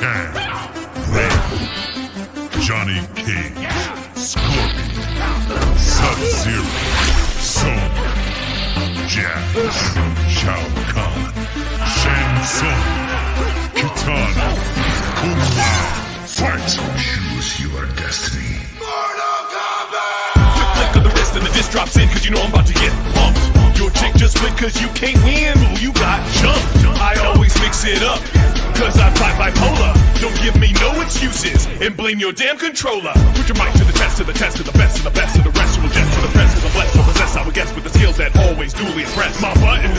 Kang, Raven, Johnny Cage, Scorpion, Sub-Zero, Soma, Jax, Shao Kahn, Shang Tsung, Kitana, Kung Lao. Fight! Choose your destiny. Mortal Kombat! Quick flick of the wrist and the disc drops in, cause you know I'm about to get pumped. Your chick just quit cause you can't win. Ooh, you got jumped. I always mix it up, cause I fight bipolar. Don't give me no excuses and blame your damn controller. Put your mic to the test, of the best, of the best of the rest. You will jest to the press, of the blessed, will possess. I would guess with the skills that always duly impress. My button,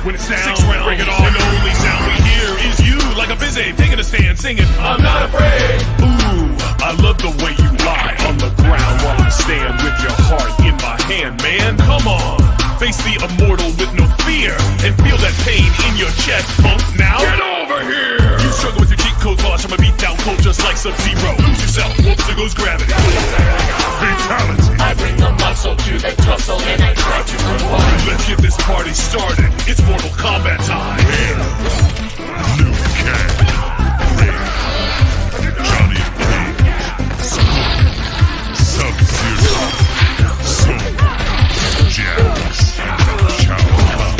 when it sounds, 6 rounds, bring it on. And the only sound we hear is you, like a busy taking a stand, singing, I'm not afraid. Ooh, I love the way you lie on the ground while I stand with your heart in my hand, man. Come on. Face the immortal with no fear and feel that pain in your chest, punk. Now get over here. You struggle with your cheat codes while I try my beat down cold just like Sub-Zero. Lose yourself, whoops, there goes gravity. Fatality. I bring the muscle to the tussle and I try to combine. Let's get this party started. It's Mortal Kombat time. Liu Kang, Raven, Johnny Cage, Scorpion, Sub-Zero, Soma, Jax, Shao Kahn,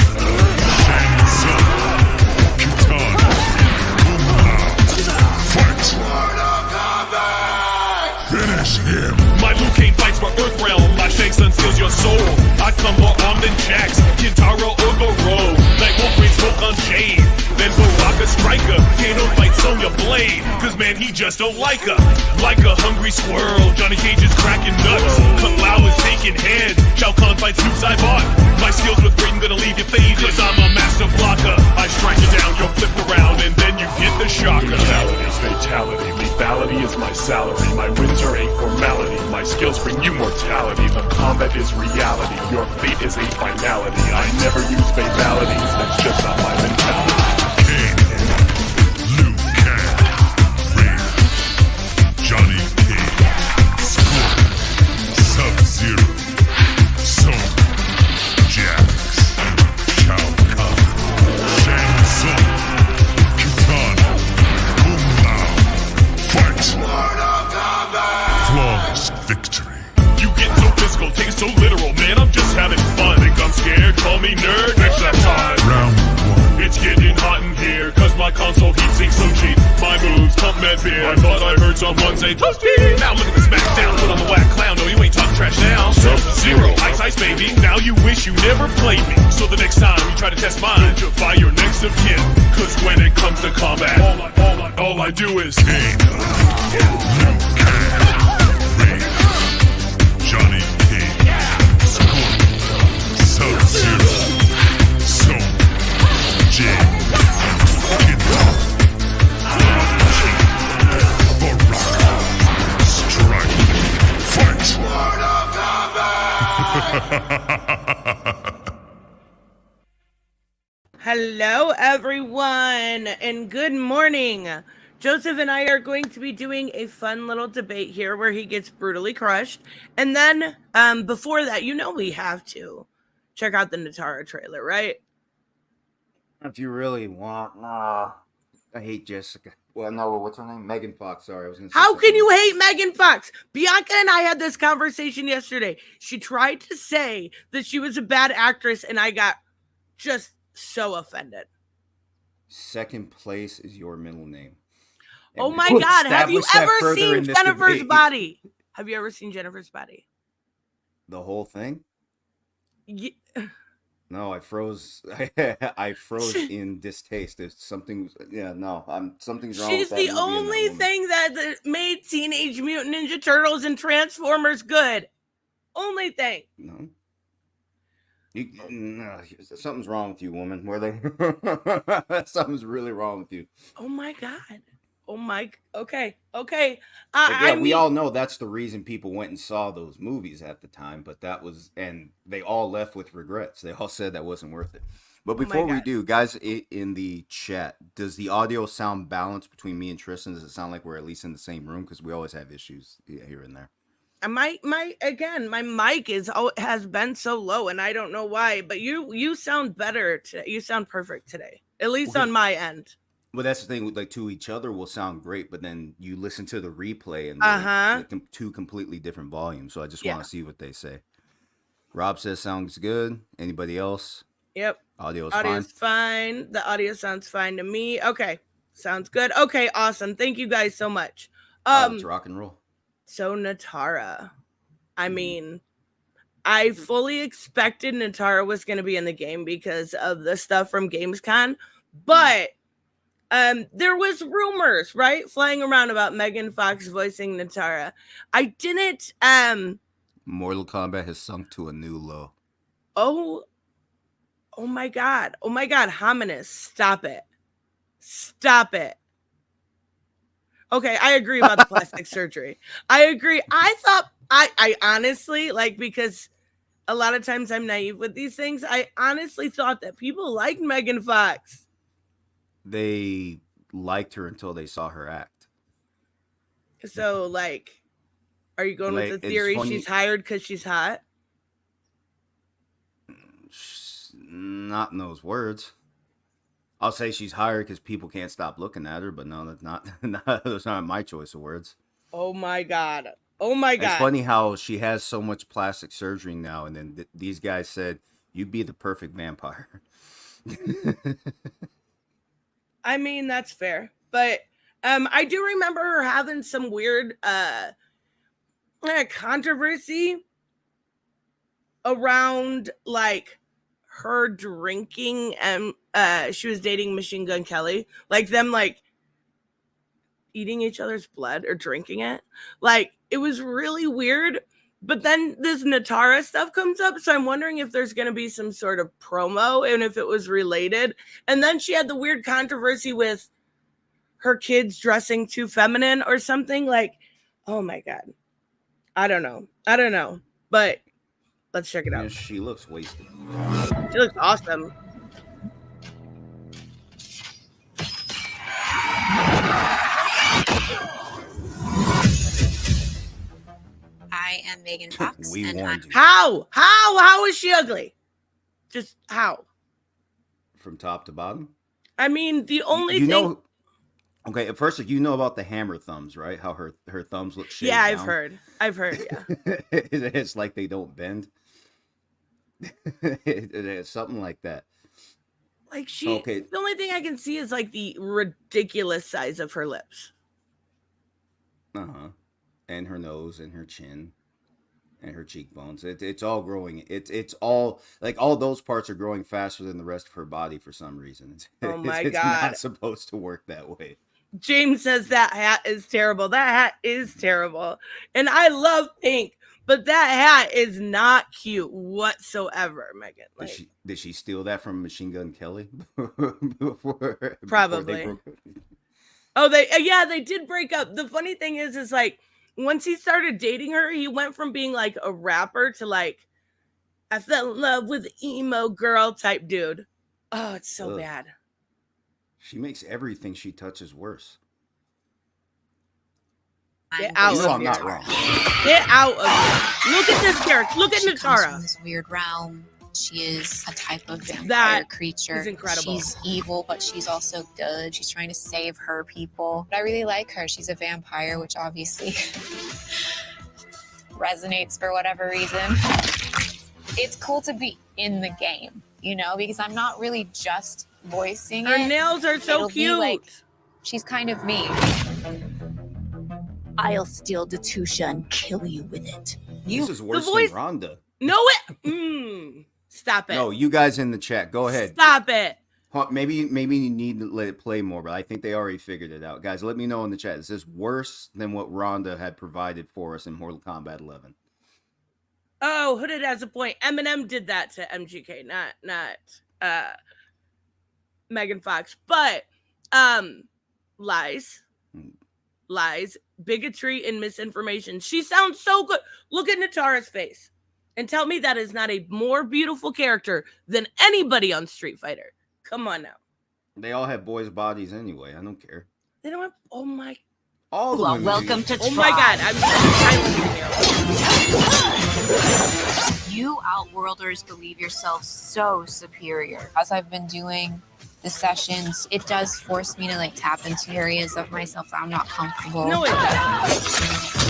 Shang Tsung, Kitana, Kung Lao. Fight! Mortal Kombat! Finish him! My Liu Kang fights for Earthrealm. My Shang Tsung steals your soul. I come more armed than Jax, Nitara or Goro. Like Wolverine smoke unchained. Then Baraka Striker, Kano fight Sonya Blade. Cause man, he just don't like her. Like a hungry squirrel, Johnny Cage is cracking nuts. Kung Lao is taking heads. Shao Kahn fights Suits I bought. My skills with Raiden gonna leave you faded. Cause I'm a master blocker. I strike you down, you're flipped around, and then you get the shocker. Fatality's fatality. Lethality is my salary. My wins are a formality. My skills bring you mortality. The combat is reality. Your fate is a finality. I never use fatalities. That's just not my mentality. King, Liu Kang, Raven, Johnny Cage, Scorpion, Sub-Zero, Soma, Jax, Shao Kahn, Shang Tsung, Kitana, Kung Lao. Fight! Mortal Kombat! Flawless victory. You get so physical, take it so literal, man. I'm just having fun. Think I'm scared? Call me nerd. Next time. Round 1. It's getting hot in here, cause my console heat sinks so cheap. My moves pump mad beer. I thought I heard someone say toasty. Now look at the smackdown, put on the whack clown. No, you ain't talking trash now. Sub-Zero, ice baby. Now you wish you never played me. So the next time you try to test mine, notify your next of kin. Cause when it comes to combat, all I do is King, Liu Kang, Raven, Johnny Cage, Scorpion, Sub-Zero, Soma, Jax, Kitana, Baraka, Strike, Fight! Mortal Kombat! Hello, everyone, and good morning. Joseph and I are going to be doing a fun little debate here where he gets brutally crushed. And then, before that, we have to check out the Nitara trailer, right? If you really want, I hate Jessica. Well, no, what's her name? Megan Fox. Sorry, I was going to say. How something can you else. hate Megan Fox? Bianca and I had this conversation yesterday. She tried to say that she was a bad actress, and I got just so offended. Second place is your middle name. Oh And my we'll God. Have you establish that ever further seen in this Jennifer's debate. body? Have you ever seen Jennifer's body? The whole thing? Ye- No, I froze. I froze in distaste. There's something. Yeah, no, something's wrong. She's with that the movie and that only woman. thing that made Teenage Mutant Ninja Turtles and Transformers good. Only thing. No. No, something's wrong with you, woman. Where they? Something's really wrong with you. Oh my God. Oh my. Okay. But yeah, I we mean, all know that's the reason people went and saw those movies at the time. But that was, and they all left with regrets. They all said that wasn't worth it. But my before we God. do, guys, in the chat, does the audio sound balanced between me and Tristan? Does it sound like we're at least in the same room? Because we always have issues here and there. my mic has been so low, and I don't know why. But you sound better today. You sound perfect today, at least Okay. on my end. Well, that's the thing. Like to each other will sound great, but then you listen to the replay and they're two completely different volumes. So I just want to see what they say. Rob says sounds good. Anybody else? Yep. Audio's fine. The audio sounds fine to me. Okay. Sounds good. Okay, awesome. Thank you guys so much. Let's rock and roll. So Nitara. I mean, I fully expected Nitara was going to be in the game because of the stuff from Gamescom, but there was rumors, right, flying around about Megan Fox voicing Nitara. I didn't Mortal Kombat has sunk to a new low. Oh my god. Oh my god, Hominus, stop it. Stop it. Okay, I agree about the plastic surgery. I agree. I thought I honestly, like, because a lot of times I'm naive with these things, I honestly thought that people liked Megan Fox. They liked her until they saw her act. So, like, are you going with the theory she's hired because she's hot? Not in those words. I'll say she's hired because people can't stop looking at her, but no, that's not. That's not my choice of words. Oh my god! Oh my god! It's funny how she has so much plastic surgery now, and then these guys said you'd be the perfect vampire. I mean, that's fair, but I do remember her having some weird controversy around, like, her drinking, and she was dating Machine Gun Kelly, like them, like, eating each other's blood or drinking it. Like, it was really weird. But then this Nitara stuff comes up, so I'm wondering if there's going to be some sort of promo and if it was related. And then she had the weird controversy with her kids dressing too feminine or something. Like, oh my god, I don't know, but let's check it out. She looks wasted. She looks awesome. I am Megan Fox. We warned you. How is she ugly? Just how? From top to bottom? I mean, the only thing... Okay, at first, you know about the hammer thumbs, right? How her thumbs look shaved Yeah, down. I've heard, yeah. It's like they don't bend. It's something like that. Like, the only thing I can see is, like, the ridiculous size of her lips. Uh-huh. And her nose and her chin and her cheekbones. It's all growing. It's all, like, all those parts are growing faster than the rest of her body for some reason. Oh my it's god. not supposed to work that way. James says that hat is terrible. That hat is terrible. And I love pink, but that hat is not cute whatsoever, Megan. Like, did she steal that from Machine Gun Kelly? Probably. Oh, they did break up. The funny thing is like, once he started dating her, he went from being like a rapper to like, I fell in love with emo girl type dude. Oh, it's so bad. She makes everything she touches worse. Get out of here. I'm not wrong. Get out of here. Look at this character. Look at She Nitara. comes from this weird realm. She is a type of vampire That creature. is incredible. She's evil, but she's also good. She's trying to save her people. But I really like her. She's a vampire, which obviously resonates for whatever reason. It's cool to be in the game, you know, because I'm not really just voicing Her it. nails are so It'll be cute. like, she's kind of me. I'll steal Datusha and kill you with it. This is worse voice- than Rhonda. No, stop it. No, you guys in the chat, go ahead. Stop it. Maybe you need to let it play more, but I think they already figured it out. Guys, let me know in the chat. Is this worse than what Rhonda had provided for us in Mortal Kombat 11? Oh, Hooded has a point. Eminem did that to MGK, not Megan Fox. But lies, bigotry, and misinformation. She sounds so good. Look at Nitara's face and tell me that is not a more beautiful character than anybody on Street Fighter. Come on now. They all have boys' bodies anyway. I don't care. They don't have. Oh my. All the Well, women welcome do. to Oh my God. I'm You Outworlders believe yourselves so superior. As I've been doing the sessions, it does force me to like tap into areas of myself that I'm not comfortable. No, it doesn't.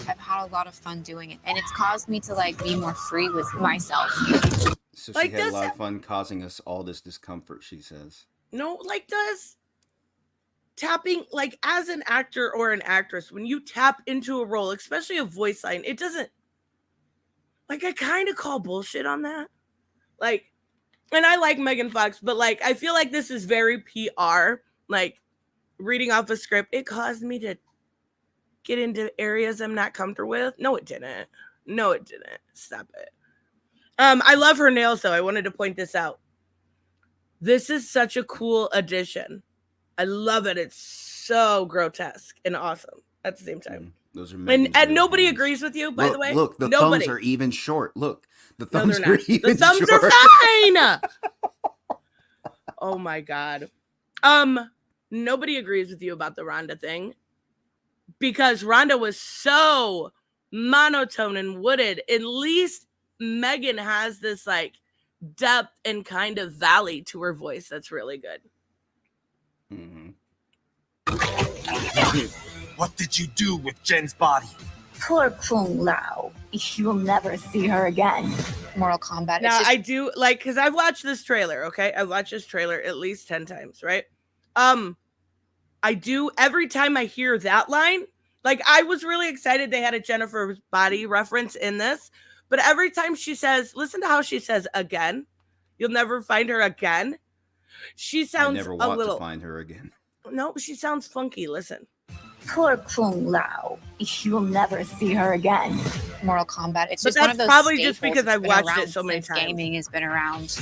I've had a lot of fun doing it, and it's caused me to like be more free with myself. So Like, she had a does lot that- of fun causing us all this discomfort, she says. No, like, does tapping, like, as an actor or an actress, when you tap into a role, especially a voice line, it doesn't, like, I kind of call bullshit on that. Like, and I like Megan Fox, but, like, I feel like this is very PR. Like, reading off a script, it caused me to get into areas I'm not comfortable with. No, it didn't. No, it didn't. Stop it. I love her nails, though. I wanted to point this out. This is such a cool addition. I love it. It's so grotesque and awesome at the same time. Those are And Megan's real nobody hands. agrees with you, by Look, the way. Look, the nobody. thumbs are even short. Look, the No, thumbs they're are not. even The thumbs short. are fine. Oh my god. Nobody agrees with you about the Rhonda thing because Rhonda was so monotone and wooded. At least Megan has this like depth and kind of valley to her voice that's really good. Mhm. What did you do with Jen's body? Poor Kung Lao. You'll never see her again. Mortal Kombat. Now It's just, I do like because I've watched this trailer. Okay, I've watched this trailer at least 10 times. Right. I do every time I hear that line. Like I was really excited they had a Jennifer's body reference in this, but every time she says, listen to how she says again. You'll never find her again. She I sounds never a want little. to find her again. No, she sounds funky. Listen. Poor Kung Lao. You'll never see her again. Mortal Kombat. It's But just one that's of those probably just staples because that's I've been watched around it so many since times. Gaming has been around.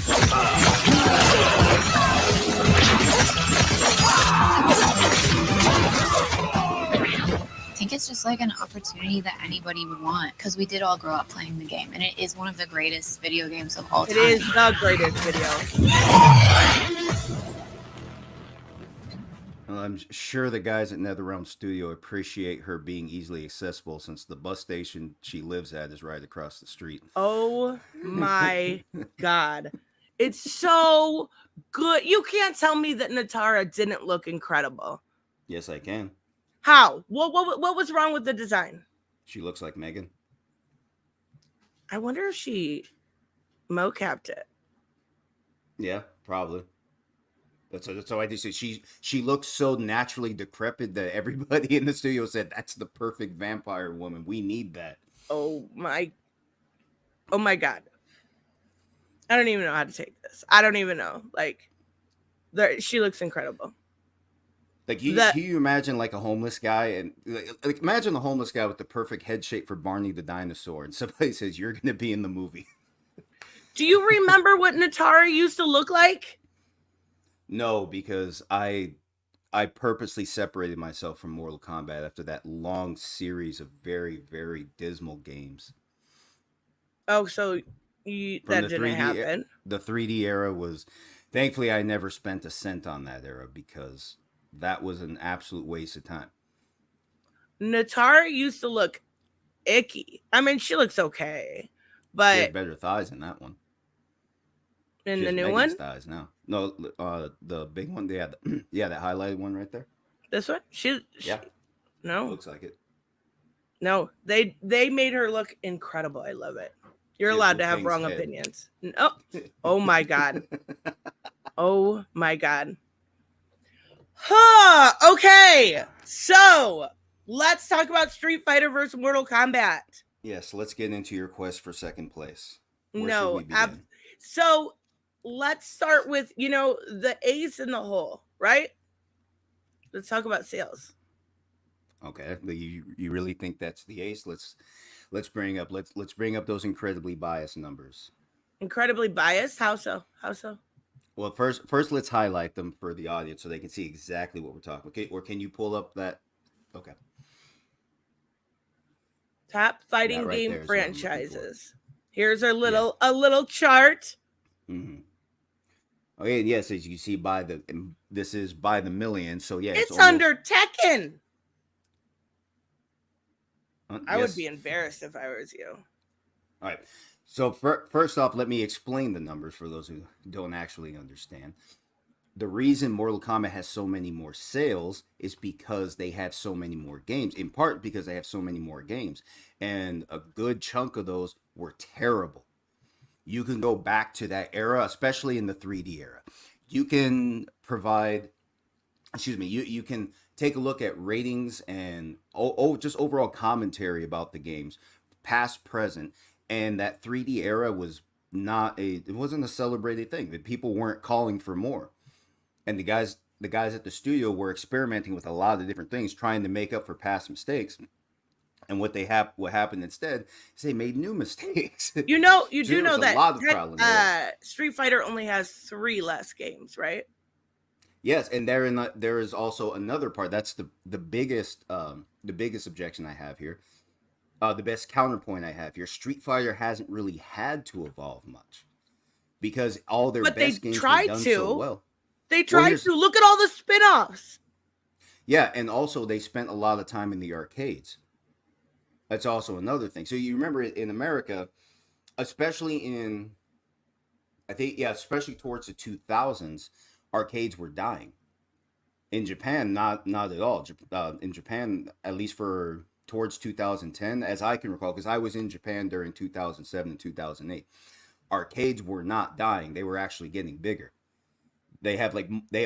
I think it's just like an opportunity that anybody would want because we did all grow up playing the game, and it is one of the greatest video games of all time. It is the greatest video. Well, I'm sure the guys at NetherRealm Studio appreciate her being easily accessible since the bus station she lives at is right across the street. Oh my god. It's so good. You can't tell me that Nitara didn't look incredible. Yes, I can. How? What was wrong with the design? She looks like Megan. I wonder if she mocapped it. Yeah, probably. That's how I just say she looks so naturally decrepit that everybody in the studio said that's the perfect vampire woman. We need that. Oh my god. I don't even know how to take this. I don't even know. Like she looks incredible. Like can you imagine like a homeless guy and like imagine the homeless guy with the perfect head shape for Barney the dinosaur and somebody says you're gonna be in the movie. Do you remember what Nitara used to look like? No, because I purposely separated myself from Mortal Kombat after that long series of very, very dismal games. Oh, so that didn't happen. The 3D era was, thankfully, I never spent a cent on that era because that was an absolute waste of time. Nitara used to look icky. I mean, she looks okay, She but has better thighs in that one. in She the has new Megan's one, thighs now. No, the big one. Yeah, yeah, that highlighted one right there. this one, she Yeah, no, looks like it. no, they made her look incredible. I love it. You're She has allowed to Wu have Feng's wrong head. opinions. No, oh my god, oh my god. Huh. Okay, so let's talk about Street Fighter versus Mortal Kombat. Yes, let's get into your quest for second place. Where should No, we begin? so let's start with the ace in the hole, right? Let's talk about sales. Okay, you really think that's the ace? Let's bring up those incredibly biased numbers. Incredibly biased. How so? Well, first let's highlight them for the audience so they can see exactly what we're talking. Okay, or can you pull up that? Okay, Top fighting That right game there is what I'm looking for. franchises. Here's our little chart. Mm-hmm. Okay, yes, as you see this is by the million. So yeah, It's almost- under Tekken. I would Yes. be embarrassed if I was you. All right. So first off, let me explain the numbers for those who don't actually understand. The reason Mortal Kombat has so many more sales is because they have so many more games. In part because they have so many more games, and a good chunk of those were terrible. You can go back to that era, especially in the 3D era. You can provide, excuse me, you can take a look at ratings and just overall commentary about the games, past, present, and that 3D era was not a, it wasn't a celebrated thing. That people weren't calling for more, and the guys at the studio were experimenting with a lot of different things, trying to make up for past mistakes. And what happened instead is they made new mistakes. You know, you So do there was know a that lot of trial and error. Street Fighter only has 3 less games, right? Yes, and there is also another part. That's the biggest objection I have here. The best counterpoint I have here. Street Fighter hasn't really had to evolve much because all their But they best games were tried done to. so well. They Well, tried here's to. Look at all the spin-offs. yeah, and also they spent a lot of time in the arcades. That's also another thing. So you remember in America, especially in I think yeah, especially towards the 2000s, arcades were dying. In Japan, not at all. In Japan, at least for towards 2010, as I can recall, because I was in Japan during 2007 and 2008, arcades were not dying. They were actually getting bigger. They have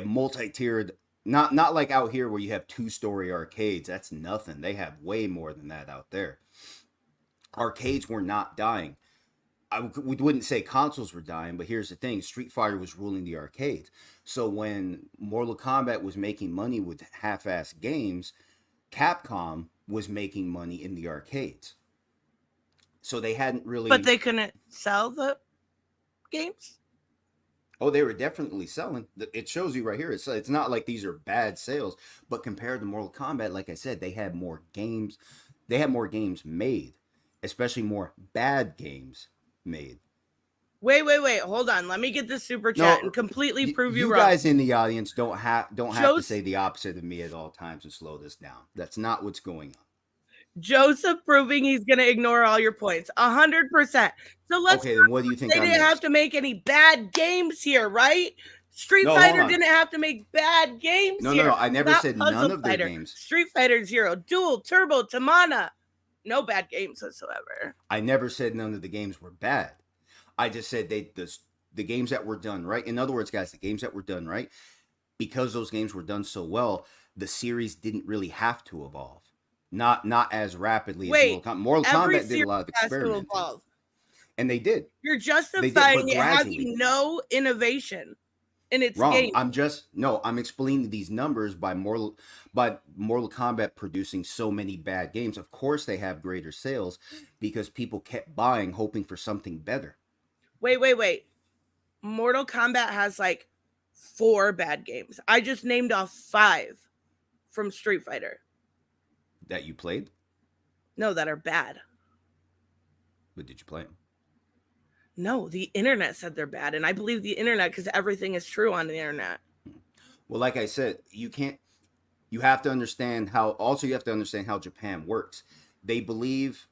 multi-tiered, not like out here where you have two-story arcades. That's nothing. They have way more than that out there. Arcades were not dying. We wouldn't say consoles were dying, but here's the thing: Street Fighter was ruling the arcades. So when Mortal Kombat was making money with half-ass games, Capcom was making money in the arcades. So they hadn't really. But they couldn't sell the games? Oh, they were definitely selling. It shows you right here. It's not like these are bad sales, but compared to Mortal Kombat, like I said, they had more games. They had more games made, especially more bad games made. Wait. Hold on. Let me get the super chat and completely prove you You wrong. guys in the audience don't have to Jos- say the opposite of me at all times and slow this down. That's not what's going on. Joseph proving he's going to ignore all your points. 100%. So let's Okay, then what do you think they I'm didn't have next? to make any bad games here, right? Street No, hold Fighter on. didn't have to make bad games No, here. no, I never Not said Puzzle none of their Fighter. games. Street Fighter Zero, Duel, Turbo, Tamana. No bad games whatsoever. I never said none of the games were bad. I just said the games that were done right. In other words, guys, the games that were done right, because those games were done so well, the series didn't really have to evolve. Not as rapidly as Wait, Mortal every Kombat did a lot of series has to experimenting. evolve. And they did. You're They did, justifying but it gradually. having no innovation in its Wrong. game. I'm explaining these numbers by Mortal Kombat producing so many bad games. Of course they have greater sales because people kept buying hoping for something better. Wait. Mortal Kombat has like 4 bad games. I just named off 5 from Street Fighter. That you played? No, that are bad. But did you play them? No, the internet said they're bad, and I believe the internet because everything is true on the internet. Well, like I said, you have to understand how Japan works. They believe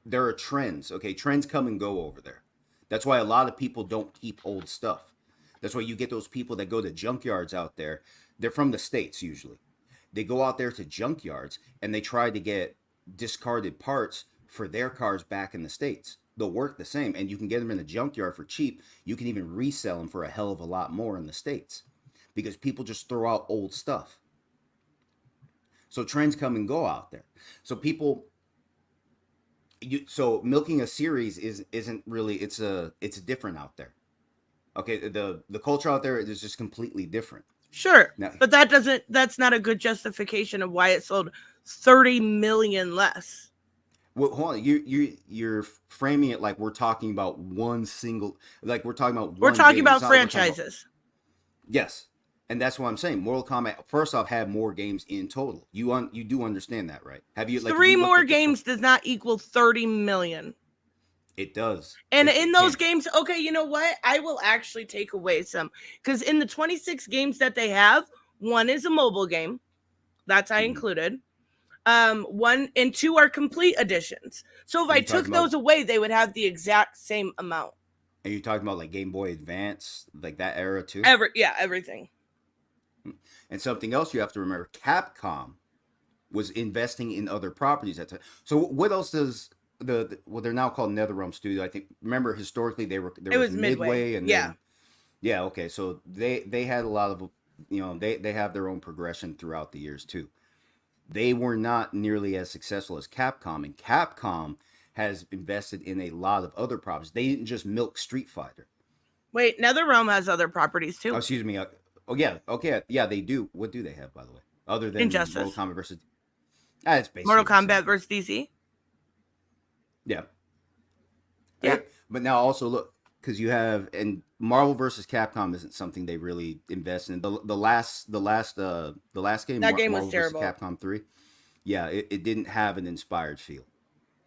there are trends. Okay, trends come and go over there. That's why a lot of people don't keep old stuff. That's why you get those people that go to junkyards out there. They're from the States usually. They go out there to junkyards and they try to get discarded parts for their cars back in the States. They'll work the same, and you can get them in a junkyard for cheap. You can even resell them for a hell of a lot more in the States because people just throw out old stuff. So trends come and go out there. So so milking a series isn't really, it's different out there. Okay, the culture out there is just completely different. Sure, Now, but that's not a good justification of why it sold 30 million less. well, hold on, you're framing it like we're talking about one single, like we're talking about We're one talking game. about It's not like we're talking about- franchises. Yes, and that's what I'm saying. Mortal Kombat, first off, had more games in total. You do understand that, right? Have you 3 you looked more at the- games does not equal 30 million. It does. And It in those can. games, okay, you know what? I will actually take away some because in the 26 games that they have, one is a mobile game. That's I Mhm. included. 1 and 2 are complete editions. So if Are I you took talking those about- away, they would have the exact same amount. Are you talking about like Game Boy Advance, like that era too? Everything. And something else you have to remember: Capcom was investing in other properties at the time. So what else does well, they're now called NetherRealm Studio. I think, remember, historically there was Midway, and yeah. then yeah, okay, so they had a lot of, they have their own progression throughout the years too. They were not nearly as successful as Capcom, and Capcom has invested in a lot of other properties. They didn't just milk Street Fighter. Wait, NetherRealm has other properties too. Oh, excuse me. Oh yeah, okay, yeah, they do. What do they have, by the way, other than Injustice. Mortal Kombat versus? It's basically Mortal the same. Kombat versus DC. Yeah. Yeah. Okay, but now also look, because you have, and Marvel versus Capcom isn't something they really invest in. The last game, That game was Marvel versus terrible. Capcom 3. Yeah, it didn't have an inspired feel.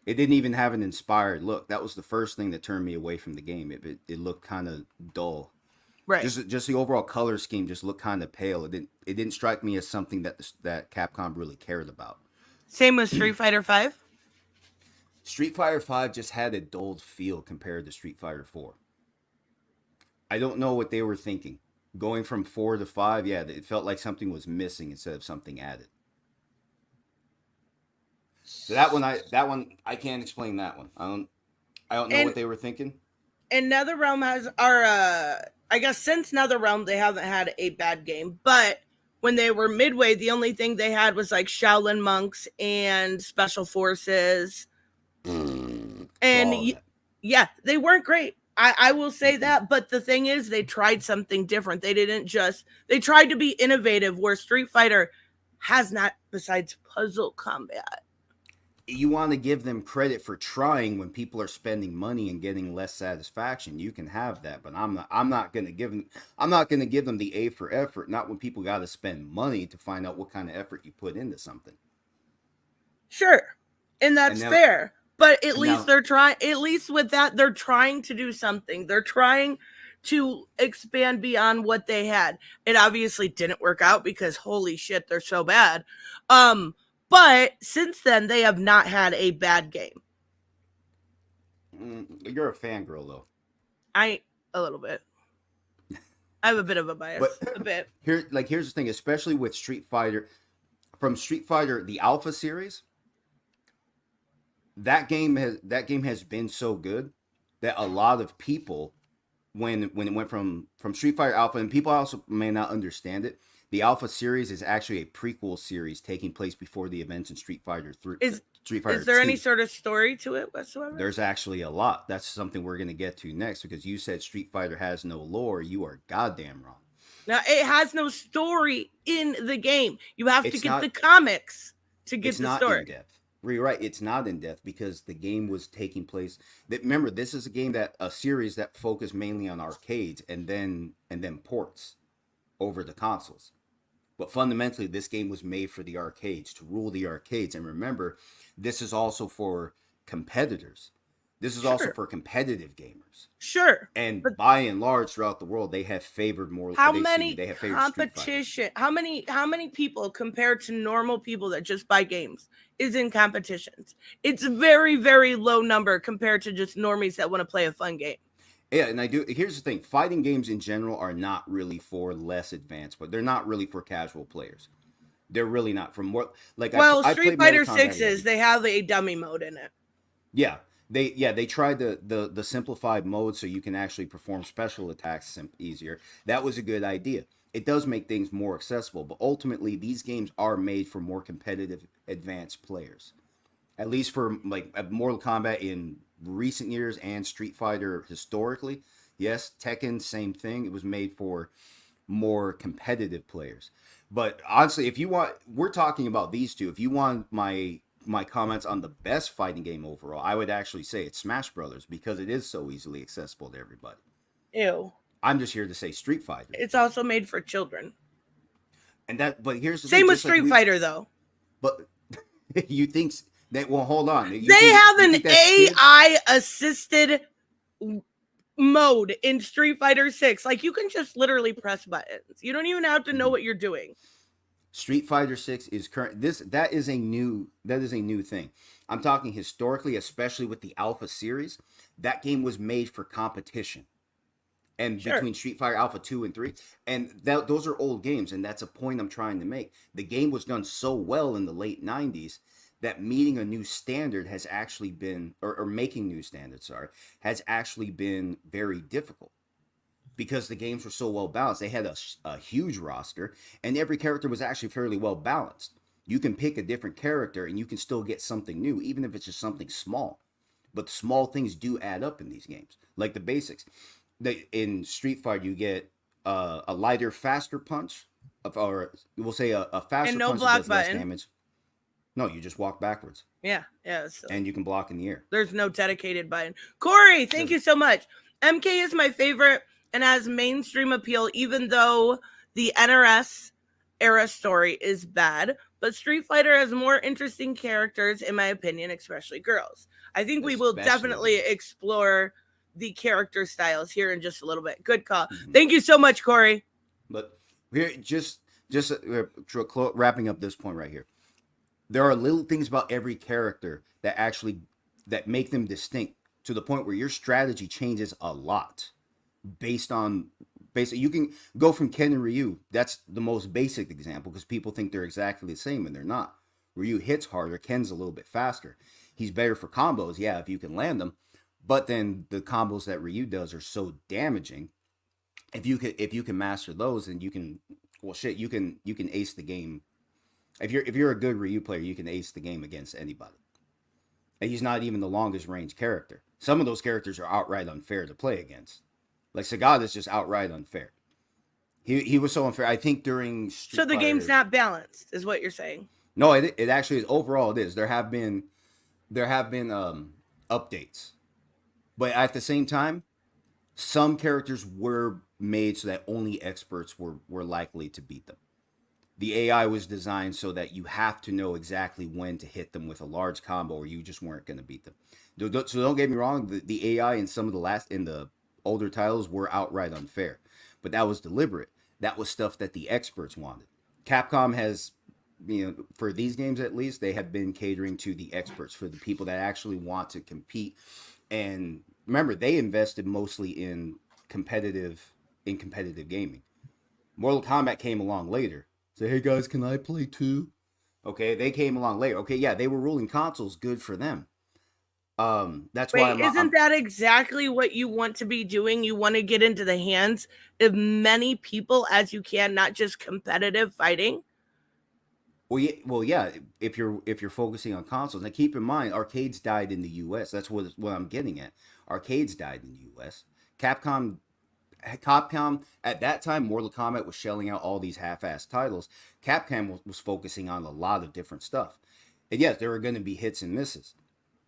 It didn't even have an inspired look. That was the first thing that turned me away from the game. It looked kind of dull. Right. Just the overall color scheme just looked kind of pale. It didn't strike me as something that Capcom really cared about. Same with Street Fighter 5. Street Fighter 5 just had a dulled feel compared to Street Fighter 4. I don't know what they were thinking. Going from 4 to 5, yeah, it felt like something was missing instead of something added. So that one I can't explain that one. I don't know what they were thinking. And NetherRealm has I guess since NetherRealm they haven't had a bad game, but when they were Midway, the only thing they had was like Shaolin monks and special forces. And yeah, they weren't great. I will say that, but the thing is, they tried something different. They tried to be innovative, where Street Fighter has not, besides puzzle combat. You want to give them credit for trying when people are spending money and getting less satisfaction. You can have that, but I'm not going to give them the A for effort, not when people got to spend money to find out what kind of effort you put into something. Sure. And that's fair. But at least they're trying, at least with that, they're trying to do something. They're trying to expand beyond what they had. It obviously didn't work out because holy shit, they're so bad. But since then, they have not had a bad game. You're a fangirl, though. A little bit. I have a bit of a bias. But a bit. Here's the thing, especially with Street Fighter, from Street Fighter, the Alpha series, that game has been so good that a lot of people, when it went from Street Fighter Alpha, and people also may not understand it, the Alpha series is actually a prequel series taking place before the events in Street Fighter 3. Is there any sort of story to it whatsoever? There's actually a lot. That's something we're going to get to next, because you said Street Fighter has no lore. You are goddamn wrong. Now, it has no story in the game. You have to get the comics to get the story. It's not in depth. You're right. It's not in depth because the game was taking place. Remember, this is a series that focused mainly on arcades and then ports over the consoles. But fundamentally, this game was made for the arcades, to rule the arcades. And remember, this is also for competitors. This is also for competitive gamers. Sure. And by and large, throughout the world, they have favored more. How many competition? How many people compared to normal people that just buy games is in competitions? It's a very, very low number compared to just normies that want to play a fun game. Yeah, and here's the thing: fighting games in general are not really for less advanced, but they're not really for casual players. They're really not. Street Fighter 6 they have a dummy mode in it. Yeah. They tried the simplified mode so you can actually perform special attacks easier. That was a good idea. It does make things more accessible, but ultimately these games are made for more competitive, advanced players. At least for Mortal Kombat in recent years and Street Fighter historically. Yes, Tekken, same thing. It was made for more competitive players. But honestly, we're talking about these two. If you want my comments on the best fighting game overall, I would actually say it's Smash Brothers, because it is so easily accessible to everybody. Ew. I'm just here to say Street Fighter. It's also made for children. But here's the same with Street Fighter, though. But you think that? Well, hold on. They have an AI assisted mode in Street Fighter 6. Like, you can just literally press buttons. You don't even have to know what you're doing. Street Fighter 6 is current. That is a new thing. I'm talking historically, especially with the Alpha series. That game was made for competition, and Sure. between Street Fighter Alpha 2 and 3, and those are old games, and that's a point I'm trying to make. The game was done so well in the late 90s that meeting a new standard has actually been, or making new standards, sorry, has actually been very difficult because the games were so well balanced. They had a huge roster, and every character was actually fairly well balanced. You can pick a different character, and you can still get something new, even if it's just something small. But small things do add up in these games, like the basics. In Street Fighter, you get a lighter, faster punch, or we'll say a faster And no punch block that does less button. damage. No, you just walk backwards, Yeah, so and you can block in the air. there's no dedicated button. Corey, thank you so much. MK is my favorite and has mainstream appeal, even though the NRS era story is bad. But Street Fighter has more interesting characters, in my opinion, especially girls. I think we will Especially. definitely explore the character styles here in just a little bit. Good call. Mhm. Thank you so much, Corey. But here, wrapping up this point right here. There are little things about every character that make them distinct to the point where your strategy changes a lot based on you can go from Ken and Ryu. That's the most basic example because people think they're exactly the same and they're not. Ryu hits harder, Ken's a little bit faster. He's better for combos, yeah, if you can land them. But then the combos that Ryu does are so damaging. If you can master those, then you can ace the game. If you're a good Ryu player, you can ace the game against anybody. And he's not even the longest range character. Some of those characters are outright unfair to play against. Like Sagada's just outright unfair. He was so unfair. I think during Street So the Fighter, game's not balanced, is what you're saying. No, it actually is. Overall, it is. There have been updates, but at the same time, some characters were made so that only experts were likely to beat them. The AI was designed so that you have to know exactly when to hit them with a large combo, or you just weren't going to beat them. So don't get me wrong. The AI in some of the older titles were outright unfair, but that was deliberate. That was stuff that the experts wanted. Capcom has, for these games at least, they have been catering to the experts, for the people that actually want to compete. And remember, they invested mostly in competitive gaming. Mortal Kombat came along later. Say, hey guys, can I play too? Okay, they came along later. Okay, yeah, they were ruling consoles. Good for them. That's why Isn't that exactly what you want to be doing? You want to get into the hands of many people as you can, not just competitive fighting. Well, yeah. If you're focusing on consoles, now keep in mind, arcades died in the U.S. That's what I'm getting at. Arcades died in the U.S. Capcom at that time, Mortal Kombat was shelling out all these half-assed titles. Capcom was focusing on a lot of different stuff, and yes, there are going to be hits and misses.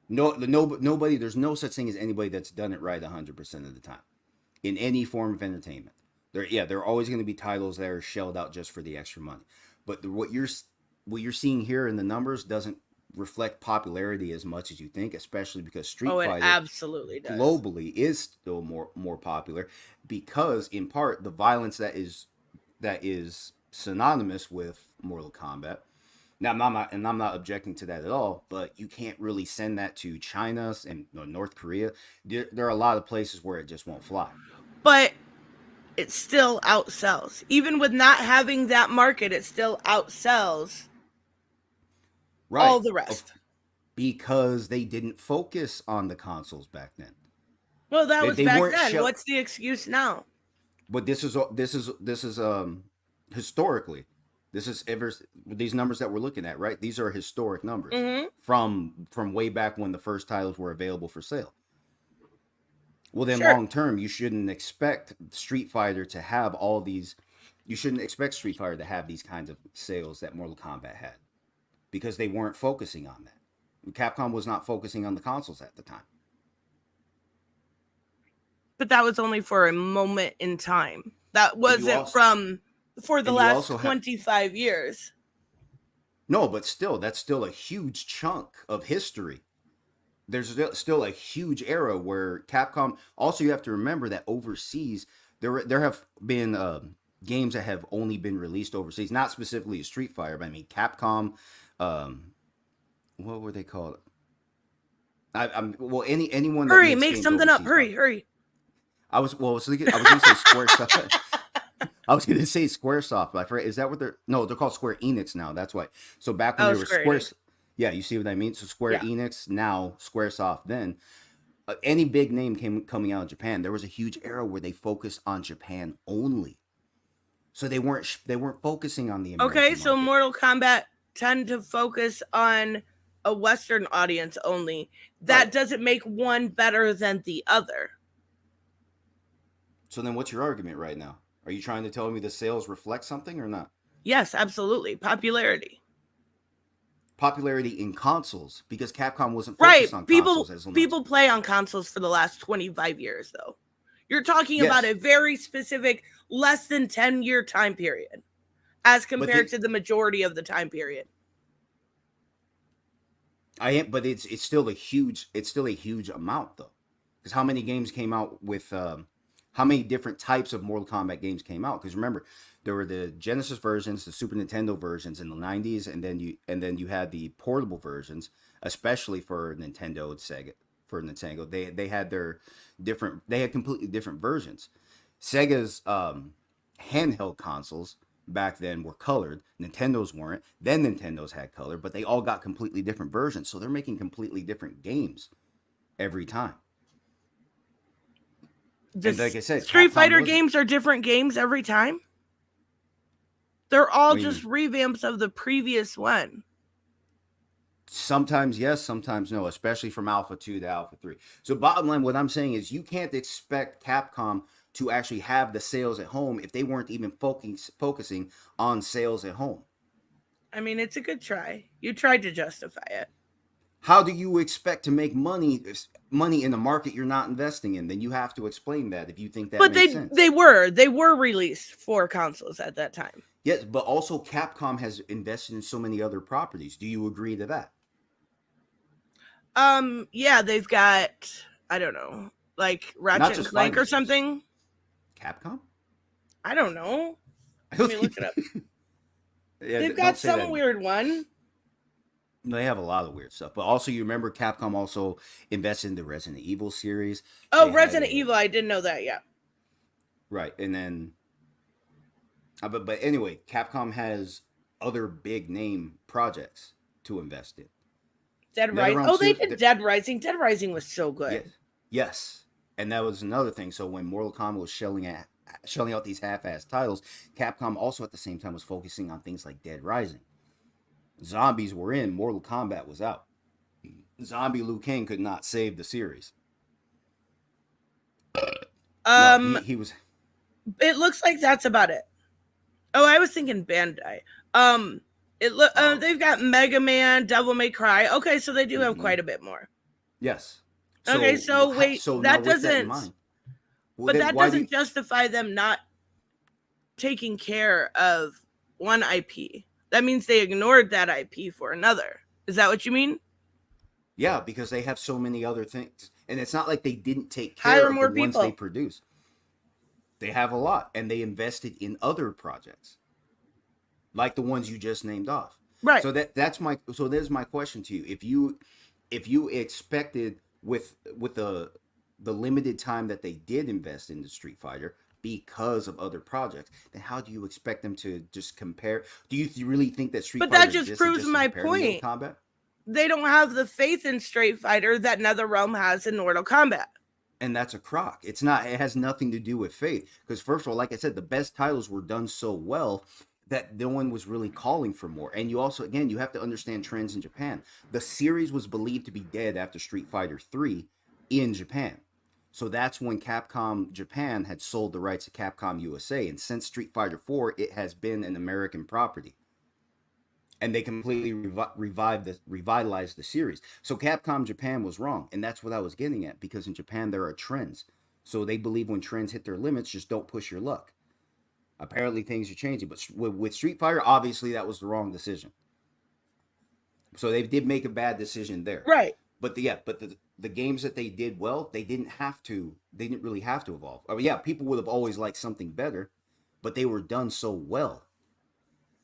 Nobody. There's no such thing as anybody that's done it right 100% of the time in any form of entertainment. There are always going to be titles that are shelled out just for the extra money. But what you're seeing here in the numbers doesn't reflect popularity as much as you think, especially because Street Fighter Absolutely does. globally is still more popular because, in part, the violence that is synonymous with Mortal Kombat. Now, I'm not objecting to that at all, but you can't really send that to China and North Korea. There are a lot of places where it just won't fly. But it still outsells. Even with not having that market, it still outsells all the rest. Because they didn't focus on the consoles back then. Well, that was back then. Shell- What's the excuse now? But this is historically. This is these numbers that we're looking at, right? These are historic numbers from way back when the first titles were available for sale. Well, then long term, you shouldn't expect Street Fighter to have all these. You shouldn't expect Street Fighter to have these kinds of sales that Mortal Kombat had, because they weren't focusing on that. Capcom was not focusing on the consoles at the time. But that was only for a moment in time. That wasn't for the last 25 years. No, but still, that's still a huge chunk of history. There's still a huge era where Capcom. Also, you have to remember that overseas, there have been games that have only been released overseas, not specifically Street Fighter, but I mean Capcom. What were they called? Well, anyone that Hurry, makes make games something up. overseas, Hurry. I was going to say Squaresoft. I was going to say Squaresoft, but I forget. Is that what they're? No, they're called Square Enix now. That's why. So back when Oh, they were Square Square, Enix. yeah, you see what I mean. So Square Yeah. Enix now, Squaresoft then. Any big name coming out of Japan, there was a huge era where they focused on Japan only. So they weren't focusing on the American Okay, so market. Mortal Kombat tend to focus on a Western audience only. That Right. doesn't make one better than the other. So then, what's your argument right now? Are you trying to tell me the sales reflect something or not? Yes, absolutely. Popularity. Popularity in consoles, because Capcom wasn't Right. focused on consoles as much. People play on consoles for the last 25 years, though. You're talking Yes. about a very specific, less than 10-year time period, as compared to the majority of the time period. But it's still a huge amount though, because how many games came out with how many different types of Mortal Kombat games came out? Because remember, there were the Genesis versions, the Super Nintendo versions in the 90s, and then you had the portable versions, especially for Nintendo and Sega. For Nintendo, they had their different, they had completely different versions. Sega's handheld consoles back then were colored. Nintendo's weren't. Then Nintendo's had color, but they all got completely different versions. So they're making completely different games every time. And like I said, Street Capcom Fighter wasn't. games are different games every time. They're all What do you just revamps of the previous one. Sometimes yes, sometimes no, especially from Alpha 2 to Alpha 3. So bottom line, what I'm saying is you can't expect Capcom to actually have the sales at home if they weren't even focusing on sales at home. I mean, it's a good try. You tried to justify it. How do you makes to make money in a market you're not investing in? Then you have to explain that if you think that But makes sense. they were released for consoles at that time. Yes, but also Capcom has invested in so many other properties. Do you agree to that? Yeah, they've got, I don't know, like Ratchet and Clank or something. Capcom? I don't know. Let me look it up. Yeah, They've got some weird one. No, they have a lot of weird stuff. But also, you remember Capcom also invested in the Resident Evil series. Oh, Resident Evil. I didn't know that yet. Right. And then, but anyway, Capcom has other big name projects to invest in. Dead Rising. Oh, they did Dead Rising. Dead Rising was so good. Yes. And that was another thing. So when Mortal Kombat was shelling out these half-assed titles, Capcom also at the same time was focusing on things like Dead Rising. Zombies were in, Mortal Kombat was out. Zombie Liu Kang could not save the series. He was. It looks like that's about it. Oh, I was thinking Bandai. They've got Mega Man, Devil May Cry. Okay, so they do have quite a bit more. Yes. Okay, so wait, that doesn't. But that doesn't justify them not taking care of one IP. That means they ignored that IP for another. Is that what you mean? Yeah, because they have so many other things. And it's not like they didn't take care of the ones they produce. They have a lot, and they invested in other projects, like the ones you just named off. Right. So there's my question to you. If you expected with the limited time that they did invest into Street Fighter because of other projects, then how do you expect them to just compare? Do you really think that Street Fighter? But that just proves my point. Kombat? They don't have the faith in Street Fighter that NetherRealm has in Mortal Kombat. And that's a crock. It has nothing to do with faith. Because first of all, like I said, the best titles were done so well that no one was really calling for more. And you also, again, you have to understand trends in Japan. The series was believed to be dead after Street Fighter 3 in Japan. So that's when Capcom Japan had sold the rights to Capcom USA. And since Street Fighter 4, it has been an American property. And they completely revitalized the series. So Capcom Japan was wrong. And that's what I was getting at. Because in Japan, there are trends. So they believe when trends hit their limits, just don't push your luck. Apparently, things are changing. But with Street Fighter, obviously, that was the wrong decision. So they did make a bad decision there. Right. But the games that they did well, they didn't really have to evolve. I mean, yeah, people would have always liked something better. but they were done so well.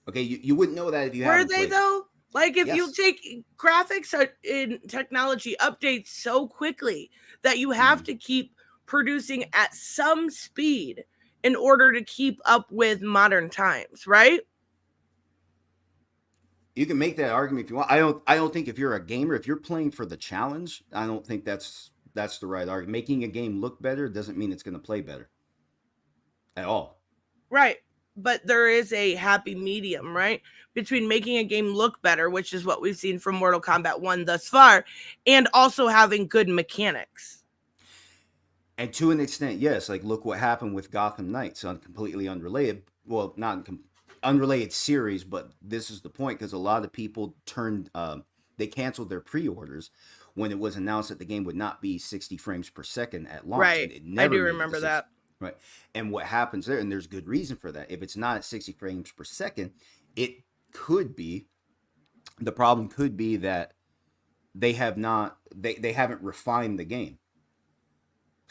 Okay, you wouldn't know that if you Were haven't they played. though? Like if you Yes. take graphics in technology updates so quickly that you have Mhm. to keep producing at some speed in order to keep up with modern times, right? You can make that argument if you want. I don't think if you're a gamer, if you're playing for the challenge, I don't think that's the right argument. Making a game look better doesn't mean it's going to play better at all. Right. But there is a happy medium, right? Between making a game look better, which is what we've seen from Mortal Kombat 1 thus far, and also having good mechanics. And to an extent, yes. Like, look what happened with Gotham Knights on completely unrelated. Well, not unrelated series, but this is the point because a lot of people they canceled their pre-orders when it was announced that the game would not be 60 frames per second at launch, Right. and it I never do made it to remember 60. that. Right. And what happens there, and there's good reason for that. If it's not at 60 frames per second, it could be the problem could be that they haven't refined the game.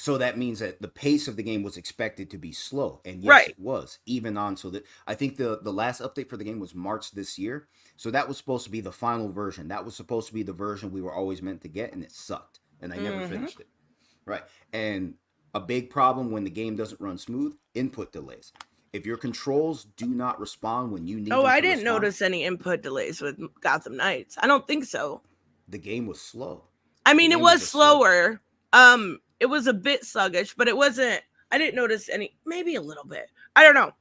So that means that the pace of the game was expected to be slow, and yes, Right. it was. Even on so that I think the last update for the game was March this year. So that was supposed to be the final version. That was supposed to be the version we were always meant to get, and it sucked, and I never finished it. Right, and a big problem when the game doesn't run smooth: input delays. If your controls do not respond when you need Oh, them I to didn't respond, notice any input delays with Gotham Knights. I don't think so. the game was slow. I The mean, it game was was just slow. slower. It was a bit sluggish, but it wasn't. I didn't notice any. Maybe a little bit. I don't know.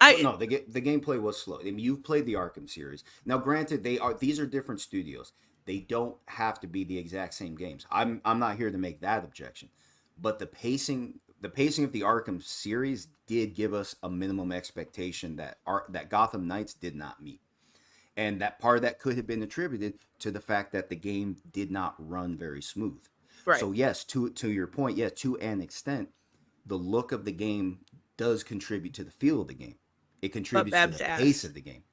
But no, the gameplay was slow. I mean, you've played the Arkham series. Now, granted, these are different studios. They don't have to be the exact same games. I'm not here to make that objection, but the pacing of the Arkham series did give us a minimum expectation that Gotham Knights did not meet, and that part of that could have been attributed to the fact that the game did not run very smooth. Right. So yes, to your point, yes, to an extent, the look of the game does contribute to the feel of the game. It contributes to Bab's the ass. pace of the game.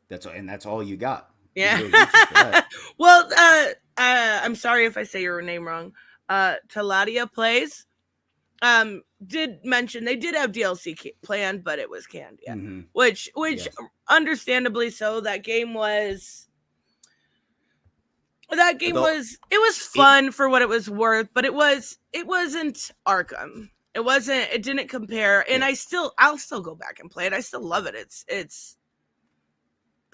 That's all you got. Yeah. You really reach for that. Well, I'm sorry if I say your name wrong. Taladia Plays did mention they did have DLC planned, but it was canned. Yeah. Mhm. Which Yes. understandably so. That game was it was fun for what it was worth, but it wasn't Arkham. It didn't compare, and Yeah. I'll still go back and play it. I still love it. It's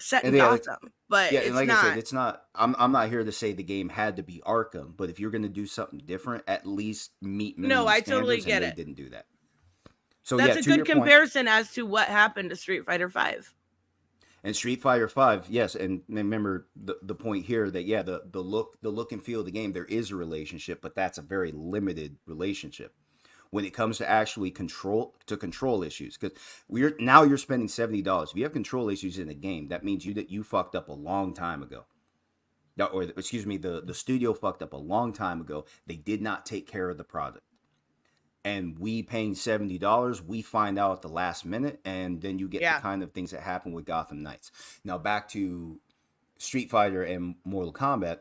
set in And yeah, like- Gotham, but Yeah, it's and like not. I said, it's not. I'm not here to say the game had to be Arkham, but if you're going to do something different, at least meet minimum I totally standards, get and it. they didn't do that. So That's yeah, a to your good point, comparison as to what happened to Street Fighter V. and Street Fighter Five, yes, and remember the point here that yeah, the look and feel of the game, there is a relationship, but that's a very limited relationship when it comes to actually control issues. Because you're spending $70. If you have control issues in a game, that means you fucked up a long time ago. Or excuse me, the studio fucked up a long time ago. They did not take care of the product. And we paying $70, we find out at the last minute, and then you get Yeah. the kind of things that happen with Gotham Knights. Now back to Street Fighter and Mortal Kombat.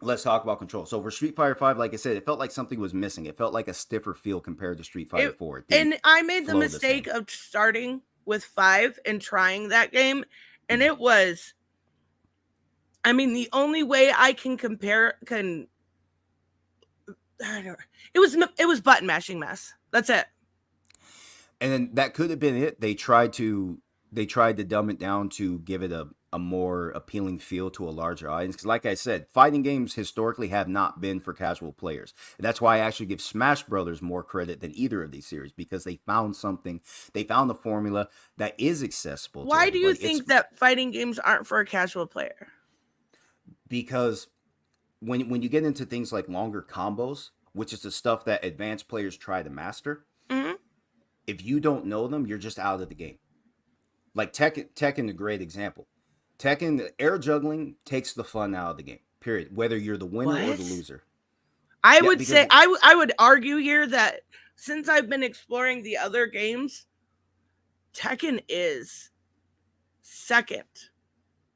Let's talk about control. So for Street Fighter 5, like I said, it felt like something was missing. It felt like a stiffer feel compared to Street Fighter 4. It didn't And I made the flow the mistake same. of starting with 5 and trying that game, and Mm-hmm. it was. I mean, the only way I can I don't know. It was button mashing mess. That's it. And then that could have been it. They tried to dumb it down to give it a more appealing feel to a larger audience. Because like I said, fighting games historically have not been for casual players. And that's why I actually give Smash Brothers more credit than either of these series, because they found a formula that is accessible to Why do you everybody. think that fighting games aren't for a casual player? Because when you get into things like longer combos, which is the stuff that advanced players try to master, Mhm. if you don't know them, you're just out of the game. Like Tekken, a great example. Tekken, the air juggling takes the fun out of the game. Period. Whether you're the winner or the What? loser. I Yeah, would because- say I would argue here that since I've been exploring the other games, Tekken is second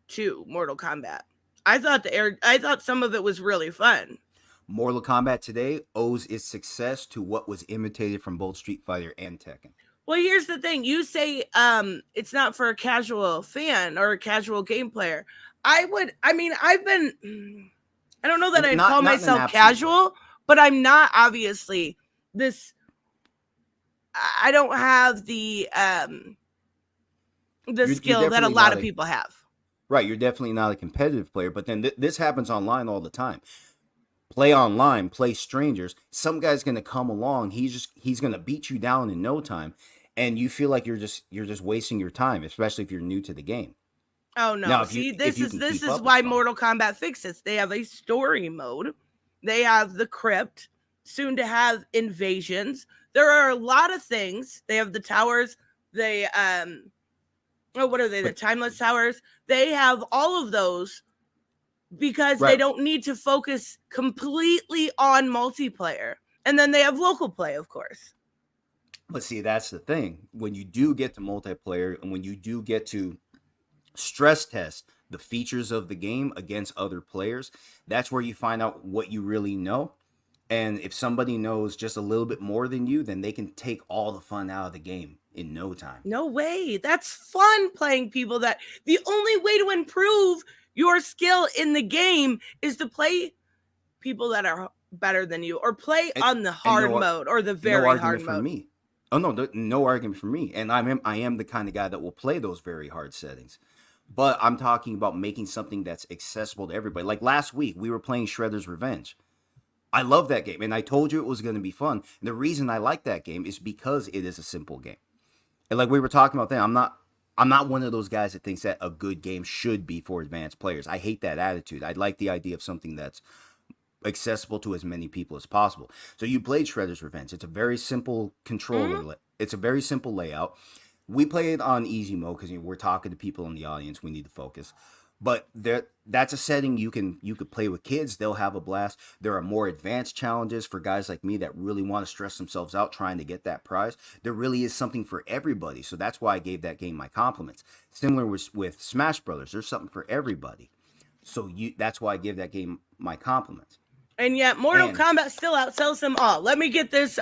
to Mortal Kombat. I thought some of it was really fun. Mortal Kombat today owes its success to what was imitated from both Street Fighter and Tekken. Well, here's the thing. You say it's not for a casual fan or a casual game player. I mean, I don't know that I'd call Not in an myself absolute way. casual, but I'm not obviously this. I don't have the You're skill that a definitely lot not of a people have. right. You're definitely not a competitive player. But then this happens online all the time. Play online, play strangers. Some guy's gonna come along. He's gonna beat you down in no time, and you feel like you're just wasting your time, especially if you're new to the game. Oh Now, no. See, if this you is can this keep is up, it's why fine. Mortal Kombat fixes. They have a story mode. They have the crypt, soon to have invasions. There are a lot of things. They have the towers. They oh, what are they? The But timeless towers. They have all of those because they right, don't need to focus completely on multiplayer. And then they have local play, of course. but see, that's the thing. When you do get to multiplayer, and when you do get to stress test the features of the game against other players, that's where you find out what you really know. And if somebody knows just a little bit more than you, then they can take all the fun out of the game in no time. No way. That's fun playing people that the only way to improve your skill in the game is to play people that are better than you or play And, on the and hard mode or the no very hard argument from mode. me. Oh no, no argument from me. And I am the kind of guy that will play those very hard settings. But I'm talking about making something that's accessible to everybody. Like last week, we were playing Shredder's Revenge. I love that game, and I told you it was going to be fun. And the reason I like that game is because it is a simple game. And like we were talking about then, I'm not one of those guys that thinks that a good game should be for advanced players. I hate that attitude. I like the idea of something that's accessible to as many people as possible. So you played Shredder's Revenge. It's a very simple controller. It's a very simple layout. We play it on easy mode because we're talking to people in the audience. We need to focus. But that's a setting you could play with kids. They'll have a blast. There are more advanced challenges for guys like me that really want to stress themselves out trying to get that prize. There really is something for everybody. So that's why I gave that game my compliments. Similar with Smash Brothers, there's something for everybody. So that's why I give that game my compliments. And yet Mortal And Kombat still outsells them all. Let me get this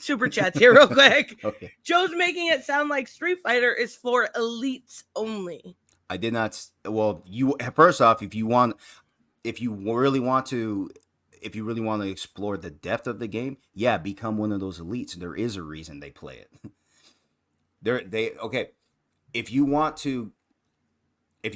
super chats here real quick. okay, Joe's making it sound like Street Fighter is for elites only. I did not. Well, you first off, if you really want to explore the depth of the game, yeah, become one of those elites. There is a reason they play it. Okay. If you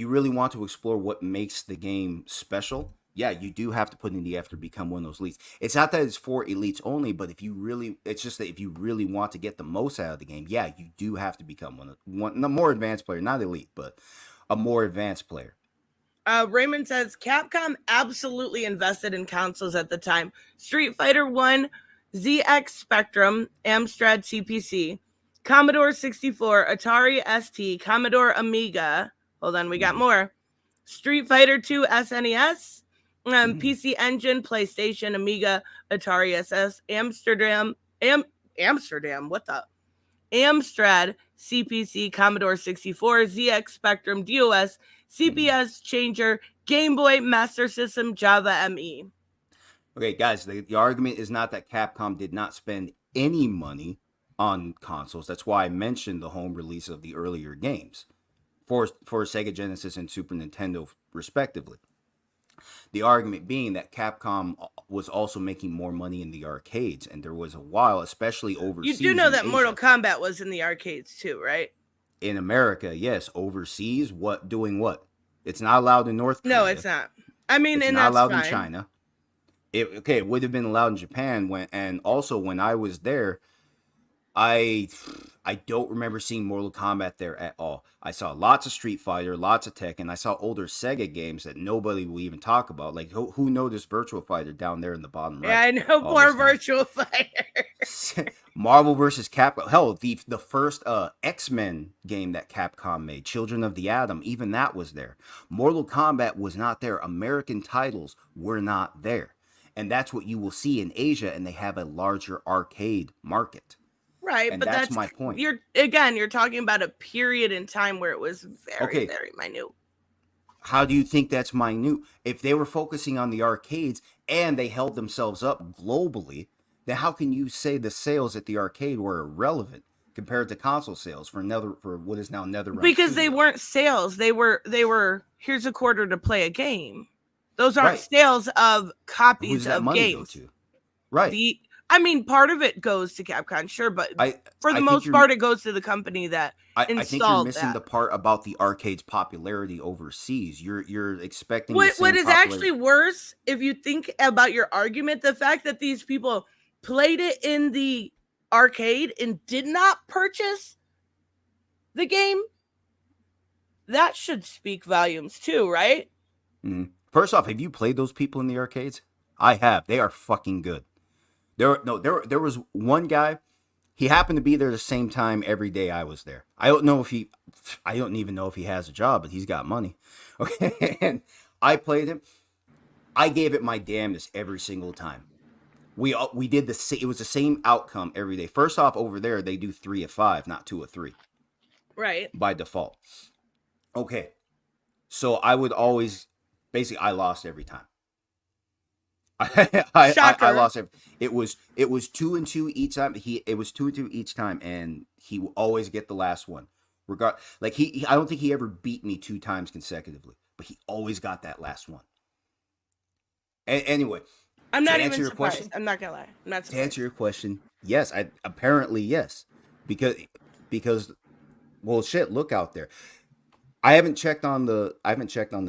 really want to explore what makes the game special, yeah, you do have to put in the effort to become one of those elites. It's not that it's for elites only, but it's just that if you really want to get the most out of the game, yeah, you do have to become one a more advanced player, not elite, but a more advanced player. Raymond says Capcom absolutely invested in consoles at the time. Street Fighter 1, ZX Spectrum, Amstrad CPC, Commodore 64, Atari ST, Commodore Amiga. Hold on, we got more. Street Fighter 2 SNES, PC Engine, PlayStation, Amiga, Atari SS, Amsterdam, what the? Amstrad, CPC, Commodore 64, ZX Spectrum, DOS, CPS, Changer, Game Boy, Master System, Java ME. Okay, guys, the argument is not that Capcom did not spend any money on consoles. That's why I mentioned the home release of the earlier games for Sega Genesis and Super Nintendo, respectively. The argument being that Capcom was also making more money in the arcades, and there was a while, especially overseas. You do know in that Asia. Mortal Kombat was in the arcades too, right? In America, yes. Overseas, doing what? It's not allowed in North Korea. No, it's not. I mean, It's and not that's allowed fine. in China. It would have been allowed in Japan and also when I was there, I don't remember seeing Mortal Kombat there at all. I saw lots of Street Fighter, lots of Tekken. I saw older Sega games that nobody will even talk about. Like who noticed Virtua Fighter down there in the bottom right? Yeah, I know more Virtual Fighter. Marvel vs. Capcom. Hell, the first X-Men game that Capcom made, Children of the Atom, even that was there. Mortal Kombat was not there. American titles were not there. And that's what you will see in Asia, and they have a larger arcade market. Right, And but that's my point. You're talking about a period in time where it was very, very minute. How do you think that's minute? If they were focusing on the arcades and they held themselves up globally, then how can you say the sales at the arcade were irrelevant? compared to console sales for what is now NetherRealm. Because they Studios. weren't sales. They were here's a quarter to play a game. Those aren't Right. sales of Who copies does that of money games. go to? Right. I mean, part of it goes to Capcom, sure, but for the think most you're- part, it goes to the company that I think you're installed missing that. the part about the arcade's popularity overseas. You're expecting the What same is actually worse, if you think about your argument, the fact that these people played it in the arcade and did not purchase the game, that should speak volumes too, right? Mhm. First off, have you played those people in the arcades? I have. They are fucking good. There was one guy. He happened to be there the same time every day I was there. I don't even know if he has a job, but he's got money. Okay, and I played him. I gave it my damnedest every single time. We did it was the same outcome every day. First off, over there they do 3 of 5, not 2 of 3, Right. by default. Okay, so I would always I lost every time. I lost every. It was 2 and 2 each time. It was 2 and 2 each time, and he will always get the last one. I don't think he ever beat me 2 times consecutively, but he always got that last one. Anyway, I'm not to even answer your surprised. question- I'm not gonna lie. I'm not to surprised. answer your question, yes, apparently yes, because well, shit, look out there. I haven't checked on the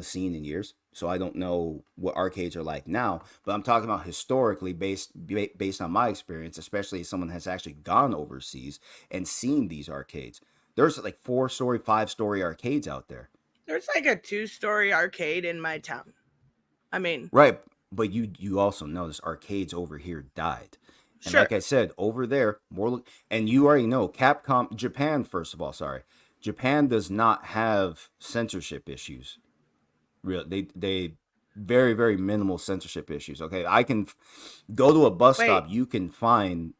scene in years, so I don't know what arcades are like now. But I'm talking about historically, based on my experience, especially as someone has actually gone overseas and seen these arcades. There's like 4-story, 5-story arcades out there. There's like a 2-story arcade in my town. I mean, Right, but you also notice arcades over here died. And sure. like I said, over there, and you already know, Japan, first of all, sorry. Japan does not have censorship issues. They very, very minimal censorship issues. Okay, I can go to a bus stop. You can find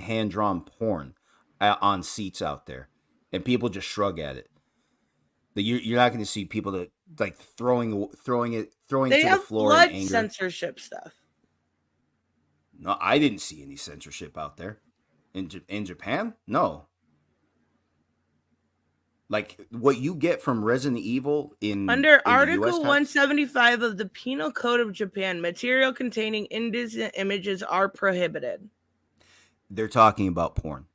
hand-drawn porn on seats out there, and people just shrug at it. You're not going to see people that like throwing it to the floor in blood anger. censorship stuff. No, I didn't see any censorship out there in Japan. No. Like what you get from Resident Evil Under in the Article US 175 of the Penal Code of Japan, material containing indecent images are prohibited. They're talking about porn.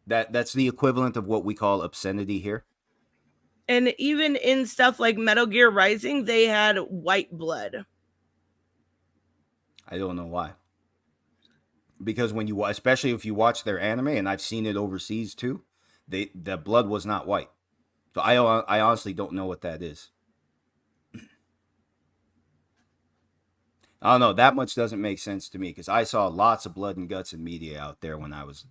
That's the equivalent of what we call obscenity here. And even in stuff like Metal Gear Rising, they had white blood. I don't know why. Because especially if you watch their anime, and I've seen it overseas too, the blood was not white. So I honestly don't know what that is. I don't know. That much doesn't make sense to me because I saw lots of blood and guts and media out there when I was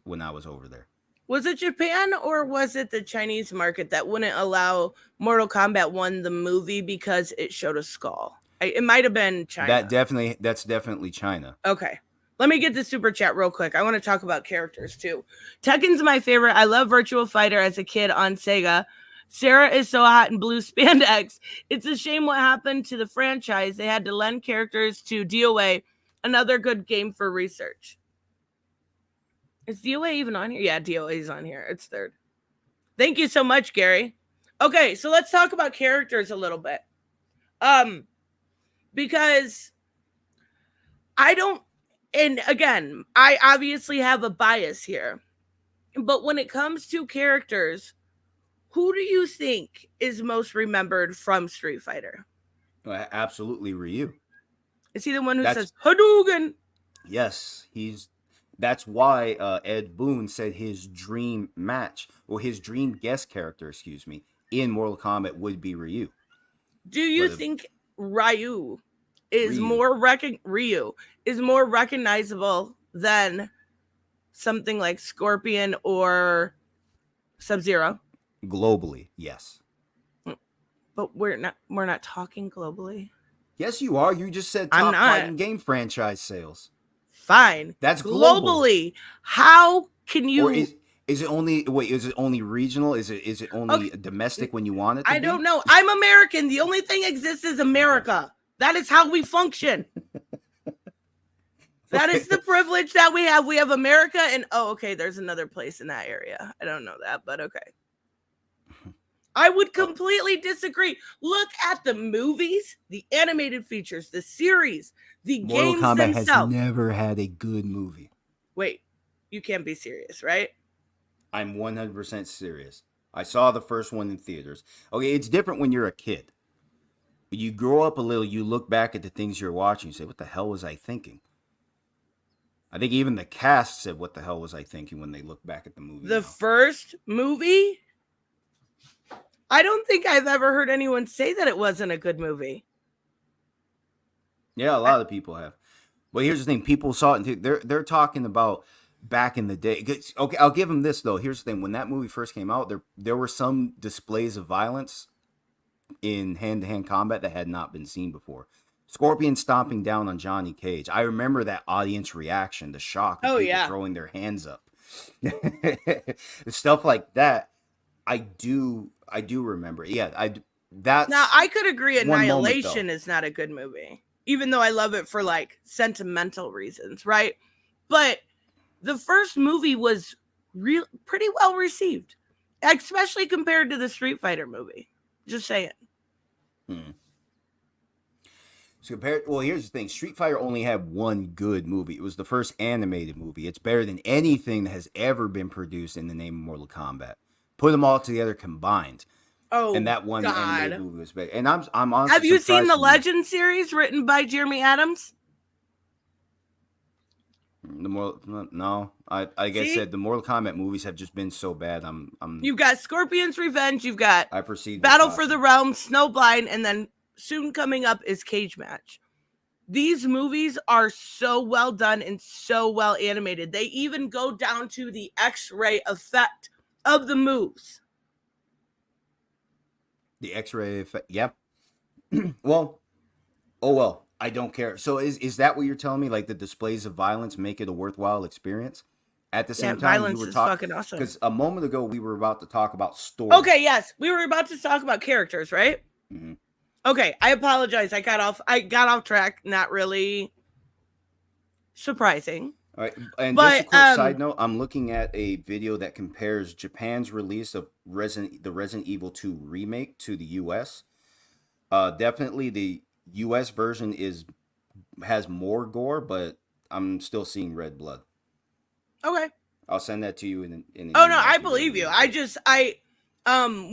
over there. Was it Japan or was it the Chinese market that wouldn't allow Mortal Kombat 1 the movie because it showed a skull? It might have been China. That's definitely China. Okay. Let me get the super chat real quick. I want to talk about characters too. Tekken's my favorite. I love Virtual Fighter as a kid on Sega. Sarah is so hot in blue spandex. It's a shame what happened to the franchise. They had to lend characters to DOA. Another good game for research. Is DOA even on here? Yeah, DOA is on here. It's third. Thank you so much, Gary. Okay, so let's talk about characters a little bit. Because and again, I obviously have a bias here. But when it comes to characters, who do you think is most remembered from Street Fighter? Absolutely Ryu. Is he the one who says Hadouken? Yes, that's why Ed Boon said his dream match, or his dream guest character, in Mortal Kombat would be Ryu. Do you think Ryu is more recognizable than something like Scorpion or Sub-Zero? Globally, yes. But we're not talking globally. Yes, you are. You just said top fighting game franchise sales. Fine. That's globally. How can you? Or is it only Is it only regional? Is it only domestic when you want it to I don't know. I'm American. The only thing exists is America. That is how we function. That is the privilege that we have. We have America and okay, there's another place in that area. I don't know that, but okay. I would completely disagree. Look at the movies, the animated features, the series, the Mortal games Kombat themselves. has never had a good movie. Wait, you can't be serious, right? I'm 100% serious. I saw the first one in theaters. Okay, it's different when you're a kid. You grow up a little, you look back at the things you're watching, you say, what the hell was I thinking? I think even the cast said, what the hell was I thinking when they look back at the movie? The now. first movie? I don't think I've ever heard anyone say that it wasn't a good movie. Yeah, a lot of people have. But here's the thing: people saw it. They're talking about back in the day. Okay, I'll give them this though. Here's the thing: when that movie first came out, there were some displays of violence in hand-to-hand combat that had not been seen before. Scorpion stomping down on Johnny Cage. I remember that audience reaction, the shock of people throwing their hands up, stuff like that. I do remember. Yeah, that's now I could agree. one moment, Annihilation though. is not a good movie, even though I love it for like sentimental reasons, right? But the first movie was pretty well received, especially compared to the Street Fighter movie. Just saying. So well, here's the thing: Street Fighter only had one good movie. It was the first animated movie. It's better than anything that has ever been produced in the name of Mortal Kombat. Put them all together combined. Oh, and that one God. animated movie was better. And I'm honestly Have you seen surprised the to- Legend series written by Jeremy Adams? No, like I said, the Mortal Kombat movies have just been so bad. You've got Scorpion's Revenge. You've got I proceed with Battle caution. for the Realm, Snowblind, and then soon coming up is Cage Match. These movies are so well done and so well animated. They even go down to the X-ray effect of the moves. The X-ray effect. Yep. Well, oh well. I don't care. So is that what you're telling me? Like the displays of violence make it a worthwhile experience? At the same time, violence you were is talking fucking awesome. because a moment ago we were about to talk about story. Okay, yes, we were about to talk about characters, right? Mm-hmm. Okay, I apologize. I got off track. Not really surprising. All right, and But, just a quick side note, I'm looking at a video that compares Japan's release of the Resident Evil 2 remake to the US. Definitely the US version has more gore, but I'm still seeing red blood. Okay. I'll send that to you in an Oh email no, I if you believe really you. need it.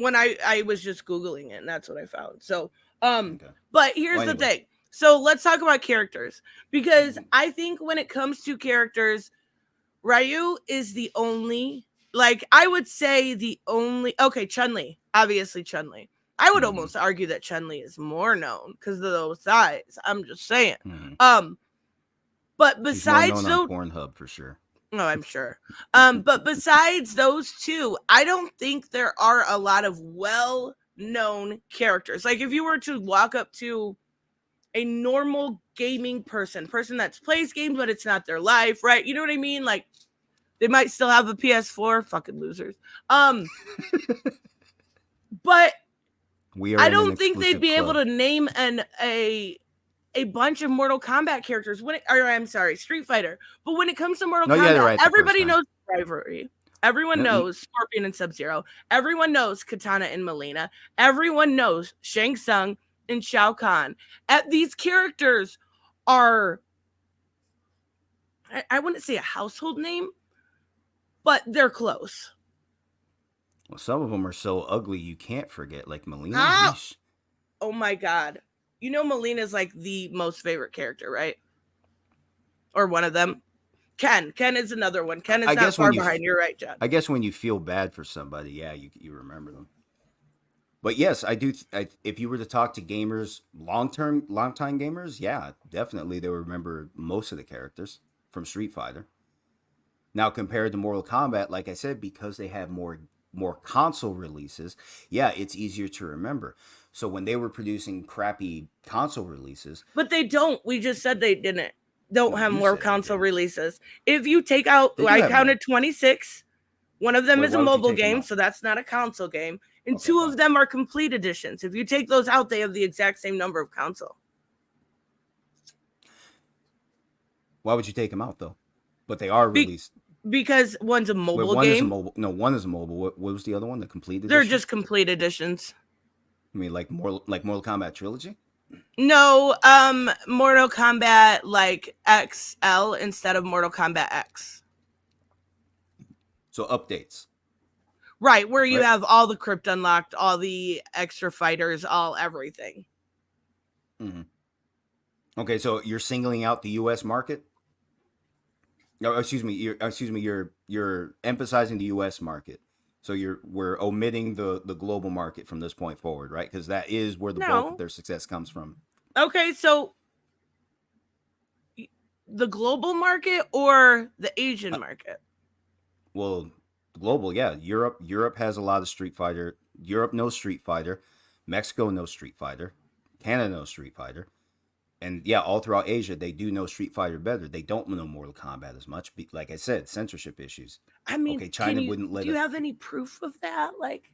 When I was just Googling it and that's what I found. So Okay. but here's the anyway. thing. So let's talk about characters. Because Mhm. I think when it comes to characters, Ryu is the only, like I would say the only, okay, Chun-Li. Obviously Chun-Li. I would Mhm. almost argue that Chun-Li is more known because of those eyes. I'm just saying. Mhm. But She's more besides known on those, Pornhub for sure. oh, I'm sure. But besides those two, I don't think there are a lot of well-known characters. Like if you were to walk up to a normal gaming person that plays games, but it's not their life, right? You know what I mean? Like they might still have a PS4, fucking losers. But We are I in an don't think they'd exclusive be able club. to name a bunch of Mortal Kombat characters I'm sorry, Street Fighter. But when it comes to Mortal No, you had it Kombat, right the first everybody time. knows rivalry. Everyone No, knows Scorpion and Sub-Zero. Everyone knows Katana and Mileena. Everyone knows Shang Tsung and Shao Kahn. These characters are, I wouldn't say a household name, but they're close. Well, some of them are so ugly you can't forget, like Mileena. Ah! Yeesh. Oh my God. You know Melina's like the most favorite character, right? Or one of them. Ken is another one. Ken is I not guess far when you behind. You're right, John. I guess when you feel bad for somebody, yeah, you remember them. But yes, I do. If you were to talk to gamers, long time gamers, yeah, definitely they would remember most of the characters from Street Fighter. Now compared to Mortal Kombat, like I said, because they have more console releases, yeah, it's easier to remember. So when they were producing crappy console releases, But they don't. We just said they don't No, have you more said they console didn't. releases. If you take out, They do I have counted 26. One of them Wait, is a why would you mobile take them game, out? so that's not a console game. And Okay, two fine. of them are complete editions. If you take those out, they have the exact same number of console. Why would you take them out though? But they are released. Because one's a Wait, mobile one is a game. mobile. No, one is a mobile. What was the other one? The complete edition? They're just complete editions. I mean, like Mortal Kombat Trilogy. No, Mortal Kombat like XL instead of Mortal Kombat X. So updates. Right, where you Right. have all the crypt unlocked, all the extra fighters, all everything. Mm-hmm. Okay, so you're singling out the U.S. market. No, excuse me. You're emphasizing the U.S. market. So we're omitting the global market from this point forward, right? Because that is where the bulk No. of their success comes from. Okay, so the global market or the Asian market? Well, global, yeah. Europe has a lot of Street Fighter. Europe knows Street Fighter. Mexico knows Street Fighter. Canada knows Street Fighter. And yeah, all throughout Asia, they do know Street Fighter better. They don't know Mortal Kombat as much. Like I said, censorship issues. I mean, Okay, China do wouldn't let you it. have any proof of that? Like,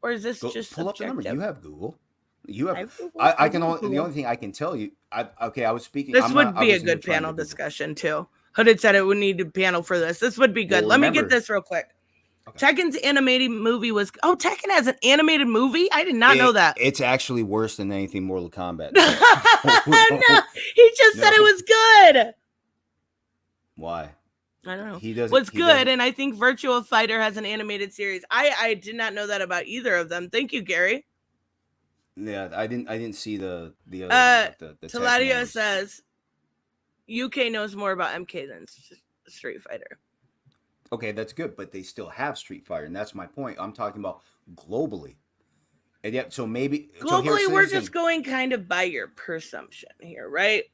or is this just Pull up the subjective? numbers. You have Google. You have. I have Google. I I can have only. The Google. only thing I can tell you. I was speaking. This I'm would not be a obviously good trying to panel Google. discussion too. Hooded said it would need a panel for this. This would be good. Well, Let me get remember- this real quick. Okay. Tekken's animated movie was. Oh, Tekken has an animated movie? I did not know that. It's actually worse than anything Mortal Kombat. No, he just said No. it was good. Why? I don't know. He doesn't. Was he good, doesn't- and I think Virtua Fighter has an animated series. I did not know that about either of them. Thank you, Gary. Yeah, I didn't see the other one, the Tekken Taladia ones. says UK knows more about MK than Street Fighter. Okay, that's good, but they still have Street Fighter, and that's my point. I'm talking about globally, and yet, so maybe so here's Globally, the we're thing. just going kind of by your presumption here, right?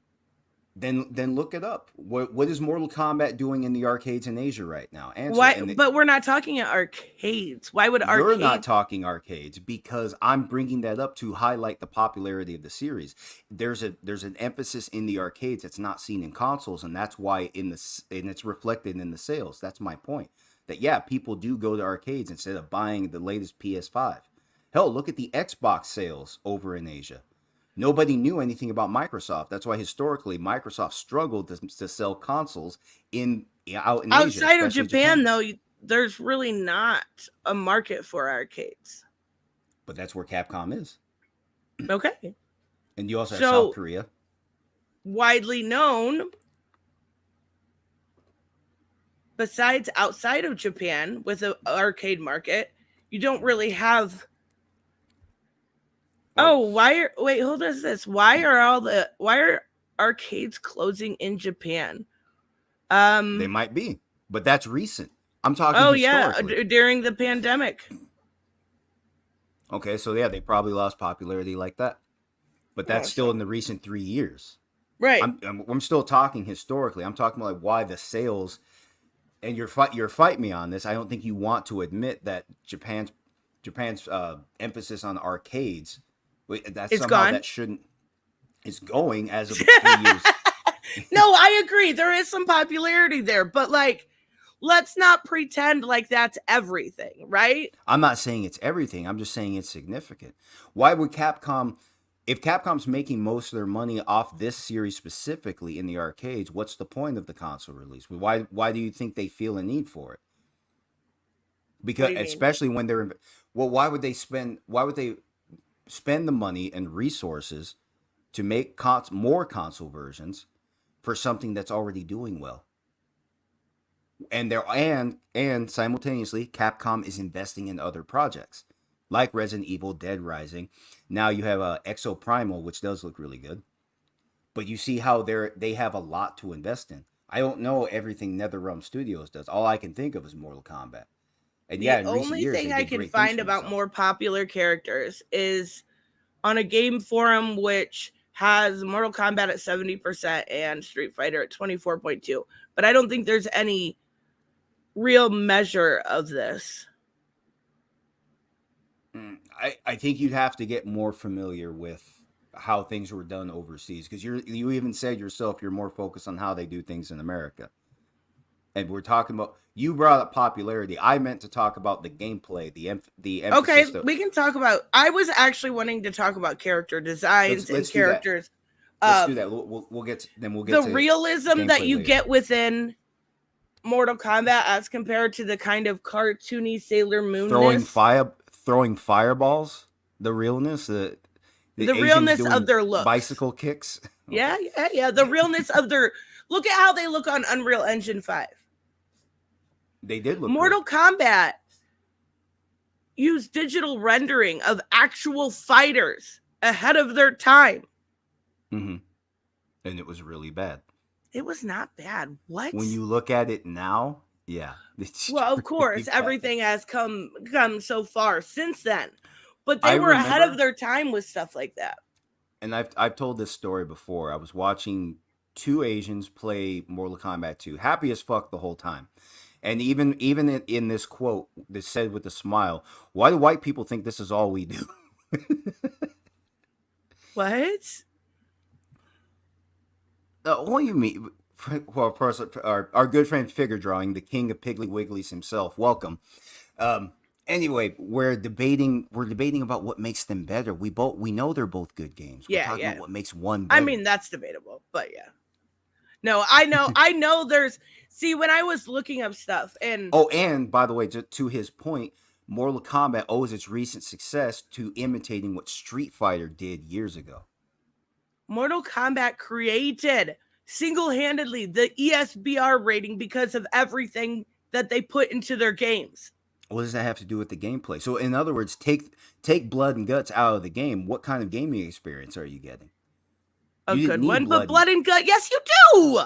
Then look it up. What is Mortal Kombat doing in the arcades in Asia right now? Answer. Why? And But we're not talking at arcades. Why would you're arcades? not talking arcades because I'm bringing that up to highlight the popularity of the series. There's an emphasis in the arcades that's not seen in consoles, and that's why and it's reflected in the sales. That's my point. That yeah, people do go to arcades instead of buying the latest PS5. Hell, look at the Xbox sales over in Asia. Nobody knew anything about Microsoft. That's why historically Microsoft struggled to sell consoles out in Asia, Outside of especially Japan, though, there's really not a market for arcades. But that's where Capcom is. Okay. And you also have So- South Korea. Widely known, besides outside of Japan with an arcade market, you don't really have. Oh, wait, hold on this. Why are arcades closing in Japan? They might be, but that's recent. I'm talking Oh yeah, historically. during the pandemic. Okay, so yeah, they probably lost popularity like that. But that's Oh, still in the recent 3 years. Right. I'm still talking historically. I'm talking about like why the sales, and you're fight me on this. I don't think you want to admit that Japan's emphasis on arcades. That's It's somehow gone. that shouldn't. It's going as of 3 years. No, I agree. There is some popularity there, but like, let's not pretend like that's everything, right? I'm not saying it's everything. I'm just saying it's significant. Why would Capcom, if Capcom's making most of their money off this series specifically in the arcades, what's the point of the console release? Why do you think they feel a need for it? Because do you mean? especially when they're why would they spend the money and resources to make more console versions for something that's already doing well? And simultaneously, Capcom is investing in other projects like Resident Evil, Dead Rising. Now you have Exo Primal, which does look really good. But you see how they have a lot to invest in. I don't know everything NetherRealm Studios does. All I can think of is Mortal Kombat. And yeah, in The recent only years, thing they I did can great things find for about themselves. more popular characters is on a game forum which has Mortal Kombat at 70% and Street Fighter at 24.2. But I don't think there's any real measure of this. I think you'd have to get more familiar with how things were done overseas, because you even said yourself you're more focused on how they do things in America. And we're talking about, you brought up popularity. I meant to talk about the gameplay, the emphasis. Okay, we can talk about. I was actually wanting to talk about character designs Let's and do that. characters, Let's do that. We'll get the to realism that gameplay you later. get within Mortal Kombat as compared to the kind of cartoony Sailor Moon throwing fireballs, the realness, the Asians realness doing of their looks. bicycle kicks. Yeah, the realness of their look at how they look on Unreal Engine 5. They did look Mortal Kombat used digital rendering of actual fighters ahead of their time. Mm-hmm. And it was really bad. It was not bad. What? When you look at it now, yeah. Well, of course, everything has come so far since then. But they were ahead of their time with stuff like that. And I've told this story before. I was watching two Asians play Mortal Kombat 2, happy as fuck the whole time. And even in this quote, they said with a smile, "Why do white people think this is all we do?" What? What do you mean? Well, first, our good friend Figure Drawing, the king of Piggly Wigglies himself. Welcome. Anyway, we're debating about what makes them better. We know they're both good games. We're talking about what makes one better. I mean, that's debatable, but yeah. No, I know there's see when I was looking up stuff and and by the way, to his point, Mortal Kombat owes its recent success to imitating what Street Fighter did years ago. Mortal Kombat created single-handedly the ESBR rating because of everything that they put into their games. What does that have to do with the gameplay? So, in other words, take blood and guts out of the game. What kind of gaming experience are you getting? A good one, but blood and gut, yes, you do.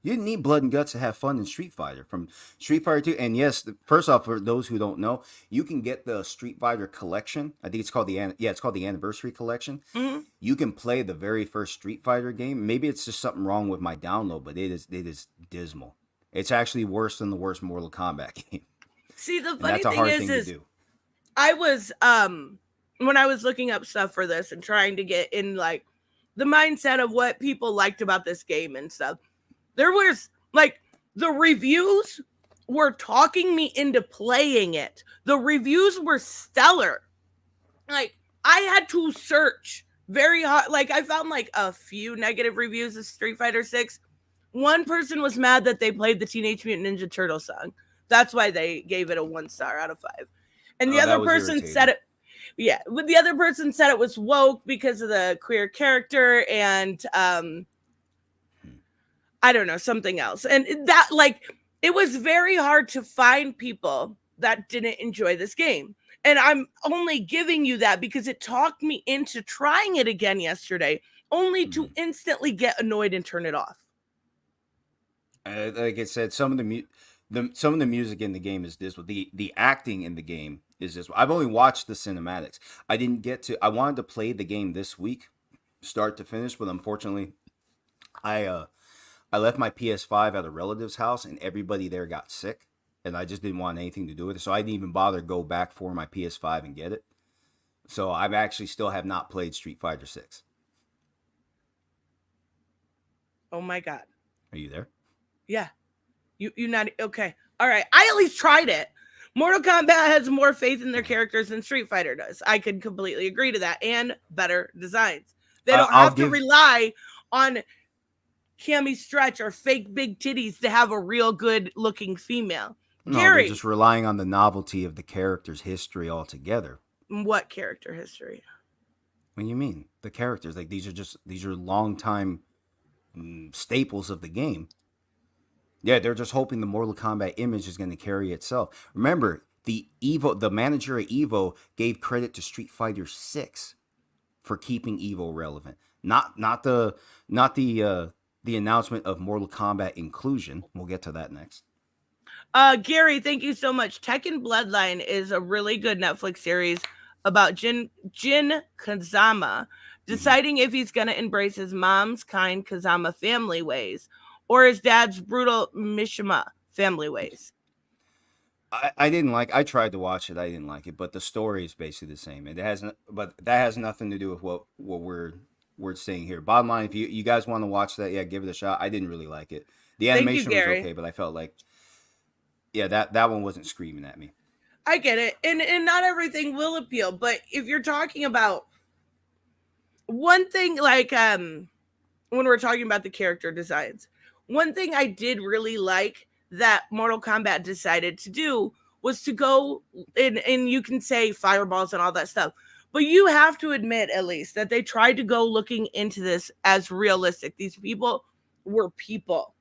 You didn't need blood and guts to have fun in Street Fighter. From Street Fighter 2, and yes, first off, for those who don't know, you can get the Street Fighter collection. I think it's called the Anniversary Collection. Mm-hmm. You can play the very first Street Fighter game. Maybe it's just something wrong with my download, but it is dismal. It's actually worse than the worst Mortal Kombat game. See, the And funny that's a thing hard is thing to do. I was when I was looking up stuff for this and trying to get in like the mindset of what people liked about this game and stuff. There was like the reviews were talking me into playing it. The reviews were stellar. Like I had to search very hard. Like I found like a few negative reviews of Street Fighter 6. One person was mad that they played the Teenage Mutant Ninja Turtle song. That's why they gave it a 1 star out of 5. And the other person said it. Yeah, but the other person said it was woke because of the queer character and I don't know, something else. And that like it was very hard to find people that didn't enjoy this game. And I'm only giving you that because it talked me into trying it again yesterday, only to instantly get annoyed and turn it off. Like I said, some of the music in the game is dismal. The acting in the game is dismal. I've only watched the cinematics. I wanted to play the game this week, start to finish, but unfortunately, I left my PS5 at a relative's house, and everybody there got sick, and I just didn't want anything to do with it. So I didn't even bother to go back for my PS5 and get it. So I've actually still have not played Street Fighter 6. Oh my God. Are you there? Yeah. You not okay. All right. I at least tried it. Mortal Kombat has more faith in their characters than Street Fighter does. I could completely agree to that. And better designs. They don't have to rely on Cammy Stretch or fake big titties to have a real good looking female. No, Gary, they're just relying on the novelty of the character's history altogether. What character history? What do you mean? The characters, like these are longtime staples of the game. Yeah, they're just hoping the Mortal Kombat image is going to carry itself. Remember, the manager at Evo gave credit to Street Fighter 6 for keeping Evo relevant. Not the announcement of Mortal Kombat inclusion. We'll get to that next. Gary, thank you so much. Tekken Bloodline is a really good Netflix series about Jin Kazama deciding if he's going to embrace his mom's kind Kazama family ways or his dad's brutal Mishima family ways. I tried to watch it. I didn't like it, but the story is basically the same. But that has nothing to do with what we're saying here. Bottom line, if you guys want to watch that, yeah, give it a shot. I didn't really like it. The animation was okay, but I felt like, yeah, that one wasn't screaming at me. I get it. And not everything will appeal, but if you're talking about one thing like when we're talking about the character designs, one thing I did really like that Mortal Kombat decided to do was to go and you can say fireballs and all that stuff, but you have to admit at least that they tried to go looking into this as realistic. These people were people.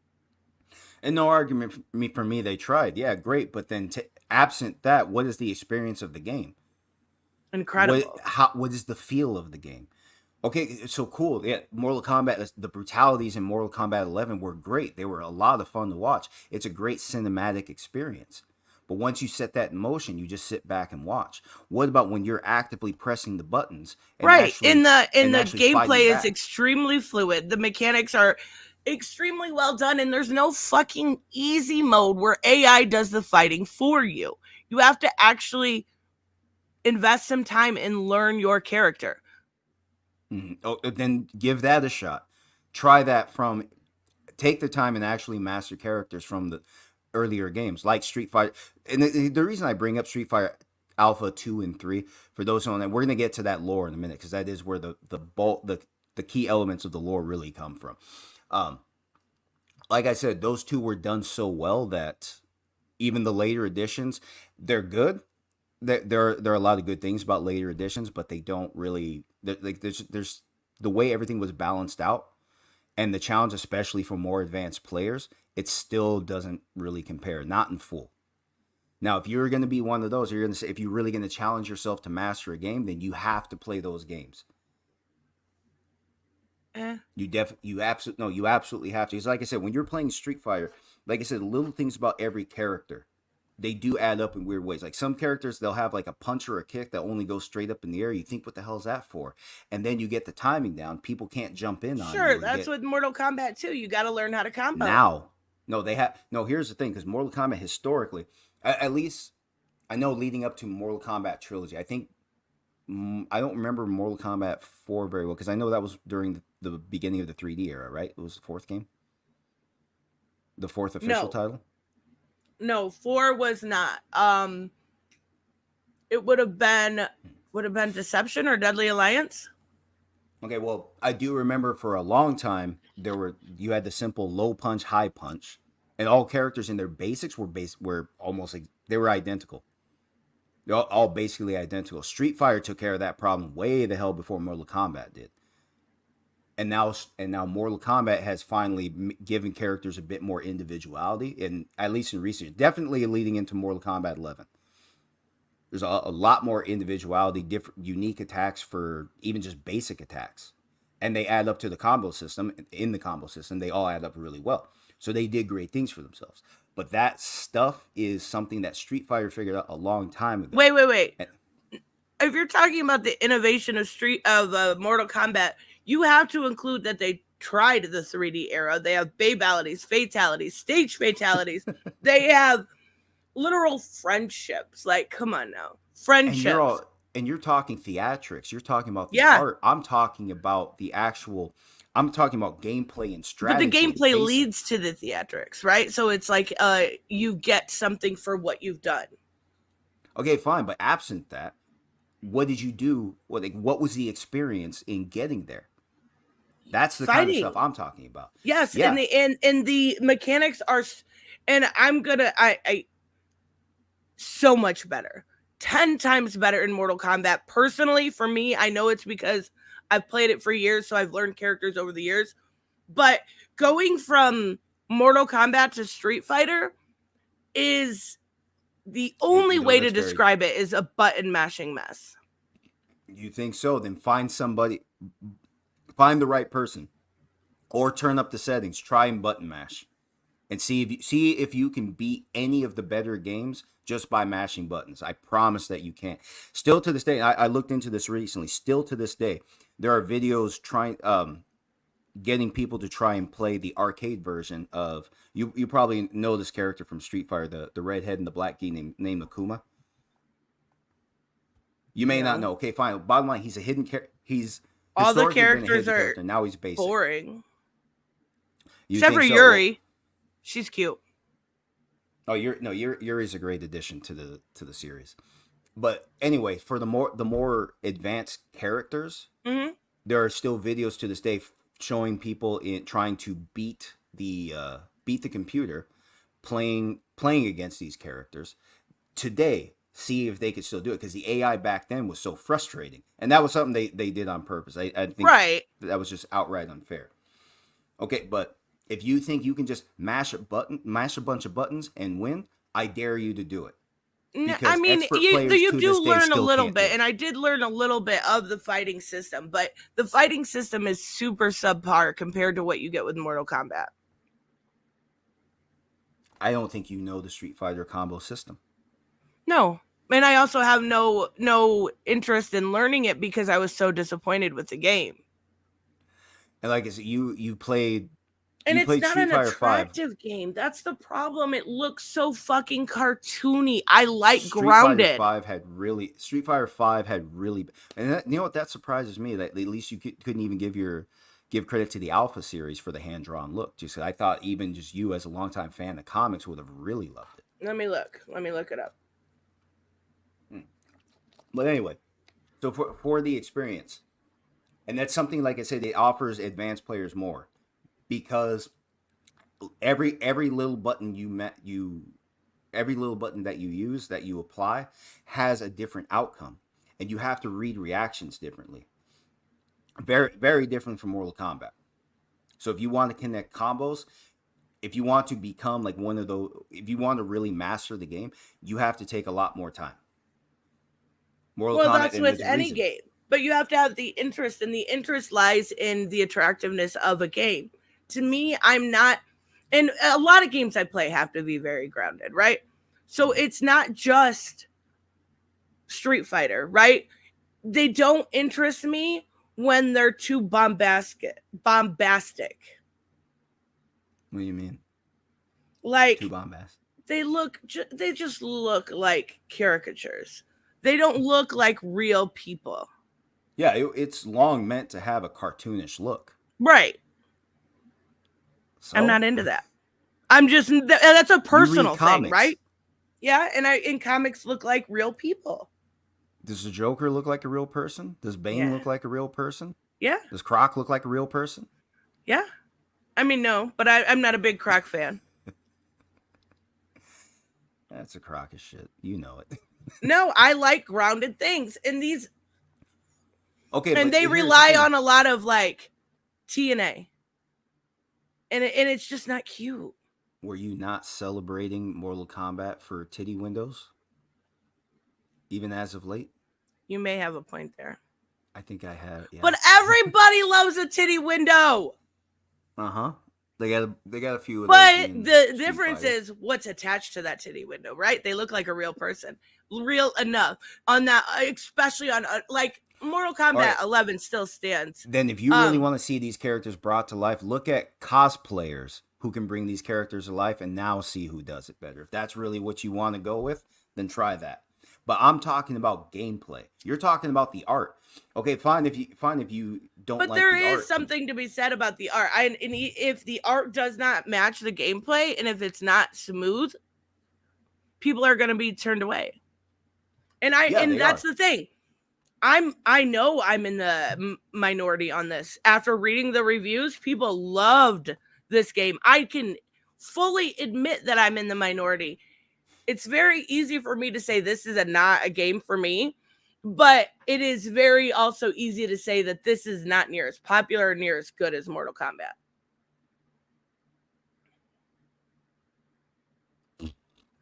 And no argument for me, they tried. Yeah, great. But then, absent that, what is the experience of the game? Incredible. What is the feel of the game? Okay, so cool. Yeah, Mortal Kombat, the brutalities in Mortal Kombat 11 were great. They were a lot of fun to watch. It's a great cinematic experience. But once you set that in motion, you just sit back and watch. What about when you're actively pressing the buttons? And Right. actually, In the and actually gameplay fighting is back? extremely fluid. The mechanics are extremely well done, and there's no fucking easy mode where AI does the fighting for you. You have to actually invest some time and learn your character. Oh, then give that a shot. Try that take the time and actually master characters from the earlier games like Street Fighter. And the reason I bring up Street Fighter Alpha 2 and 3, for those who don't know, we're going to get to that lore in a minute, because that is where the key elements of the lore really come from. Like I said, those two were done so well that even the later editions, they're good. There are a lot of good things about later editions, but they don't really, like, there's the way everything was balanced out, and the challenge, especially for more advanced players, it still doesn't really compare, not in full. Now, if you're going to be one of those, you're going to say, if you're really going to challenge yourself to master a game, then you have to play those games. You absolutely have to. Because like I said, when you're playing Street Fighter, like I said, little things about every character, they do add up in weird ways. Like some characters, they'll have like a punch or a kick that only goes straight up in the air. You think, what the hell is that for? And then you get the timing down. People can't jump in on you. Sure, that's with Mortal Kombat too. You got to learn how to combo. Here's the thing, because Mortal Kombat historically, at least I know leading up to Mortal Kombat trilogy, I think, I don't remember Mortal Kombat 4 very well, because I know that was during the beginning of the 3D era, right? It was the fourth game? The fourth official title? No, 4 was not. It would have been Deception or Deadly Alliance. Okay, well, I do remember for a long time you had the simple low punch, high punch, and all characters in their basics were almost like they were identical. They're all basically identical. Street Fighter took care of that problem way the hell before Mortal Kombat did. And now Mortal Kombat has finally given characters a bit more individuality, and at least in research, definitely leading into Mortal Kombat 11. There's a lot more individuality, different, unique attacks for even just basic attacks, and they add up to the combo system. In the combo system, they all add up really well. So they did great things for themselves. But that stuff is something that Street Fighter figured out a long time ago. Wait. If you're talking about the innovation of Mortal Kombat, you have to include that they tried the 3D era. They have babalities, fatalities, stage fatalities. They have literal friendships. Like, come on now. Friendships. And you're talking theatrics. You're talking about the art. I'm talking about gameplay and strategy. But the gameplay leads to the theatrics, right? So it's like you get something for what you've done. Okay, fine. But absent that, what did you do? What was the experience in getting there? That's the kind of stuff I'm talking about. Yes, yeah. and the mechanics are, and I so much better, 10 times better in Mortal Kombat. Personally, for me, I know it's because I've played it for years, so I've learned characters over the years. But going from Mortal Kombat to Street Fighter is the only way to describe it is a button mashing mess. You think so? Then find the right person, or turn up the settings. Try and button mash, and see if you can beat any of the better games just by mashing buttons. I promise that you can. Still to this day, I looked into this recently. Still to this day, there are videos trying getting people to try and play the arcade version of you probably know this character from Street Fighter, the redhead and the black guy named Akuma. You may not know. Okay, fine. Bottom line, he's a hidden character. He's all the characters are character. Now he's basic. Boring. Except for Yuri. She's cute. Oh, Yuri's a great addition to the series. But anyway, for the more advanced characters, there are still videos to this day showing people in trying to beat the computer playing against these characters today, see if they could still do it, because the AI back then was so frustrating, and that was something they did on purpose. I think Right. that was just outright unfair. Okay, but if you think you can just mash a bunch of buttons and win, I dare you to do it. I mean, expert you players to do this day learn a still little can't do bit, it. and I did learn a little bit of the fighting system, but the fighting system is super subpar compared to what you get with Mortal Kombat. I don't think you know the Street Fighter combo system. No. And I also have no interest in learning it because I was so disappointed with the game. And like I said, you played. And you it's played not Street an Fighter 5. attractive game. That's the problem. It looks so fucking cartoony. I like Street grounded. Fighter 5 had really. Street Fighter 5 had really, and that, you know what, that surprises me that at least you couldn't even give credit to the Alpha series for the hand drawn look. Just I thought even just you as a longtime fan of comics would have really loved it. Let me look it up. But anyway, so for the experience, and that's something, like I said, it offers advanced players more, because every little button every little button that you use, that you apply, has a different outcome, and you have to read reactions differently. Very, very different from Mortal Kombat. So if you want to connect combos, if you want to become like one of those, if you want to really master the game, you have to take a lot more time. Mortal Kombat, That's with any game. But you have to have the interest, and the interest lies in the attractiveness of a game. To me, I'm not, and a lot of games I play have to be very grounded, right? So it's not just Street Fighter, right? They don't interest me when they're too bombastic. What do you mean? Like, Too bombastic? they just look like caricatures. They don't look like real people. Yeah, it's long meant to have a cartoonish look. Right. So, I'm not into that. I'm just, that's a personal thing, comics. right? Yeah, and in comics look like real people. Does the Joker look like a real person? Does Bane look like a real person? Yeah. Does Croc look like a real person? Yeah. I mean, no, but I'm not a big Croc fan. That's a crock of shit. You know it. No, I like grounded things. And these, okay, and they rely on a lot of like TNA. And it's just not cute. Were you not celebrating Mortal Kombat for titty windows? Even as of late? You may have a point there. I think I have. Yeah. But everybody loves a titty window. Uh-huh. They got a few of But those the difference is what's attached to that titty window, right? They look like a real person. Real enough. On that, especially on, like, Mortal Kombat 11 still stands. Then if you really want to see these characters brought to life, look at cosplayers who can bring these characters to life, and now see who does it better. If that's really what you want to go with, then try that. But I'm talking about gameplay. You're talking about the art. Okay, fine if you don't like the art. But there is something to be said about the art. If the art does not match the gameplay, and if it's not smooth, people are going to be turned away. And that's the thing. I know I'm in the minority on this. After reading the reviews, people loved this game. I can fully admit that I'm in the minority. It's very easy for me to say this is not a game for me, but it is very also easy to say that this is not near as popular or near as good as Mortal Kombat.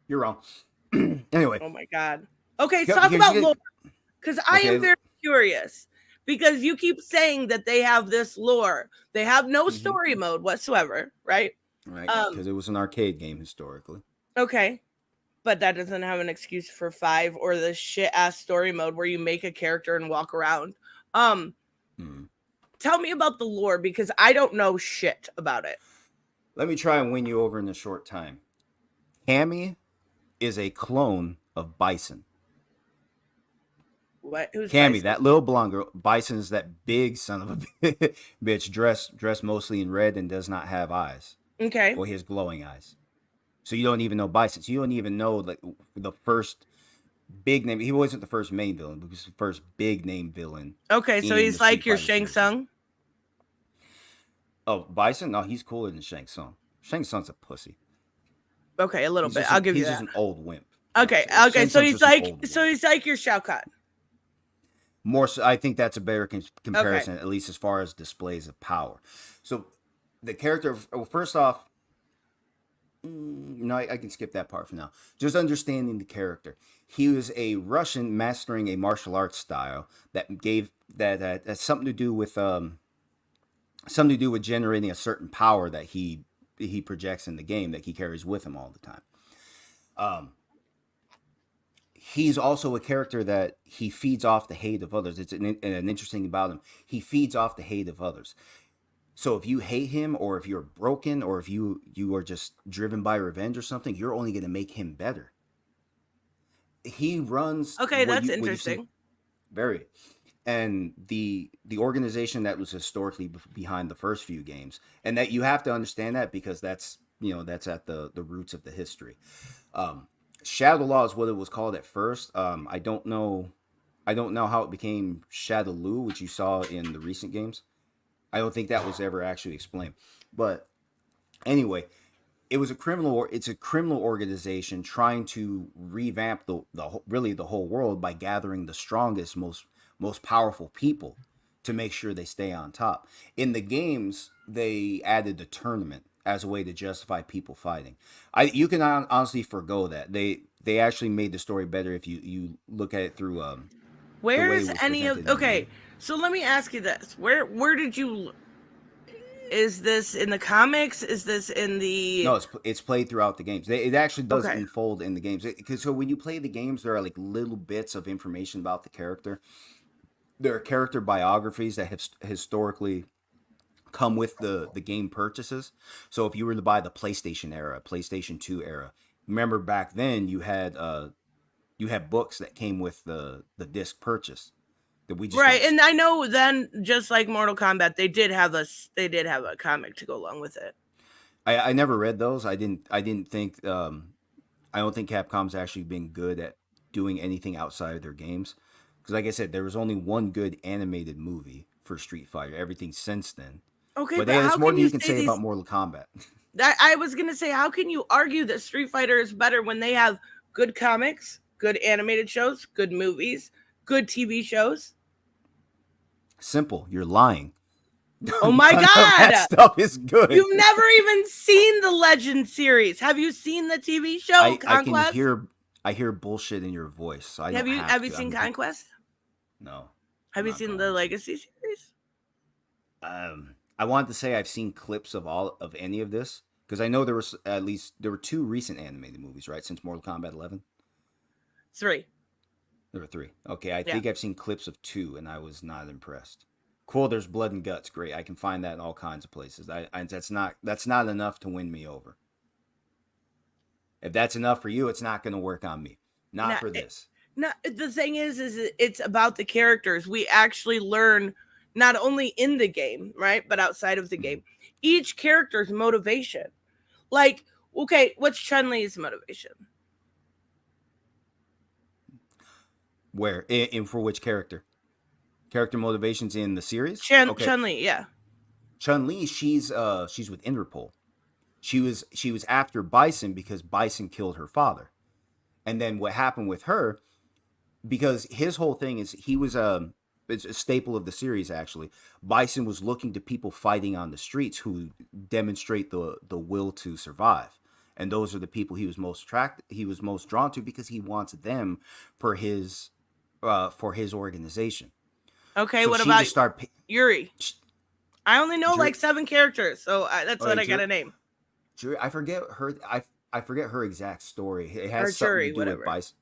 You're wrong. Anyway. Oh my God. Okay, talk about lore. Because I am very curious. Because you keep saying that they have this lore. They have no story mode whatsoever, right? Right, because it was an arcade game historically. Okay. But that doesn't have an excuse for 5 or the shit-ass story mode where you make a character and walk around. Tell me about the lore, because I don't know shit about it. Let me try and win you over in a short time. Cammy is a clone of Bison. What? Who's Cammy, Bison? that little blonde girl. Bison is that big son of a bitch, dressed mostly in red and does not have eyes. Okay. Or he has glowing eyes. So you don't even know Bison. So you don't even know like the first big name. He wasn't the first main villain, but he was the first big name villain. Okay, so he's like your Shang Tsung? Oh, Bison? No, he's cooler than Shang Tsung. Shang Tsung's a pussy. Okay, a little He's bit. just I'll give you he's that. just an old wimp. Okay, Shang okay. So Tsung's he's just an like, old so wimp. he's like your Shao Kahn. More so, I think that's a better Okay. comparison, at least as far as displays of power. So the character, well, first off, no, I can skip that part for now. Just understanding the character. He was a Russian mastering a martial arts style that gave that has something to do with generating a certain power that he projects in the game that he carries with him all the time. He's also a character that he feeds off the hate of others. It's an interesting about him. He feeds off the hate of others. So if you hate him, or if you're broken, or if you are just driven by revenge or something, you're only going to make him better. He runs. Okay, what that's you- what you see- interesting. Very. And the organization that was historically behind the first few games, and that you have to understand that because that's at the roots of the history. Shadow Law is what it was called at first. I don't know how it became Shadow Lu, which you saw in the recent games. I don't think that was ever actually explained. But anyway, it's a criminal organization trying to revamp the whole world by gathering the strongest, most powerful people to make sure they stay on top. In the games, they added the tournament as a way to justify people fighting. You can honestly forgo that. They actually made the story better if you look at it through Where way it is was any of? presented in the Okay, game. so let me ask you this: Where did you? Is this in the comics? Is this in the? No, it's played throughout the games. It actually does Okay. unfold in the games. Because so when you play the games, there are like little bits of information about the character. There are character biographies that have historically come with the game purchases. So if you were to buy the PlayStation era, PlayStation 2 era, remember back then you had books that came with the disc purchase that we just Right, don't- and I know then, just like Mortal Kombat, they did have a comic to go along with it. I never read those. I didn't think I don't think Capcom's actually been good at doing anything outside of their games. Because like I said, there was only one good animated movie for Street Fighter. Everything since then. Okay, But but there's how more can than you you can say these? about Mortal Kombat. I was gonna say, how can you argue that Street Fighter is better when they have good comics, good animated shows, good movies, good TV shows? Simple. You're lying. Oh my None of that God! stuff is good. You've never even seen the Legend series. Have you seen the TV show I Conquest? can hear bullshit in your voice. So I have don't you have have to. you seen I'm- Conquest? No. Have I'm you not seen going the to. Legacy series? I wanted to say I've seen clips of any of this because I know there were two recent animated movies, right? Since Mortal Kombat 11, 3. there were three. Okay, I Yeah. think I've seen clips of 2, and I was not impressed. Cool, there's blood and guts. Great, I can find that in all kinds of places. That's not enough to win me over. If that's enough for you, it's not going to work on me. Not No, for this. No, the thing is it's about the characters. We actually learn not only in the game, right, but outside of the game, each character's motivation. Like, okay, what's Chun-Li's motivation? Where in for which character? Character motivations in the series? Okay. Chun-Li, yeah. Chun-Li, she's with Interpol. She was after Bison because Bison killed her father. And then what happened with her, because his whole thing is he was it's a staple of the series actually. Bison was looking to people fighting on the streets who demonstrate the will to survive. And those are the people he was most drawn to because he wants them for his organization. Okay, So what she about just started Yuri? I only know Yuri- like 7 characters, so that's what I gotta name. Jury, I forget her. I forget her exact story. It has Or something Jury, to do whatever. with Bison.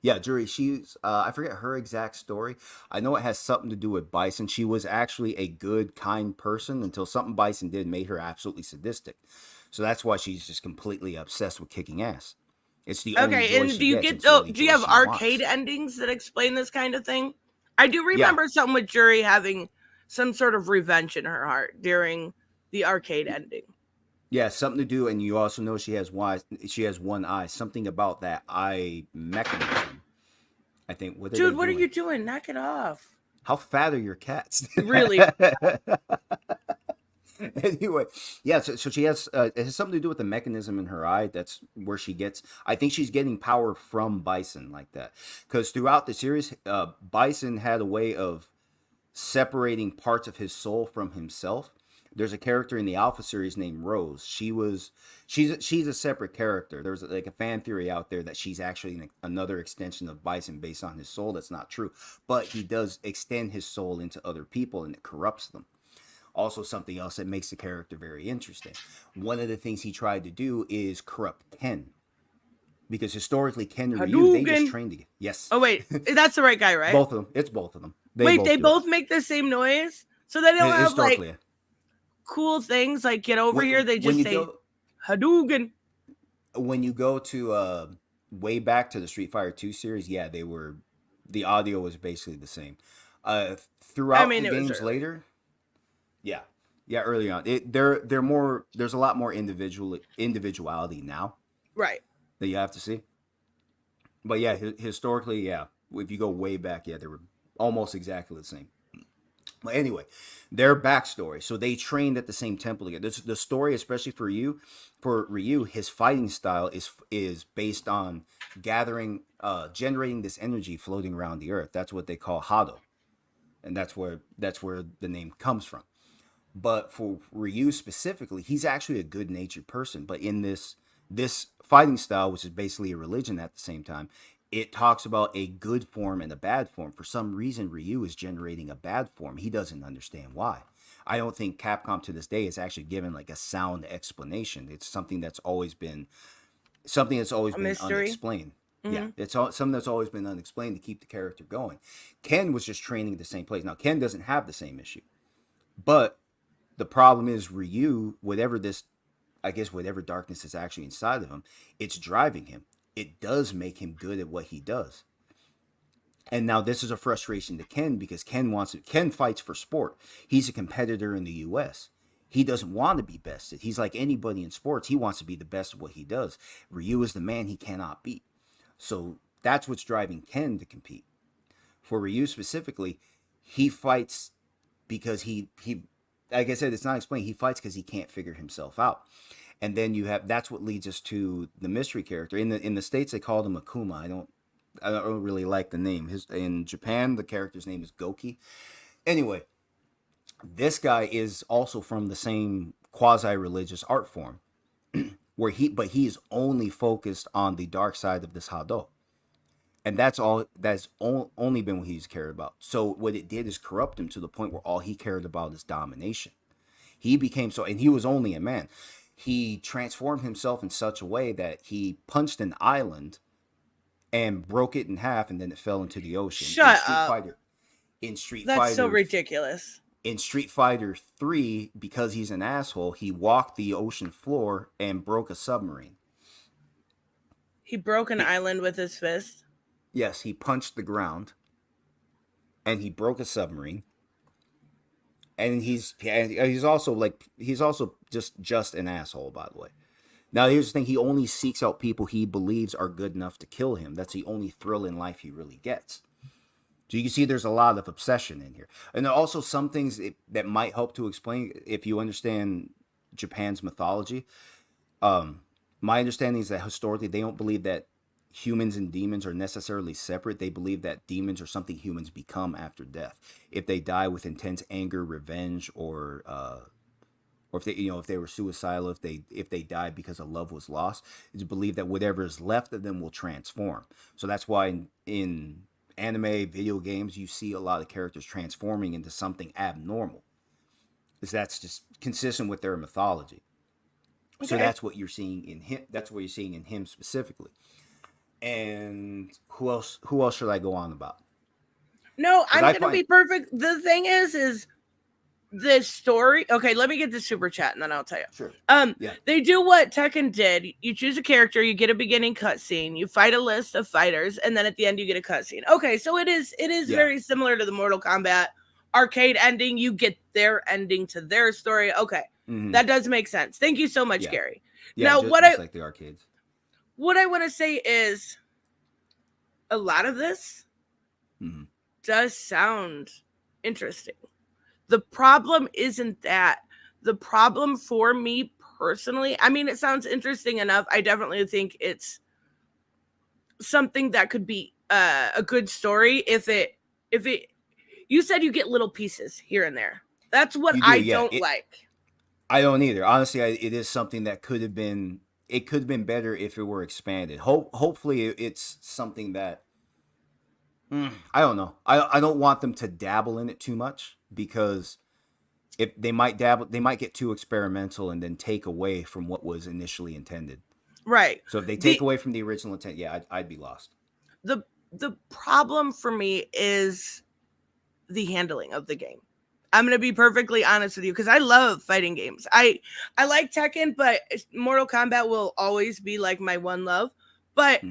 Yeah, Jury. She's. I forget her exact story. I know it has something to do with Bison. She was actually a good, kind person until something Bison did made her absolutely sadistic. So that's why she's just completely obsessed with kicking ass. It's the only Okay, joy and she do you gets. get It's the only do you joy have she arcade wants. endings that explain this kind of thing? I do remember something with Jury having some sort of revenge in her heart during the arcade ending. Yeah, something to do, and you also know she has one eye. Something about that eye mechanism. I think. Dude, what are you doing? Knock it off. How fat are your cats? Really? Anyway, yeah. So she has it has something to do with the mechanism in her eye. That's where she gets. I think she's getting power from Bison like that. Because throughout the series, Bison had a way of separating parts of his soul from himself. There's a character in the Alpha series named Rose. She's a separate character. There's like a fan theory out there that she's actually another extension of Bison based on his soul. That's not true, but he does extend his soul into other people and it corrupts them. Also, something else that makes the character very interesting. One of the things he tried to do is corrupt Ken, because historically Ken and Ryu they just Hadouken. trained together. Yes. Oh wait, that's the right guy, right? Both of them. It's both of them. Wait, they do it. both make the same noise, so they don't have Historically, like cool things like "get over When- here." They when just you say go- Hadouken. when you go to way back to the Street Fighter 2 series, yeah, the audio was basically the same. Throughout mean, the it was games early. later, yeah, early on, they're more. There's a lot more individuality now Right. that you have to see. But yeah, historically, yeah, if you go way back, yeah, they were almost exactly the same. But anyway, their backstory. So they trained at the same temple together. The story, especially for Ryu, his fighting style is based on generating this energy floating around the earth. That's what they call Hado, and that's where the name comes from. But for Ryu specifically, he's actually a good-natured person. But in this fighting style, which is basically a religion at the same time, it talks about a good form and a bad form. For some reason, Ryu is generating a bad form. He doesn't understand why. I don't think Capcom to this day has actually given like a sound explanation. It's something that's always been mystery? unexplained. Yeah, something that's always been unexplained to keep the character going. Ken was just training at the same place. Now Ken doesn't have the same issue, but the problem is Ryu, whatever darkness is actually inside of him, it's driving him. It does make him good at what he does. And now this is a frustration to Ken because Ken fights for sport. He's a competitor in the US. He doesn't want to be bested. He's like anybody in sports. He wants to be the best at what he does. Ryu is the man he cannot beat. So that's what's driving Ken to compete. For Ryu specifically, he fights because he like I said, it's not explained. He fights because he can't figure himself out. And then that's what leads us to the mystery character. In the States they called him Akuma. I don't really like the name. In Japan the character's name is Goki. Anyway, this guy is also from the same quasi-religious art form but he is only focused on the dark side of this Hado. And that's only been what he's cared about. So what it did is corrupt him to the point where all he cared about is domination. He became and he was only a man. He transformed himself in such a way that he punched an island and broke it in half, and then it fell into the ocean. Shut up. That's so ridiculous. In Street Fighter 3, because he's an asshole, he walked the ocean floor and broke a submarine. He broke an island with his fist. Yes, he punched the ground, and he broke a submarine. And he's also just an asshole, by the way. Now here's the thing: he only seeks out people he believes are good enough to kill him. That's the only thrill in life he really gets. So you can see there's a lot of obsession in here, and there are also some things that might help to explain if you understand Japan's mythology. My understanding is that historically they don't believe that humans and demons are necessarily separate. They believe that demons are something humans become after death. If they die with intense anger, revenge, or if they were suicidal, if they died because a love was lost, it's believed that whatever is left of them will transform. So that's why in anime, video games, you see a lot of characters transforming into something abnormal, because that's just consistent with their mythology. Okay. So that's what you're seeing in him. That's what you're seeing in him specifically. And who else should I go on about? No, I'm going to be perfect. The thing is this story. Okay, let me get the super chat and then I'll tell you. Sure. Yeah. They do what Tekken did. You choose a character, you get a beginning cutscene, you fight a list of fighters, and then at the end you get a cutscene. Okay, so it is very similar to the Mortal Kombat arcade ending. You get their ending to their story. Okay. Mm-hmm. That does make sense. Thank you so much, Gary. Yeah, now just like the arcades. What I want to say is a lot of this does sound interesting. The problem isn't that. The problem for me personally, I mean, it sounds interesting enough. I definitely think it's something that could be a good story if it you said you get little pieces here and there. That's what You do, I yeah. don't like. I don't either. Honestly, it is something that could have been. It could have been better if it were expanded. Hopefully, it's something that. I don't know. I don't want them to dabble in it too much, because if they might dabble, they might get too experimental and then take away from what was initially intended. Right. So if they take away from the original intent, yeah, I'd be lost. The problem for me is the handling of the game. I'm going to be perfectly honest with you, because I love fighting games. I like Tekken, but Mortal Kombat will always be like my one love. But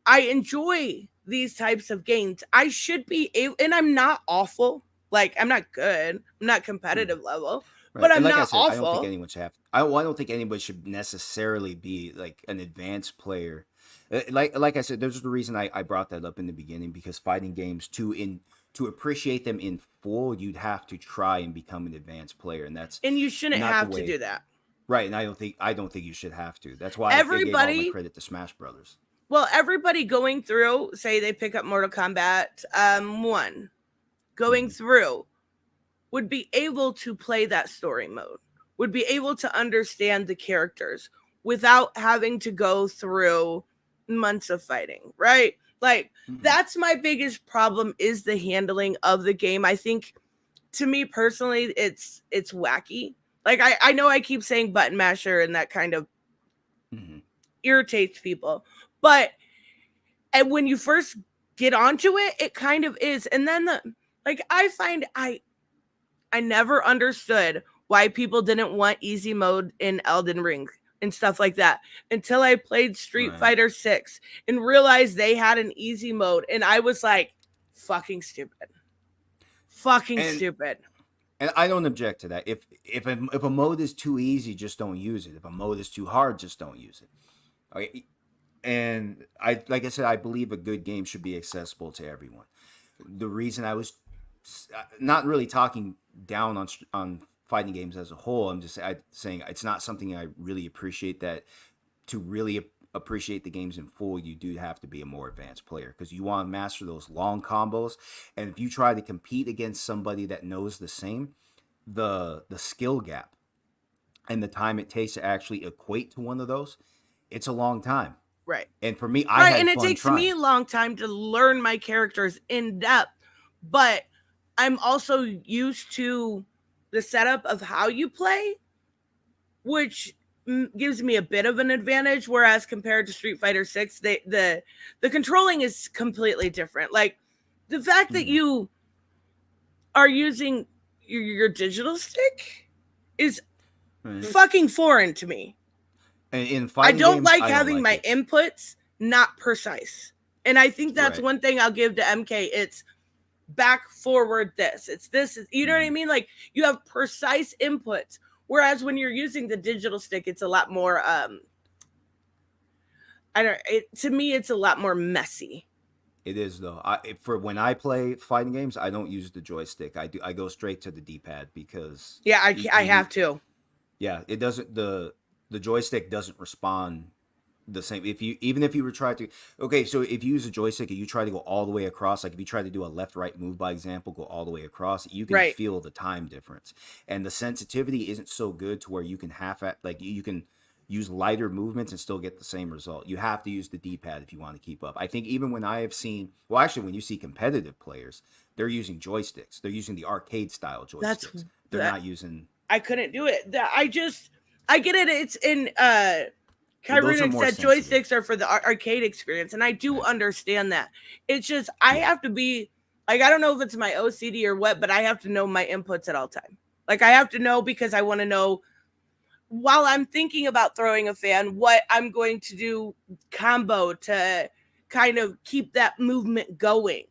I enjoy these types of games. I should be able, and I'm not awful. Like, I'm not good. I'm not competitive level, Right. but I'm And like not I said, awful. I don't think anyone should have. I don't think anybody should necessarily be like an advanced player. Like I said, there's the reason I brought that up in the beginning, because fighting games to appreciate them in full, you'd have to try and become an advanced player, and that's And you shouldn't not the have to way. do that. Right. And I don't think you should have to. That's why I gave all my Everybody, credit to Smash Brothers. well, everybody going through, say they pick up Mortal Kombat 1, going through, would be able to play that story mode, would be able to understand the characters without having to go through months of fighting, right? Like, that's my biggest problem, is the handling of the game. I think, to me personally, it's wacky. Like, I know I keep saying button masher, and that kind of irritates people, but and when you first get onto it, it kind of is. And then I find I never understood why people didn't want easy mode in Elden Ring and stuff like that until I played Street Fighter 6 and realized they had an easy mode, and I was like, fucking stupid. Stupid. And I don't object to that. If a mode is too easy, just don't use it. If a mode is too hard, just don't use it. Okay? And like I said, I believe a good game should be accessible to everyone. The reason I was not really talking down on fighting games as a whole, I'm just saying it's not something I really appreciate. That to really appreciate the games in full, you do have to be a more advanced player, because you want to master those long combos. And if you try to compete against somebody that knows the same, the skill gap and the time it takes to actually equate to one of those, it's a long time. Right. And for me, I had and it fun takes trying. me a long time to learn my characters in depth, but I'm also used to the setup of how you play, which gives me a bit of an advantage. Whereas compared to Street Fighter 6, the controlling is completely different. Like, the fact that you are using your digital stick is fucking foreign to me. And in I fighting don't games, like I don't having my like it. inputs not precise. And I think that's Right. one thing I'll give to MK. It's back, forward, this. It's this. You know what I mean? Like, you have precise inputs. Whereas when you're using the digital stick, it's a lot more, to me, it's a lot more messy. It is, though. For when I play fighting games, I don't use the joystick. I go straight to the D-pad, because Yeah, I have to. Yeah, it doesn't. The joystick doesn't respond the same. Even if you were trying to, okay, so if you use a joystick and you try to go all the way across, like if you try to do a left-right move, by example, go all the way across, you can feel the time difference, and the sensitivity isn't so good to where you can you can use lighter movements and still get the same result. You have to use the D-pad if you want to keep up. I think even when I have seen, well, actually, when you see competitive players, they're using joysticks. They're using the arcade style joysticks. They're not using. I couldn't do it. I get it. It's in Kyrunik said joysticks are for the arcade experience, and I do understand that. It's just I have to be like, I don't know if it's my OCD or what, but I have to know my inputs at all time. Like, I have to know, because I want to know, while I'm thinking about throwing a fan, what I'm going to do combo to kind of keep that movement going.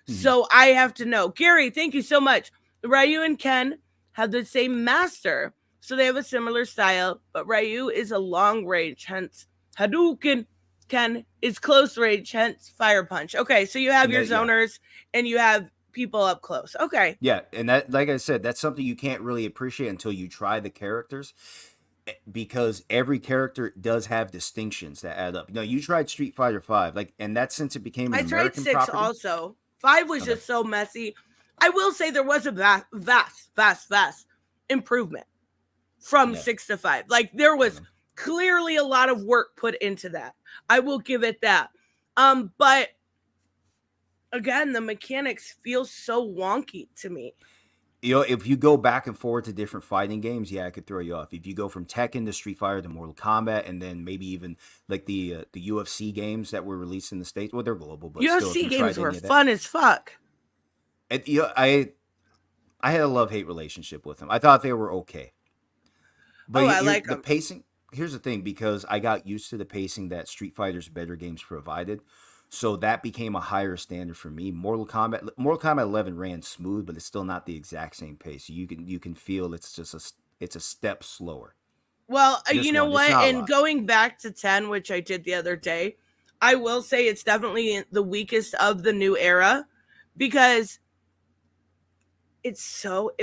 So I have to know. Gary, thank you so much. Ryu and Ken have the same master, so they have a similar style, but Ryu is a long range, hence Hadouken. Ken is close range, hence Fire Punch. Okay, so you have your zoners, and you have people up close. Okay. Yeah, and that, like I said, that's something you can't really appreciate until you try the characters, because every character does have distinctions that add up. You tried Street Fighter V, like, and that since it became an I tried American 6 property. also. 5 was Okay. just so messy. I will say there was a vast improvement from 6 to 5. Like, there was clearly a lot of work put into that. I will give it that. But again, the mechanics feel so wonky to me. If you go back and forward to different fighting games, yeah, it could throw you off. If you go from Tekken to Street Fighter to Mortal Kombat, and then maybe even like the UFC games that were released in the States, well, they're global, but still, if UFC you games tried were any of that- fun as fuck. And, I had a love-hate relationship with them. I thought they were okay. But I like the them. pacing. Here's the thing, because I got used to the pacing that Street Fighter's better games provided, so that became a higher standard for me. Mortal Kombat 11 ran smooth, but it's still not the exact same pace. You can feel it's a step slower. Well, Just you know one. It's what? not a And lot. going back to 10, which I did the other day, I will say it's definitely the weakest of the new era, because it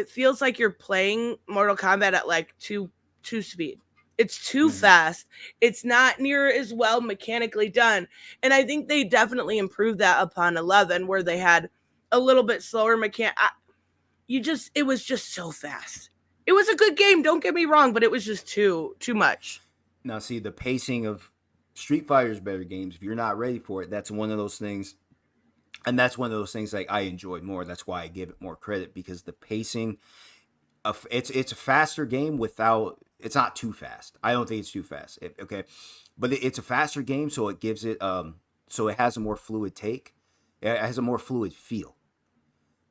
feels like you're playing Mortal Kombat at like two speed. It's too fast. It's not near as well mechanically done. And I think they definitely improved that upon 11, where they had a little bit slower mechanic. It was just so fast. It was a good game, don't get me wrong, but it was just too much. Now, see, the pacing of Street Fighter's better games, if you're not ready for it, that's one of those things. And that's one of those things like I enjoyed more. That's why I give it more credit, because the pacing of it's a faster game without, it's not too fast. I don't think it's too fast. Okay. But it's a faster game, so it gives it so it has a more fluid take. It has a more fluid feel.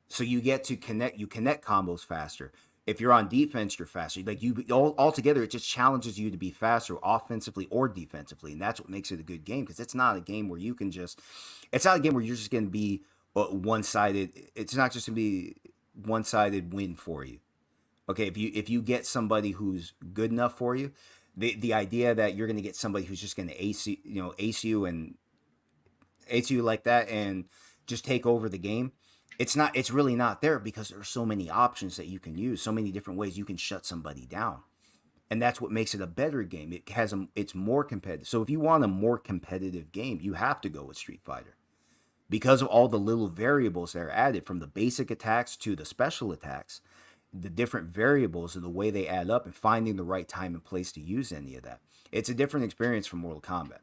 So you get to connect combos faster. If you're on defense, you're faster. Like all together, it just challenges you to be faster offensively or defensively. And that's what makes it a good game, because it's not a game where it's not a game where you're just going to be one-sided. It's not just going to be one-sided win for you. Okay, if you get somebody who's good enough for you, the idea that you're going to get somebody who's just going to ace you like that and just take over the game, it's really not there, because there are so many options that you can use, so many different ways you can shut somebody down. And that's what makes it a better game. It's more competitive. So if you want a more competitive game, you have to go with Street Fighter, because of all the little variables that are added, from the basic attacks to the special attacks, the different variables and the way they add up, and finding the right time and place to use any of that. It's a different experience from Mortal Kombat.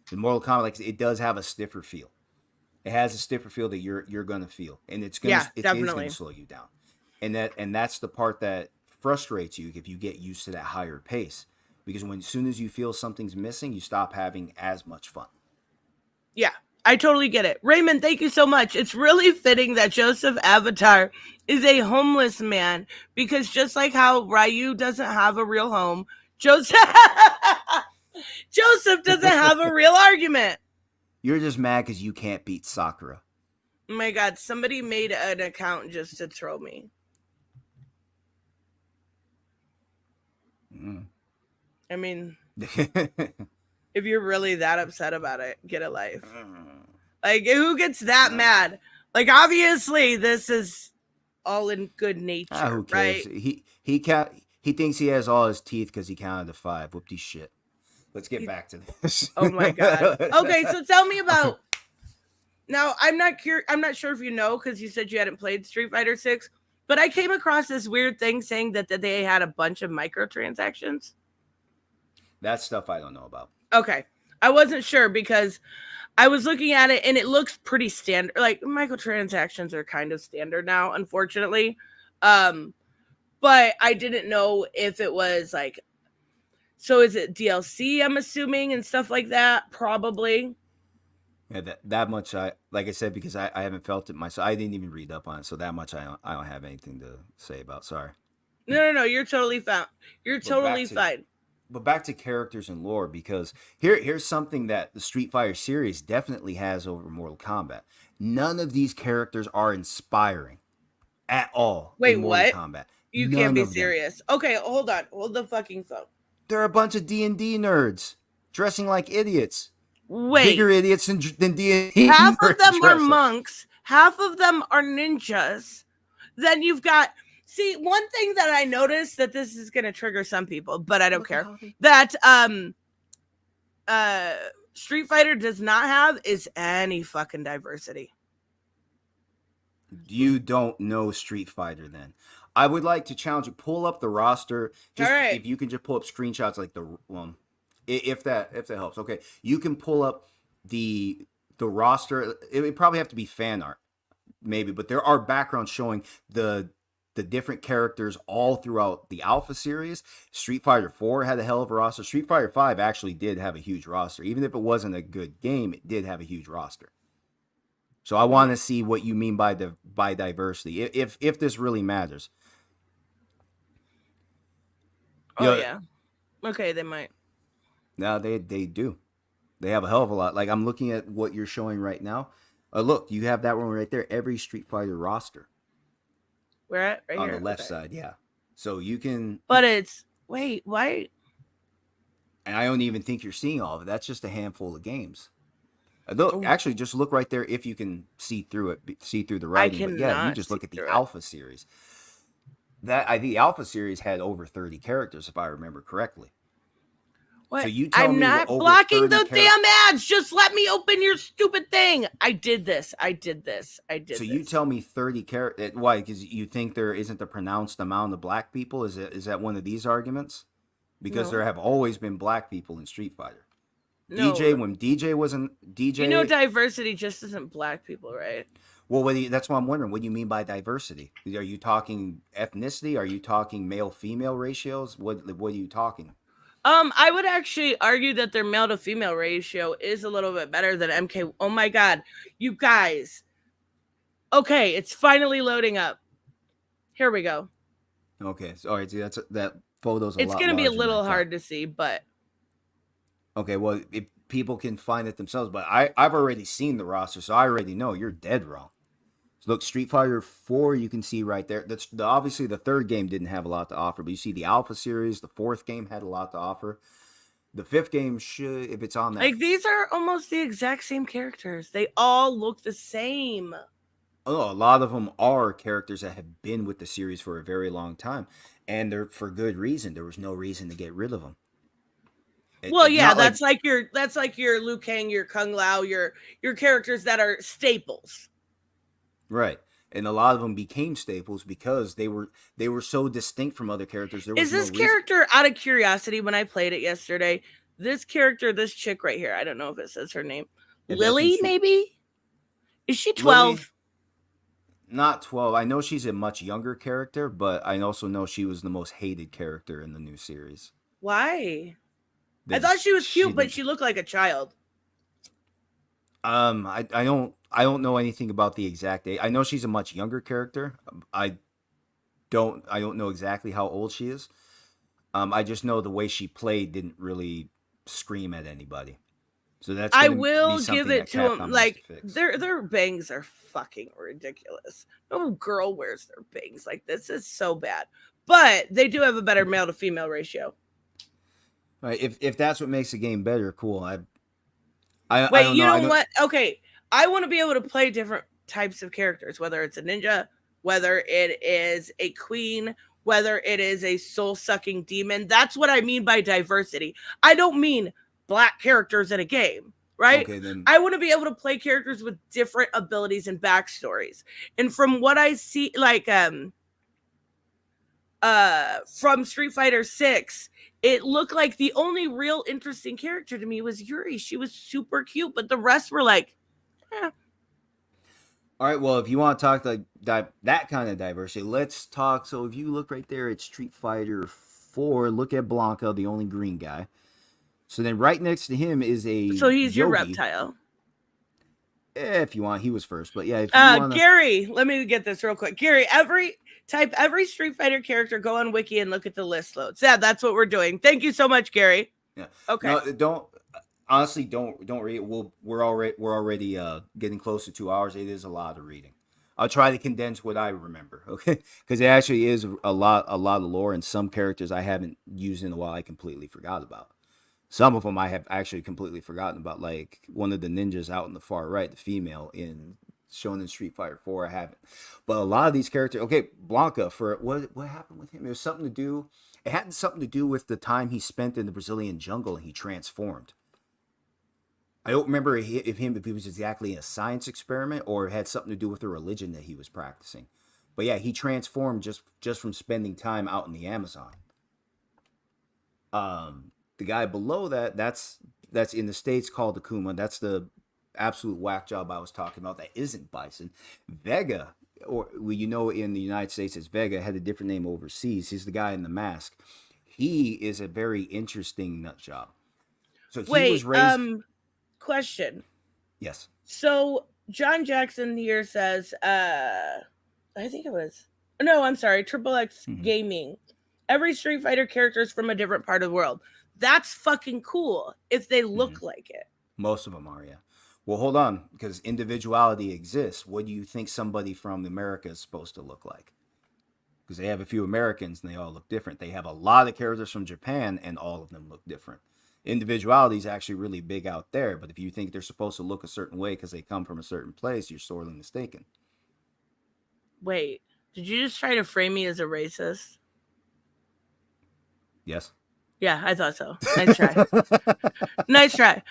In Mortal Kombat, like, it does have a stiffer feel. It has a stiffer feel that you're gonna feel, and it's gonna slow you down. And that's the part that frustrates you if you get used to that higher pace, because as soon as you feel something's missing, you stop having as much fun. Yeah, I totally get it. Raymond, thank you so much. It's really fitting that Joseph Avatar is a homeless man, because just like how Ryu doesn't have a real home, Joseph doesn't have a real argument. You're just mad because you can't beat Sakura. Oh my God, somebody made an account just to troll me. I mean, if you're really that upset about it, get a life. Like, who gets that mad? Like, obviously, this is all in good nature, who cares? right? He thinks he has all his teeth because he counted to 5. Whoopty shit. Let's get back to this. Oh my God. Okay, so tell me about. Now, I'm not sure if you know, because you said you hadn't played Street Fighter 6, but I came across this weird thing saying that they had a bunch of microtransactions. That stuff I don't know about. Okay. I wasn't sure, because I was looking at it and it looks pretty standard. Like, microtransactions are kind of standard now, unfortunately. But I didn't know if it was like, so is it DLC, I'm assuming, and stuff like that? Probably. Yeah, that much like I said, because I haven't felt it myself. I didn't even read up on it, so that much I don't have anything to say about. Sorry. No, you're totally fine. You're totally fine. But back to characters and lore, because here's something that the Street Fighter series definitely has over Mortal Kombat. None of these characters are inspiring at all. Wait, in Mortal what? Kombat. You None can't be of them. serious. Okay, hold on. Hold the fucking phone. They're a bunch of D&D nerds dressing like idiots. Wait. Bigger idiots than D&D. Half of them are dressing. monks. half of them are ninjas. Then you've got, see, one thing that I noticed that this is going to trigger some people, but I don't care, that Street Fighter does not have is any fucking diversity. You don't know Street Fighter then. I would like to challenge you, pull up the roster. Just All right. if you can just pull up screenshots like the if that helps. Okay. You can pull up the roster. It would probably have to be fan art, maybe, but there are backgrounds showing the different characters all throughout the Alpha series. Street Fighter 4 had a hell of a roster. Street Fighter 5 actually did have a huge roster. Even if it wasn't a good game, it did have a huge roster. So I want to see what you mean by diversity, if this really matters. Oh, yeah. Okay, they might. No, they do. They have a hell of a lot. Like, I'm looking at what you're showing right now. Look, you have that one right there. Every Street Fighter roster. Where at? Right on here. the left side, yeah. So you can. But it's wait, why? And I don't even think you're seeing all of it. That's just a handful of games. Look, actually, just look right there if you can see through it, see through the writing. But yeah, you just look at the Alpha series. I think the Alpha series had over 30 characters, if I remember correctly. What? So you tell I'm me not over blocking 30 the damn ads. Just let me open your stupid thing. I did this. So you tell me 30 characters. Why? Because you think there isn't a pronounced amount of black people? Is that one of these arguments? Because there have always been black people in Street Fighter. No. When DJ wasn't DJ. You know, diversity just isn't black people, right? Well, that's what I'm wondering. What do you mean by diversity? Are you talking ethnicity? Are you talking male-female ratios? What are you talking? I would actually argue that their male to female ratio is a little bit better than MK. Oh my god, you guys. Okay, it's finally loading up. Here we go. Okay, so all right, see that photo's it's going to be a little hard to see, but okay, well, if people can find it themselves, but I've already seen the roster, so I already know you're dead wrong. So look, Street Fighter 4, you can see right there. That's obviously the third game didn't have a lot to offer, but you see the Alpha series, the fourth game had a lot to offer. The fifth game should, if it's on that. Like, these are almost the exact same characters. They all look the same. Oh, a lot of them are characters that have been with the series for a very long time, and they're for good reason. There was no reason to get rid of them. Well, yeah, that's like your Liu Kang, your Kung Lao, your characters that are staples. Right. And a lot of them became staples because they were so distinct from other characters. Is this character, out of curiosity, when I played it yesterday, this character, this chick right here, I don't know if it says her name. Lily, maybe? Is she 12? Lily, not 12. I know she's a much younger character, but I also know she was the most hated character in the new series. Why? I thought she was cute, but she looked like a child. I don't know anything about the exact age. I know she's a much younger character. I don't know exactly how old she is. I just know the way she played didn't really scream at anybody. So that's I will give it to them. Like, their bangs are fucking ridiculous. No girl wears their bangs like this. It's so bad. But they do have a better male to female ratio. Right. If that's what makes the game better, cool. Wait, you know what? Okay, I want to be able to play different types of characters, whether it's a ninja, whether it is a queen, whether it is a soul-sucking demon. That's what I mean by diversity. I don't mean black characters in a game, right? Okay, then. I want to be able to play characters with different abilities and backstories. And from what I see, like from Street Fighter 6, it looked like the only real interesting character to me was Yuri. She was super cute, but the rest were like, eh. All right, well, if you want to talk like that kind of diversity, let's talk. So if you look right there at Street Fighter 4, look at Blanca, the only green guy. So then right next to him is a So he's Yogi. your reptile. If you want, he was first, but yeah. If you wanna... Gary, let me get this real quick. Gary, every Street Fighter character, go on Wiki and look at the list loads. Yeah, that's what we're doing. Thank you so much, Gary. Yeah. Okay. No, don't read. We're already getting close to 2 hours. It is a lot of reading. I'll try to condense what I remember, okay? Because it actually is a lot of lore, and some characters I haven't used in a while. I completely forgot about. Some of them I have actually completely forgotten about, like one of the ninjas out in the far right, the female in shown in Street Fighter 4. I haven't. But a lot of these characters, okay, Blanca, for what happened with him? It was something to do, it had something to do with the time he spent in the Brazilian jungle and he transformed. I don't remember if he was exactly a science experiment or it had something to do with the religion that he was practicing. But yeah, he transformed just from spending time out in the Amazon. The guy below that's in the States called Akuma. That's the absolute whack job I was talking about. That isn't Bison. Vega, or in the United States as Vega, had a different name overseas. He's the guy in the mask. He is a very interesting nut job. So he was raised. Question. Yes. So John Jackson here says, I think it was, no, I'm sorry, Triple X Gaming. Every Street Fighter character is from a different part of the world. That's fucking cool if they look like it. Most of them are, yeah. Well, hold on, because individuality exists. What do you think somebody from America is supposed to look like? Because they have a few Americans and they all look different. They have a lot of characters from Japan and all of them look different. Individuality is actually really big out there, but if you think they're supposed to look a certain way because they come from a certain place, you're sorely mistaken. Wait, did you just try to frame me as a racist? Yes. Yeah, I thought so. Nice try. Nice try.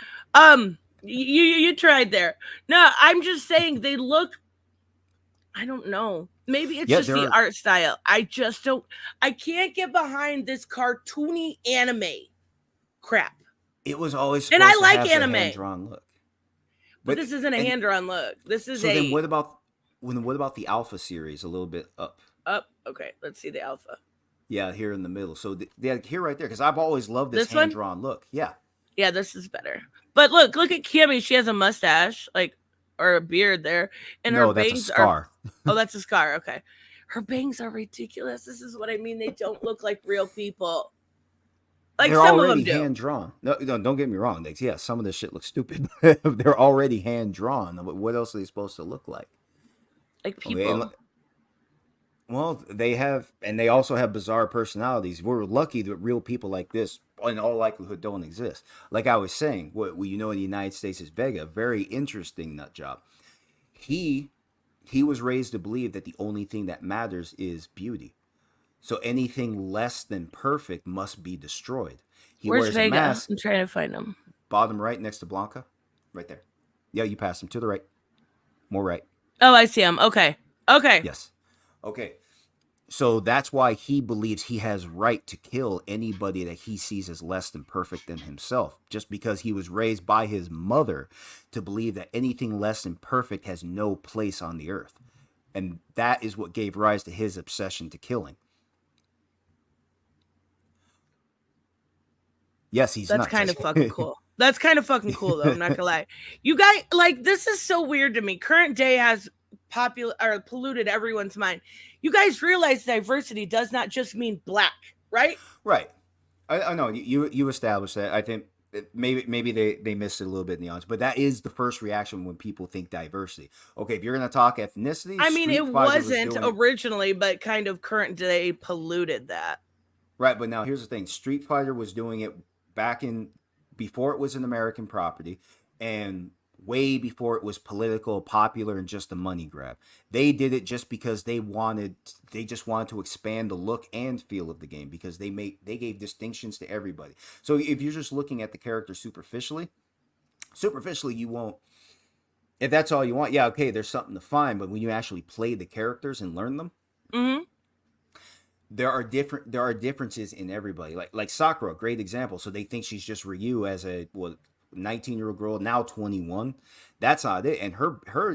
You tried there. No, I'm just saying they look, I don't know. Maybe it's just the art style. I can't get behind this cartoony anime crap. It was always and I like anime. Hand-drawn look. But this isn't a hand-drawn look. This is then what about the Alpha series? A little bit up. Up. Okay, let's see the Alpha. Yeah, here in the middle. So here right there, because I've always loved this hand-drawn look. Yeah. Yeah, this is better. But look at Kimmy. She has a mustache, or a beard there, and her bangs that's a scar. Oh, that's a scar. Okay, her bangs are ridiculous. This is what I mean. They don't look like real people. Like they're some already of them do. Hand-drawn. No, don't get me wrong. Some of this shit looks stupid. They're already hand-drawn. What else are they supposed to look like? Like people. Okay, well, they also have bizarre personalities. We're lucky that real people like this, in all likelihood, don't exist. Like I was saying, in the United States is Vega, very interesting nut job. He was raised to believe that the only thing that matters is beauty. So anything less than perfect must be destroyed. Where's wears Vega? a mask. I'm trying to find him. Bottom right next to Blanca. Right there. Yeah, you passed him. To the right. More right. Oh, I see him. Okay. Yes. Okay. So that's why he believes he has right to kill anybody that he sees as less than perfect than himself. Just because he was raised by his mother to believe that anything less than perfect has no place on the earth. And that is what gave rise to his obsession to killing. Yes, he's nuts. That's kind of fucking cool. That's kind of fucking cool, though. I'm not gonna lie. You guys, this is so weird to me. Current day has polluted everyone's mind. You guys realize diversity does not just mean black, right? Right. I know you established that. I think maybe they missed it a little bit in the audience, but that is the first reaction when people think diversity. Okay, if you're gonna talk ethnicity, I mean, it wasn't originally, but kind of current day polluted that. Right, but now here's the thing: Street Fighter was doing it before it was an American property, and way before it was political, popular, and just a money grab. They did it just because they just wanted to expand the look and feel of the game, because they gave distinctions to everybody. So if you're just looking at the character superficially you won't. If that's all you want, yeah, okay, there's something to find. But when you actually play the characters and learn them, there are differences in everybody. Like Sakura, great example. So they think she's just Ryu as a 19-year-old girl, now 21. That's not it. And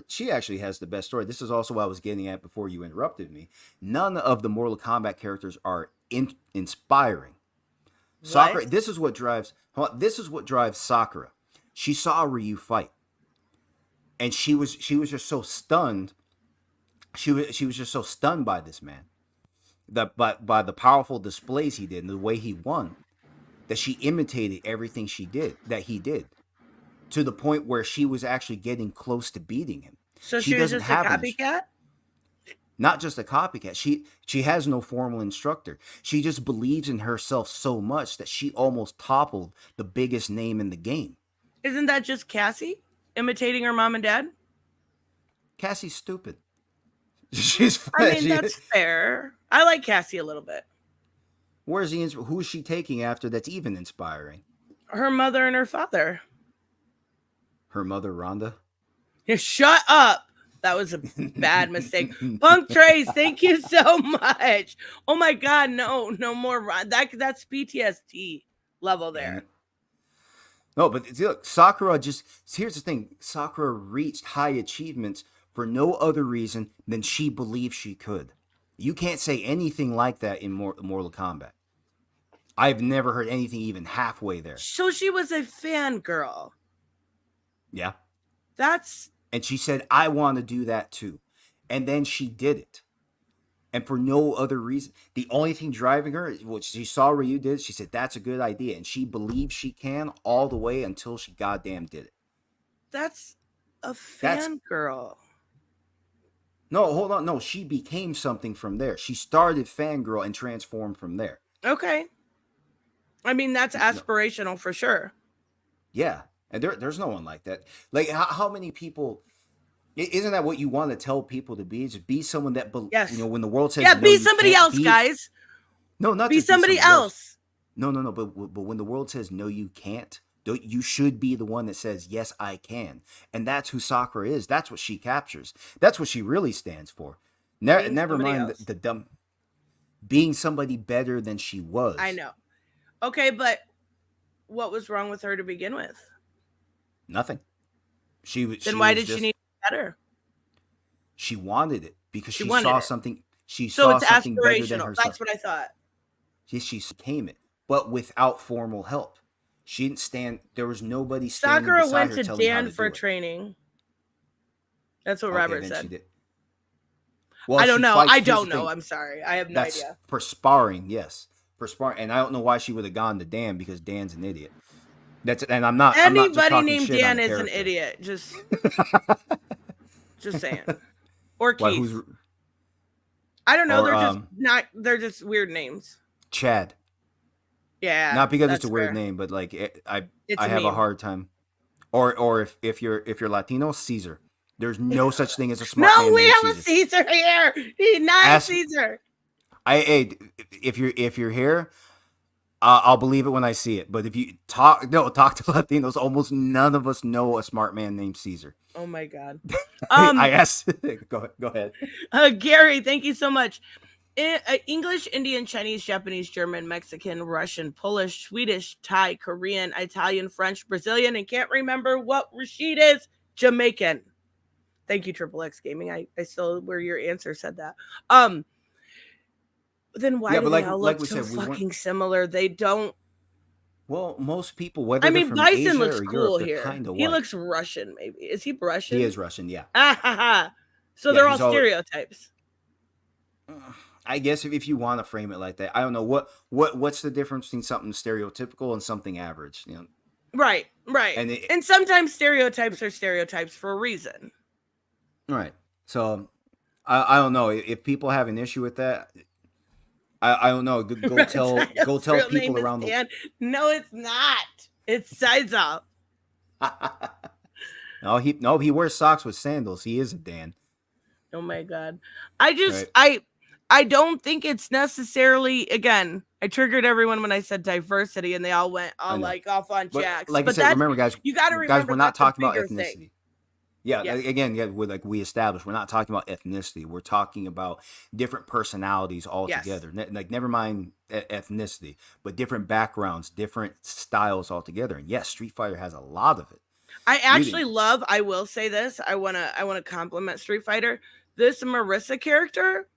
she actually has the best story. This is also what I was getting at before you interrupted me. None of the Mortal Kombat characters are inspiring. What? Sakura, this is what drives Sakura. She saw Ryu fight, and she was just so stunned. She was just so stunned by this man, by the powerful displays he did and the way he won, that she imitated everything he did, to the point where she was actually getting close to beating him. So she was just a copycat? Not just a copycat. She has no formal instructor. She just believes in herself so much that she almost toppled the biggest name in the game. Isn't that just Cassie imitating her mom and dad? Cassie's stupid. She's. I mean, that's fair. I like Cassie a little bit. Where's the who's she taking after that's even inspiring? Her mother and her father. Her mother, Rhonda. Yeah, shut up. That was a bad mistake. Punk Trace, thank you so much. Oh my God, no more. That's PTSD level there. No, but look, Sakura here's the thing. Sakura reached high achievements for no other reason than she believed she could. You can't say anything like that in Mortal Kombat. I've never heard anything even halfway there. So she was a fangirl. Yeah. And she said, I want to do that too. And then she did it. And for no other reason. The only thing driving her, what she saw Ryu did, she said, that's a good idea. And she believes she can all the way until she goddamn did it. That's a fangirl. No, hold on. No, she became something from there. She started fangirl and transformed from there. Okay. I mean, that's aspirational for sure. Yeah. And there's no one like that. Like, how many people... Isn't that what you want to tell people to be? Just be someone that, yes. You know, when the world says, yeah, no, be somebody else, guys. No, not be somebody else. No. But when the world says, no, you can't, you should be the one that says, yes, I can. And that's who Sakura is. That's what she captures. That's what she really stands for. Never mind the dumb, being somebody better than she was. I know. Okay, but what was wrong with her to begin with? Nothing. Then why did she need better? She wanted it because she saw something. She so saw it's something better than aspirational. herself. That's what I thought. She became it, but without formal help. She didn't stand. There was nobody standing Sakura beside went her to telling her how Dan to for do it. training. That's what Robert said. She did. Well, I don't know. Fights, I don't know. I'm sorry. I have no idea. For sparring, yes. For sparring, and I don't know why she would have gone to Dan because Dan's an idiot. And I'm not. Anybody I'm not named Dan is an idiot. Just saying. Or Keith. Why, I don't know. They're just not. They're just weird names. Chad. Yeah. Not because it's a weird name, but like I have a hard time. Or if you're Latino, Caesar. There's no such thing as a smart man. No, we have a Caesar here. He's not Caesar. If you're here, I'll believe it when I see it. But if you talk to Latinos, almost none of us know a smart man named Caesar. Oh my God. I asked. Go ahead. Gary, thank you so much. English, Indian, Chinese, Japanese, German, Mexican, Russian, Polish, Swedish, Thai, Korean, Italian, French, Brazilian, and can't remember what Rashid is, Jamaican. Thank you, Triple X Gaming. I still where your answer said that. Then why do they all look so fucking similar? They don't. Well, most people, whether they're from Bison Asia looks or cool Europe, here. kind of he looks Russian, maybe. Is he Russian? He is Russian, yeah. So they're all stereotypes. I guess if you want to frame it like that, I don't know what's the difference between something stereotypical and something average, you know? Right. And sometimes stereotypes are stereotypes for a reason. Right. So I don't know if people have an issue with that. I don't know. Go tell people around the. No, it's not. It's Sizer. No, he wears socks with sandals. He isn't Dan. Oh my God. I don't think it's necessarily, again, I triggered everyone when I said diversity and they all went off on jacks. Like I said, remember, guys, you got to remember, guys, we're not talking about ethnicity. Thing. Yeah, again, we established, we're not talking about ethnicity. We're talking about different personalities altogether. Yes. Like, never mind ethnicity, but different backgrounds, different styles altogether. And yes, Street Fighter has a lot of it. I actually love, I will say this, I wanna compliment Street Fighter. This Marissa character.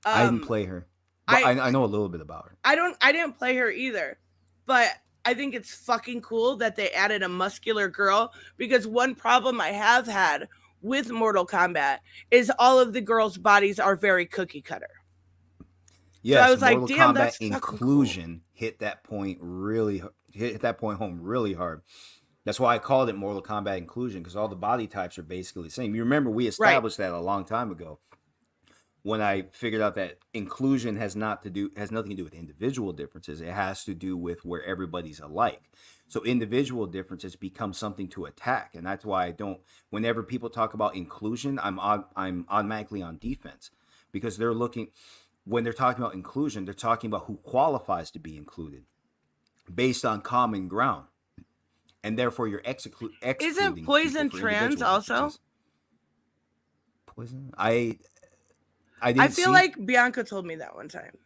I didn't play her. I know a little bit about her. I didn't play her either, but I think it's fucking cool that they added a muscular girl, because one problem I have had with Mortal Kombat is all of the girls' bodies are very cookie cutter. Yes, so I was Mortal like, damn, Kombat that's inclusion cool. hit that point home really hard. That's why I called it Mortal Kombat inclusion, because all the body types are basically the same. You remember we established that a long time ago. when I figured out that inclusion has nothing to do with individual differences. It has to do with where everybody's alike. So individual differences become something to attack, and that's why I don't. Whenever people talk about inclusion, I'm automatically on defense, because they're looking, when they're talking about inclusion, they're talking about who qualifies to be included based on common ground, and therefore you're excluding. Isn't poison people for trans individual also? differences. Poison? I I didn't feel see. like Bianca told me that one time.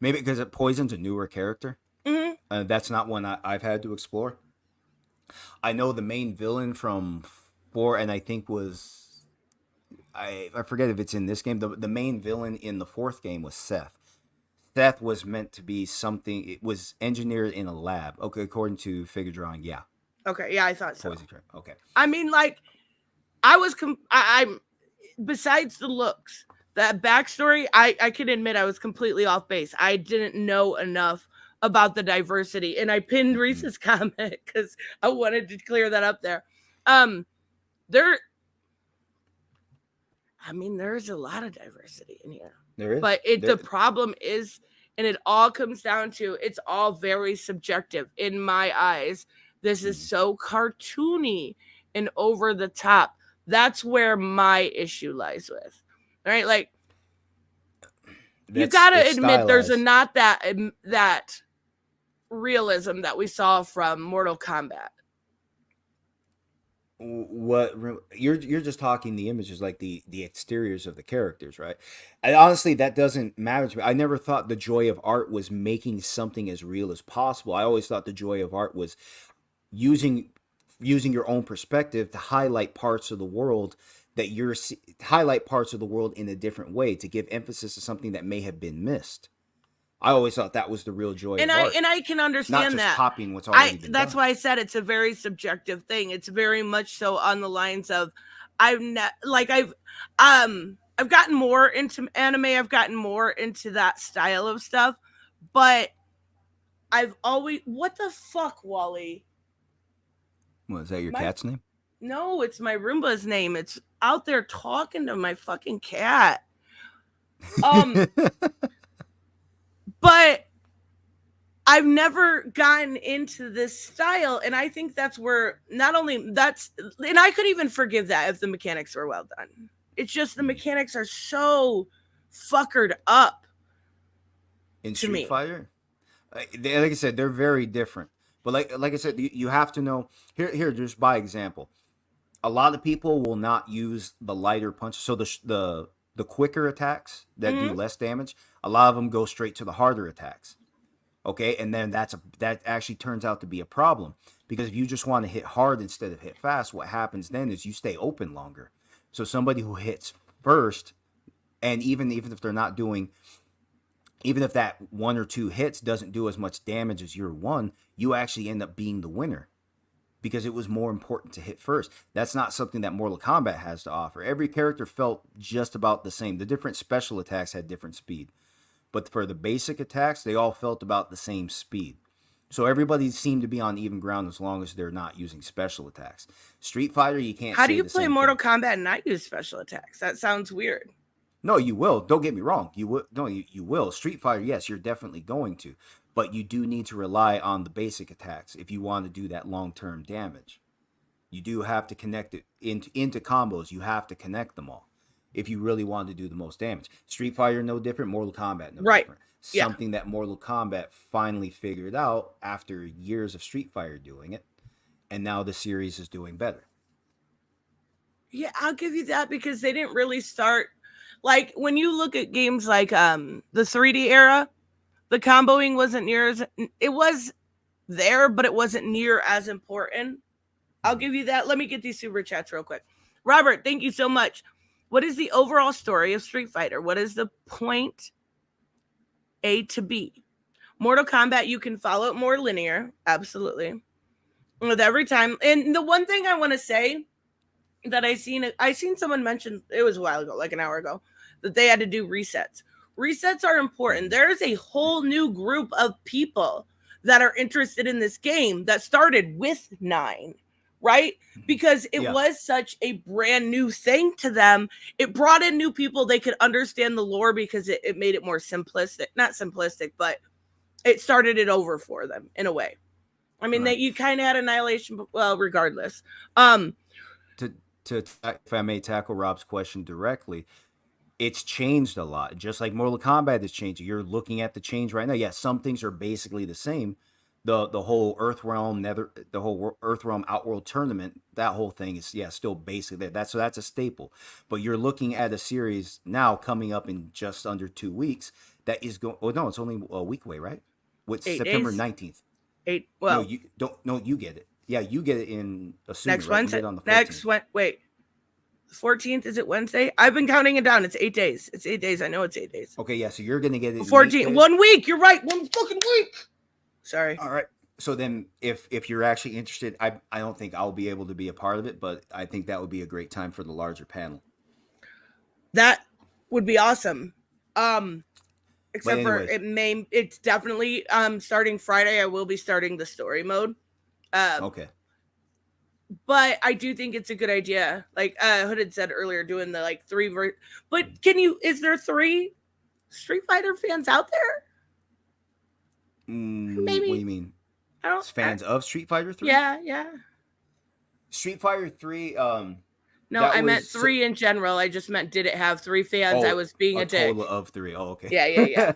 Maybe because Poison's a newer character. Hmm. That's not one I've had to explore. I know the main villain from 4, and I think was, I forget if it's in this game. The main villain in the 4th game was Seth. Seth was meant to be something. It was engineered in a lab. Okay, according to figure drawing, yeah. Okay, yeah, I thought so. Poison. Okay. I mean, like, I'm besides the looks, that backstory, I can admit I was completely off base. I didn't know enough about the diversity, and I pinned Reese's comment because I wanted to clear that up there. There's a lot of diversity in here. There is. But the problem is, and it all comes down to, it's all very subjective in my eyes. This is so cartoony and over the top. That's where my issue lies with. All right, like, you gotta admit there's not that realism that we saw from Mortal Kombat. What you're just talking the images, like the exteriors of the characters, right? And honestly, that doesn't matter to me. I never thought the joy of art was making something as real as possible. I always thought the joy of art was using your own perspective to highlight parts of the world highlight parts of the world in a different way, to give emphasis to something that may have been missed. I always thought that was the real joy of art. And I can understand not just that. Copying what's already been That's done. why I said it's a very subjective thing. It's very much so on the lines of, I've gotten more into anime. I've gotten more into that style of stuff, but I've always, what the fuck, Wally? What, is that your cat's name? No, it's my Roomba's name. It's out there talking to my fucking cat. But I've never gotten into this style, and I think that's where not only that's, and I could even forgive that if the mechanics were well done. It's just the mechanics are so fuckered up. In Street Fighter, like I said, they're very different. But like I said, you have to know here just by example. A lot of people will not use the lighter punches. So the quicker attacks that do less damage, a lot of them go straight to the harder attacks. Okay, and then that actually turns out to be a problem, because if you just want to hit hard instead of hit fast, what happens then is you stay open longer. So somebody who hits first, and even if they're not doing, even if that 1 or 2 hits doesn't do as much damage as your one, you actually end up being the winner, because it was more important to hit first. That's not something that Mortal Kombat has to offer. Every character felt just about the same. The different special attacks had different speed, but for the basic attacks, they all felt about the same speed. So everybody seemed to be on even ground as long as they're not using special attacks. Street Fighter, you can't. How do you play Mortal Kombat and not use special attacks? That sounds weird. No, you will. Don't get me wrong. You will. No, you will. Street Fighter, yes, you're definitely going to. But you do need to rely on the basic attacks if you want to do that long-term damage. You do have to connect it into combos. You have to connect them all if you really want to do the most damage. Street Fighter, no different. Mortal Kombat, no different. Yeah. Something that Mortal Kombat finally figured out after years of Street Fighter doing it, and now the series is doing better. Yeah, I'll give you that, because they didn't really start, like, when you look at games like the 3D era, the comboing wasn't near as, it was there, but it wasn't near as important. I'll give you that. Let me get these super chats real quick. Robert, thank you so much. What is the overall story of Street Fighter? What is the point A to B? Mortal Kombat, you can follow it more linear. Absolutely. With every time. And the one thing I want to say that I seen someone mention, it was a while ago, like an hour ago, that they had to do resets. Resets are important. There is a whole new group of people that are interested in this game that started with 9, right? Because it Yeah. was such a brand new thing to them. It brought in new people. They could understand the lore because it made it more simplistic. Not simplistic, but it started it over for them in a way. I mean, Right. that you kind of had Annihilation, but well, regardless. Um, To if I may tackle Rob's question directly, it's changed a lot. Just like Mortal Kombat is changing. You're looking at the change right now. Yeah, some things are basically the same. The whole Earthrealm Earthrealm Outworld tournament, that whole thing is still basically there. That's a staple. But you're looking at a series now coming up in just under 2 weeks that is going. Oh no, it's only a week away, right? What's 8 September days. 19th? Eight. No, Well, you don't. No, you get it. Yeah, you get it in assuming next right. You get Wednesday. it on the 14th. Wait. 14th, is it Wednesday? I've been counting it down. It's 8 days. It's 8 days. I know it's 8 days. Okay, yeah. So you're gonna get it. In 14. 8 days? 1 week. You're right. 1 fucking week. Sorry. All right. So then, if you're actually interested, I don't think I'll be able to be a part of it, but I think that would be a great time for the larger panel. That would be awesome. Except anyways. for it's definitely starting Friday. I will be starting the story mode. Okay. But I do think it's a good idea. Like Hood had said earlier, doing the like but is there 3 Street Fighter fans out there? Maybe. What do you mean? I don't Fans of Street Fighter 3? Yeah. Street Fighter 3. No, that I meant was 3 in general. I just meant, did it have 3 fans? I was being a dick. total of 3. Oh, okay. Yeah.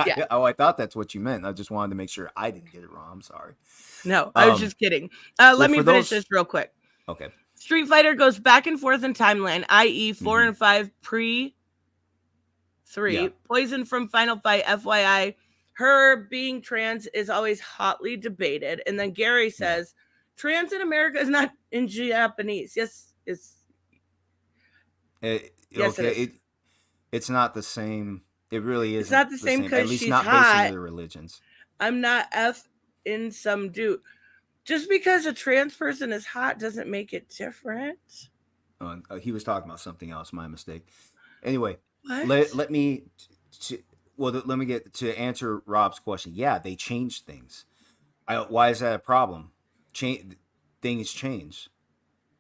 Yeah. I thought that's what you meant. I just wanted to make sure I didn't get it wrong. I'm sorry. No, I was just kidding. Let me finish this real quick. Okay. Street Fighter goes back and forth in timeline, i.e. 4 and 5 pre 3. Yeah. Poison from Final Fight, FYI. Her being trans is always hotly debated. And then Gary says, trans in America is not in Japanese. Yes, it's... Yes, okay, it's not the same. It really is. It's not the same at because least she's not hot. based on the religions. I'm not F in some dude. Just because a trans person is hot doesn't make it different. He was talking about something else. My mistake. Anyway, What? let me get to answer Rob's question. Yeah, they changed things. Why is that a problem? Things change.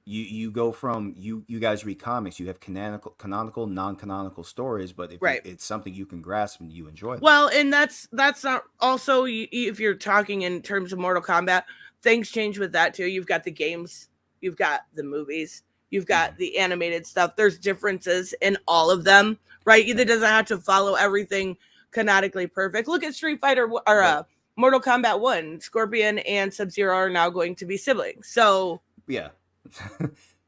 You go from you guys read comics. You have canonical, non-canonical stories, but if it's something you can grasp and you enjoy. Well, and that's not also if you're talking in terms of Mortal Kombat, things change with that too. You've got the games, you've got the movies, you've got the animated stuff. There's differences in all of them, right? It doesn't have to follow everything canonically perfect. Look at Street Fighter or Mortal Kombat 1. Scorpion and Sub-Zero are now going to be siblings. So yeah.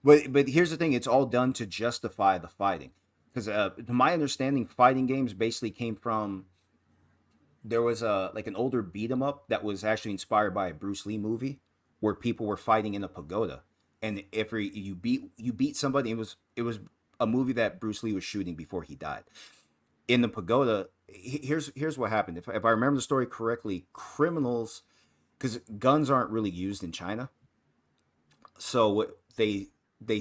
but here's the thing, it's all done to justify the fighting, because to my understanding, fighting games basically came from, there was an older beat 'em up that was actually inspired by a Bruce Lee movie where people were fighting in a pagoda, and if you beat somebody, it was a movie that Bruce Lee was shooting before he died in the pagoda. Here's what happened. If I remember the story correctly, criminals, because guns aren't really used in China, so they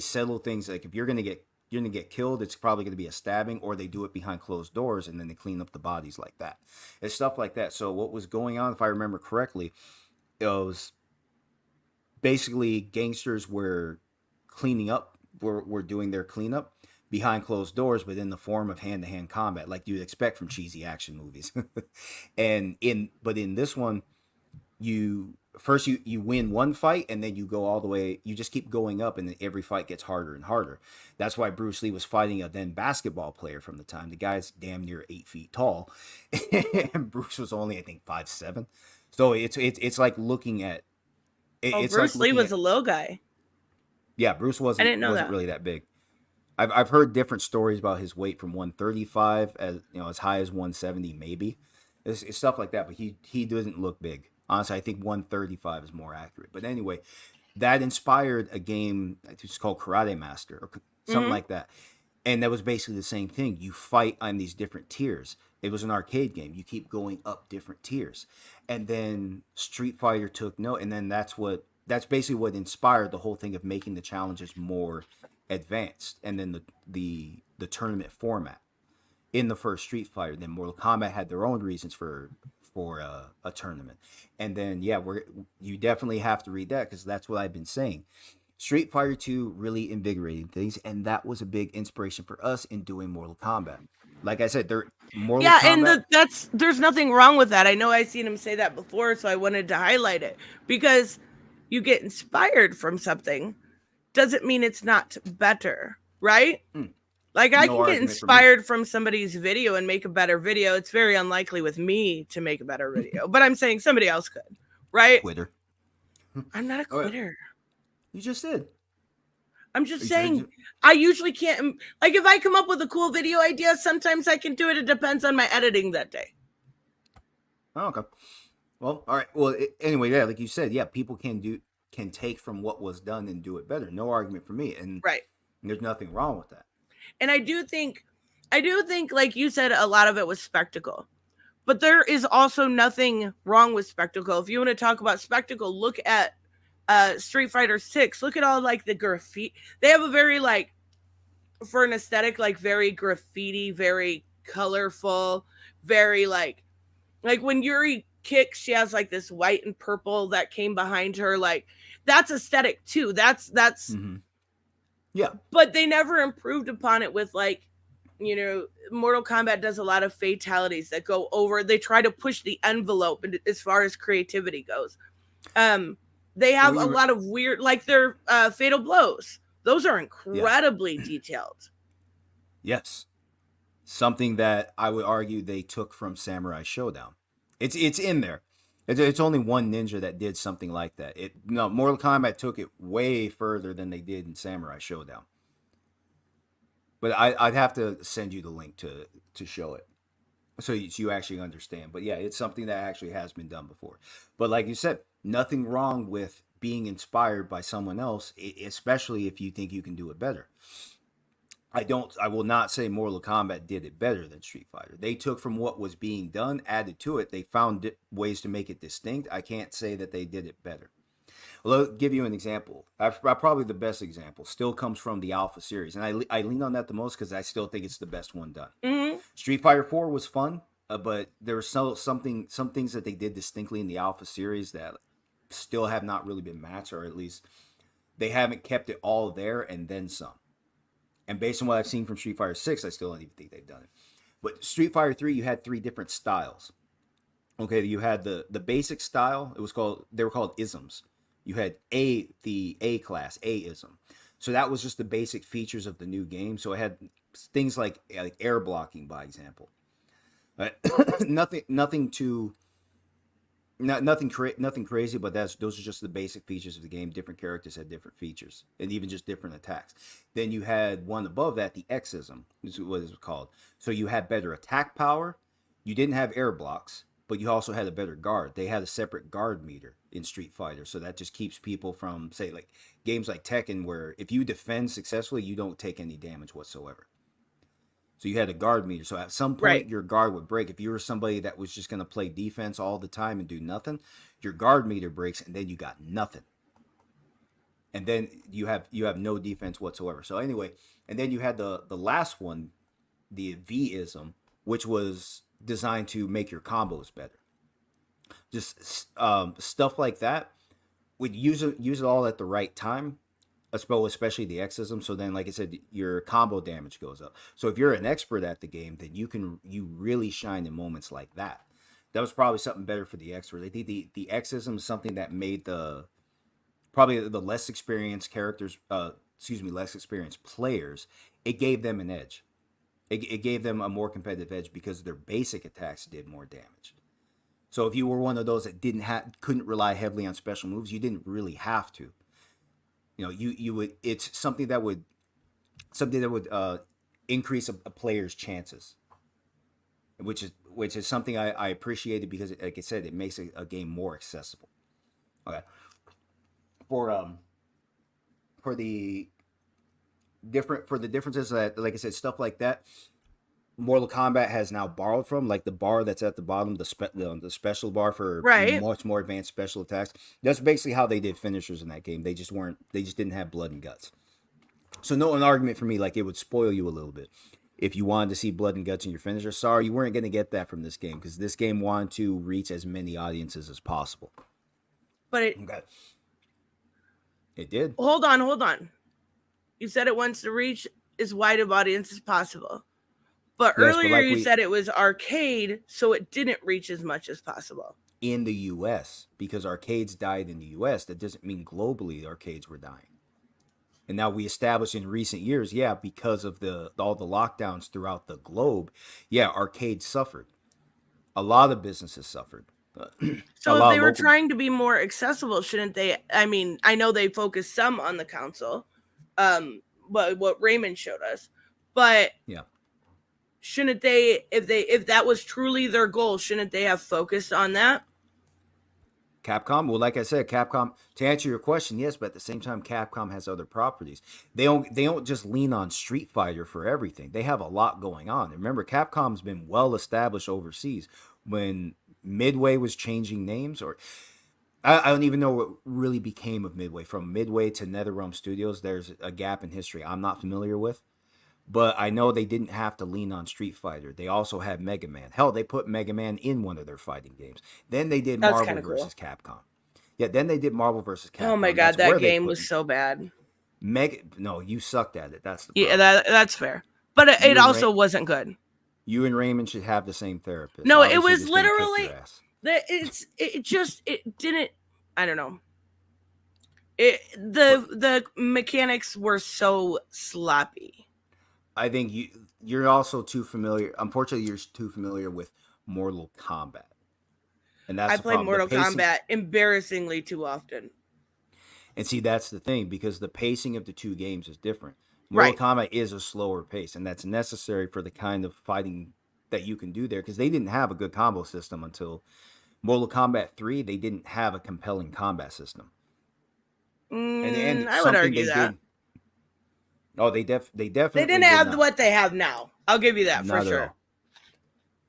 settle things like, if you're gonna get killed, it's probably gonna be a stabbing, or they do it behind closed doors and then they clean up the bodies like that. It's stuff like that. So what was going on, if I remember correctly, it was basically gangsters were cleaning up, were doing their cleanup behind closed doors, but in the form of hand-to-hand combat, like you'd expect from cheesy action movies. And in this one, you win one fight, and then you go all the way, you just keep going up, and then every fight gets harder and harder. That's why Bruce Lee was fighting a then basketball player from the time. The guy's damn near 8 feet tall, and Bruce was only, I think, 5'7". So it's like looking at Bruce Lee was a little guy. Yeah, Bruce wasn't really that big. I've heard different stories about his weight, from 135 as high as 170 maybe. It's stuff like that, but he doesn't look big. Honestly, I think 135 is more accurate. But anyway, that inspired a game, it's called Karate Master or something like that. And that was basically the same thing. You fight on these different tiers. It was an arcade game. You keep going up different tiers. And then Street Fighter took note, and then that's basically what inspired the whole thing of making the challenges more advanced. And then the tournament format in the first Street Fighter. Then Mortal Kombat had their own reasons for for a tournament. And then you definitely have to read that because that's what I've been saying. Street Fighter 2 really invigorated things, and that was a big inspiration for us in doing Mortal Kombat. Like I said, Mortal Kombat. And there's nothing wrong with that. I know I've seen him say that before, so I wanted to highlight it because you get inspired from something doesn't mean it's not better, right? Like I can get inspired from somebody's video and make a better video. It's very unlikely with me to make a better video, but I'm saying somebody else could, right? Quitter. I'm not a quitter. You just did. I'm just saying I usually can't. Like if I come up with a cool video idea, sometimes I can do it. It depends on my editing that day. Oh, okay. Well, all right. Well, anyway, yeah, like you said, yeah, people can take from what was done and do it better. No argument for me. And right. There's nothing wrong with that. And I do think, like you said, a lot of it was spectacle. But there is also nothing wrong with spectacle. If you want to talk about spectacle, look at Street Fighter 6. Look at all like the graffiti. They have a very like, for an aesthetic, like very graffiti, very colorful, very like when Yuri kicks, she has like this white and purple that came behind her. Like that's aesthetic too. That's yeah. But they never improved upon it with like, you know, Mortal Kombat does a lot of fatalities that go over. They try to push the envelope as far as creativity goes. They have a lot of weird, like their fatal blows. Those are incredibly detailed. Yes. Something that I would argue they took from Samurai Showdown. It's in there. It's only one ninja that did something like that. Mortal Kombat took it way further than they did in Samurai Showdown. But I'd have to send you the link to show it so you actually understand. But yeah, it's something that actually has been done before. But like you said, nothing wrong with being inspired by someone else, especially if you think you can do it better. I will not say Mortal Kombat did it better than Street Fighter. They took from what was being done, added to it. They found ways to make it distinct. I can't say that they did it better. Well, I'll give you an example. Probably the best example still comes from the Alpha series. And I lean on that the most because I still think it's the best one done. Mm-hmm. Street Fighter 4 was fun, but there were some things that they did distinctly in the Alpha series that still have not really been matched, or at least they haven't kept it all there and then some. And based on what I've seen from Street Fighter 6, I still don't even think they've done it. But Street Fighter 3, you had 3 different styles. Okay, you had the basic style. They were called isms. You had the A class, A-ism. So that was just the basic features of the new game. So it had things like air blocking, by example. Nothing crazy, but those are just the basic features of the game. Different characters had different features, and even just different attacks. Then you had one above that, the X-ism, is what it was called. So you had better attack power. You didn't have air blocks, but you also had a better guard. They had a separate guard meter in Street Fighter, so that just keeps people from, say, like games like Tekken, where if you defend successfully, you don't take any damage whatsoever. So you had a guard meter. So at some point, your guard would break. If you were somebody that was just going to play defense all the time and do nothing, your guard meter breaks, and then you got nothing. And then you have no defense whatsoever. So anyway, and then you had the last one, the V-ism, which was designed to make your combos better. Just stuff like that. Would use it all at the right time. Especially the X-ism. So then, like I said, your combo damage goes up. So if you're an expert at the game, then you really shine in moments like that. That was probably something better for the experts. I think the X-ism is something that made probably the less experienced characters, less experienced players, it gave them an edge. It gave them a more competitive edge because their basic attacks did more damage. So if you were one of those that couldn't rely heavily on special moves, you didn't really have to. You know, you would. It's something that would increase a player's chances, which is something I appreciated because, like I said, it makes a game more accessible. Okay, for the differences that, like I said, stuff like that, Mortal Kombat has now borrowed from, like the bar that's at the bottom, the special bar for much more advanced special attacks. That's basically how they did finishers in that game. They just didn't have blood and guts. So no, an argument for me, like it would spoil you a little bit. If you wanted to see blood and guts in your finisher, sorry, you weren't going to get that from this game because this game wanted to reach as many audiences as possible. But it did. Hold on. You said it wants to reach as wide of audience as possible. But Yes, earlier like you said it was arcade, so it didn't reach as much as possible. In the U.S., because arcades died in the U.S., that doesn't mean globally arcades were dying. And now we established in recent years, because of all the lockdowns throughout the globe, arcades suffered. A lot of businesses suffered. So if they were trying to be more accessible, shouldn't they? I mean, I know they focus some on the console, what Raymond showed us, but shouldn't they, if that was truly their goal, shouldn't they have focused on that? Capcom, well, like I said, Capcom, to answer your question, yes, but at the same time, Capcom has other properties. They don't just lean on Street Fighter for everything. They have a lot going on. Remember, Capcom's been well established overseas. When Midway was changing names, or I don't even know what really became of Midway. From Midway to NetherRealm Studios, there's a gap in history I'm not familiar with. But I know they didn't have to lean on Street Fighter. They also had Mega Man. Hell, they put Mega Man in one of their fighting games. Then they did Marvel vs. Capcom. Yeah, then they did Marvel vs. Capcom. Oh my God, that game was so bad. No, you sucked at it. That's the problem. Yeah, that's fair. But it also wasn't good. You and Raymond should have the same therapist. No, it was literally it didn't. I don't know. The mechanics were so sloppy. I think you're also too familiar. Unfortunately, you're too familiar with Mortal Kombat, and that's I played Mortal Kombat embarrassingly too often. And see, that's the thing, because the pacing of the two games is different. Mortal Kombat is a slower pace, and that's necessary for the kind of fighting that you can do there, because they didn't have a good combo system until Mortal Kombat 3. They didn't have a compelling combat system. And I would argue that. Oh, they definitely didn't have what they have now. I'll give you that for sure.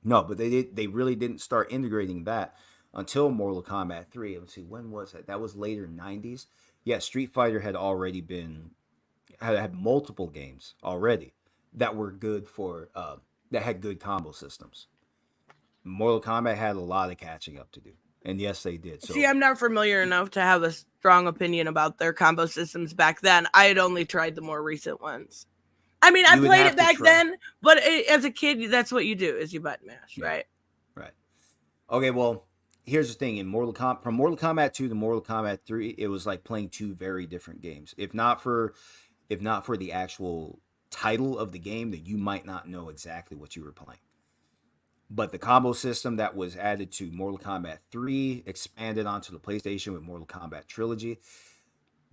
No, but they really didn't start integrating that until Mortal Kombat 3. Let's see, when was that? That was later 90s. Yeah, Street Fighter had already had multiple games already that were good for that had good combo systems. Mortal Kombat had a lot of catching up to do. And yes, they did. So, see, I'm not familiar enough to have a strong opinion about their combo systems back then. I had only tried the more recent ones. I mean, I played it back then, but as a kid, that's what you do, is you button mash, right? Right. Okay, well, here's the thing. From Mortal Kombat 2 to Mortal Kombat 3, it was like playing two very different games. If not for the actual title of the game, that you might not know exactly what you were playing. But the combo system that was added to Mortal Kombat 3 expanded onto the PlayStation with Mortal Kombat Trilogy.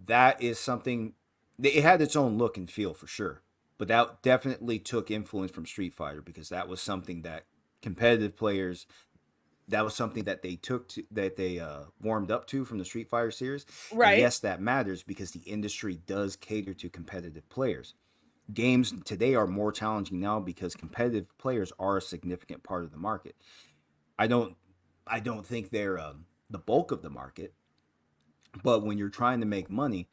That is something, it had its own look and feel for sure. But that definitely took influence from Street Fighter, because that was something that competitive players, that was something that they warmed up to from the Street Fighter series. Right. And yes, that matters, because the industry does cater to competitive players. Games today are more challenging now because competitive players are a significant part of the market. I don't think they're the bulk of the market, but when you're trying to make money,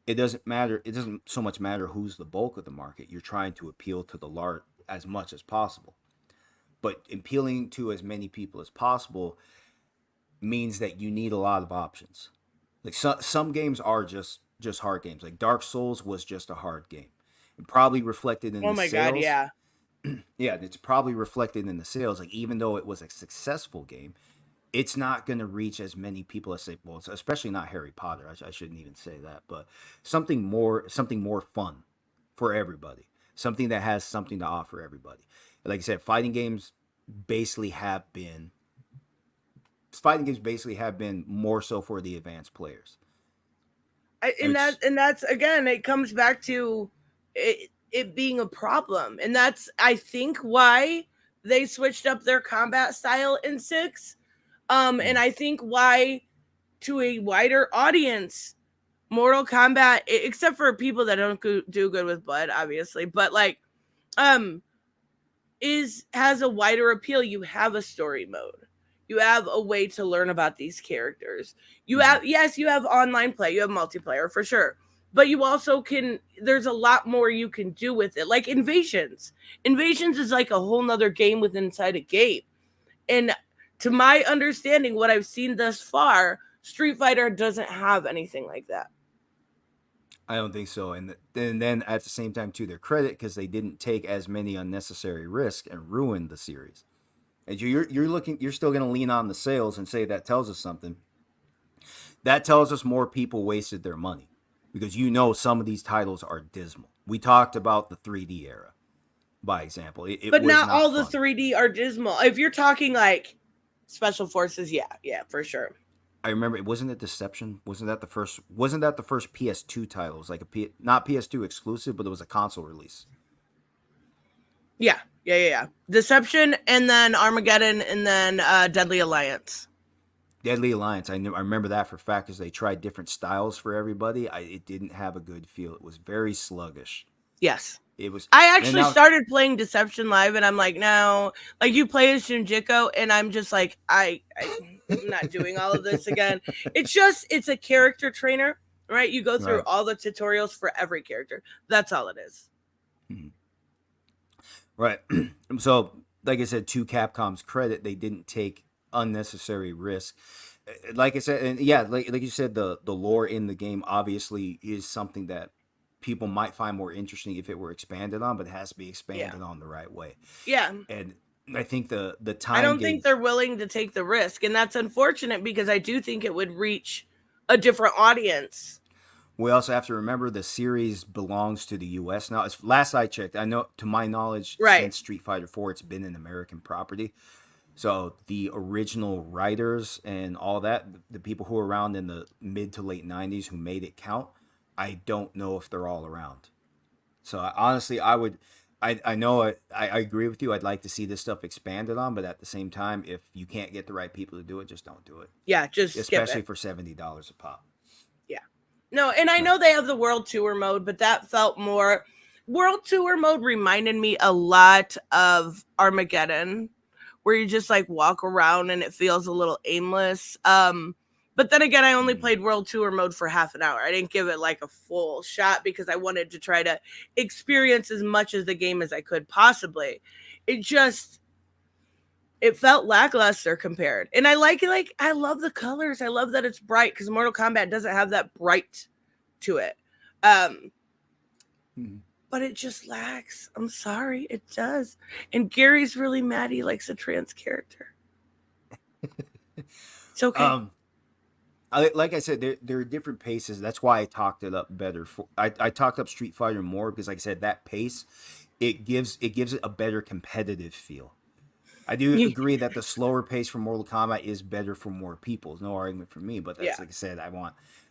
it doesn't matter. It doesn't so much matter who's the bulk of the market. You're trying to appeal to the large as much as possible, but appealing to as many people as possible means that you need a lot of options. Like some games are just hard games. Like Dark Souls was just a hard game. Probably reflected in the sales. Oh my God, yeah. Yeah, it's probably reflected in the sales. Like, even though it was a successful game, it's not going to reach as many people as, say, well, especially not Harry Potter. I shouldn't even say that, but something more fun for everybody. Something that has something to offer everybody. Like I said, fighting games basically have been more so for the advanced players. And that's again, it comes back to it being a problem, and that's, I think, why they switched up their combat style in 6, and I think why, to a wider audience, Mortal Kombat, except for people that don't do good with blood, obviously, but like has a wider appeal. You have a story mode, you have a way to learn about these characters, you have online play, you have multiplayer for sure. but you also can, there's a lot more you can do with it. Like Invasions. Invasions is like a whole nother game within inside a game. And to my understanding, what I've seen thus far, Street Fighter doesn't have anything like that. I don't think so. And then at the same time, to their credit, because they didn't take as many unnecessary risks and ruin the series. And you're still going to lean on the sales and say that tells us something. That tells us more people wasted their money, because some of these titles are dismal. We talked about the 3D era, by example. But was not all fun. the 3D are dismal. If you're talking like Special Forces, yeah, for sure. I remember, wasn't it Deception? Wasn't that the first PS2 title? It was like not PS2 exclusive, but it was a console release. Yeah. Deception, and then Armageddon, and then Deadly Alliance. Deadly Alliance. I remember that for a fact, because they tried different styles for everybody. It didn't have a good feel. It was very sluggish. Yes. It was. I actually started playing Deception Live, and I'm like, no, like you play as Shinjiko, and I'm just like, I'm not doing all of this again. It's a character trainer, right? You go through all the tutorials for every character. That's all it is. Mm-hmm. Right. So, like I said, to Capcom's credit, they didn't take unnecessary risk. Like I said, and yeah, like you said, the lore in the game obviously is something that people might find more interesting if it were expanded on, but it has to be expanded on the right way. Yeah. And I think the time, I don't think they're willing to take the risk, and that's unfortunate, because I do think it would reach a different audience. We also have to remember the series belongs to the U.S. now. As last I checked, I know, to my knowledge, since Street Fighter 4, it's been an American property. So the original writers and all that, the people who were around in the mid to late 90s who made it count, I don't know if they're all around. So honestly, I know I agree with you. I'd like to see this stuff expanded on, but at the same time, if you can't get the right people to do it, just don't do it. Yeah, just especially skip it. For $70 a pop. Yeah. No, and I know they have the World Tour mode, but that felt more... World Tour mode reminded me a lot of Armageddon, where you just like walk around and it feels a little aimless. But then again, I only played World Tour mode for half an hour. I didn't give it like a full shot, because I wanted to try to experience as much of the game as I could possibly. It felt lackluster compared. And I like it. Like, I love the colors. I love that it's bright, because Mortal Kombat doesn't have that bright to it. But it just lacks. I'm sorry, it does. And Gary's really mad he likes a trans character. It's okay. Like I said, there are different paces. That's why I talked it up better. I talked up Street Fighter more, because, like I said, that pace, it gives it a better competitive feel. I do agree that the slower pace for Mortal Kombat is better for more people. No argument for me, but that's like I said,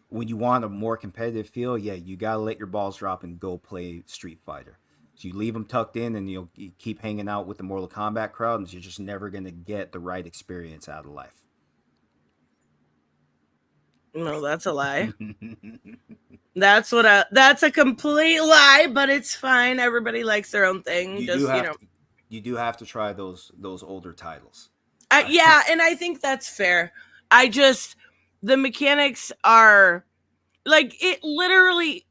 when you want a more competitive feel, you gotta let your balls drop and go play Street Fighter. So you leave them tucked in, and you keep hanging out with the Mortal Kombat crowd, and you're just never gonna get the right experience out of life. No, that's a lie. That's a complete lie, but it's fine. Everybody likes their own thing. You do have to try those older titles. Yeah, and I think that's fair. The mechanics are like, it literally,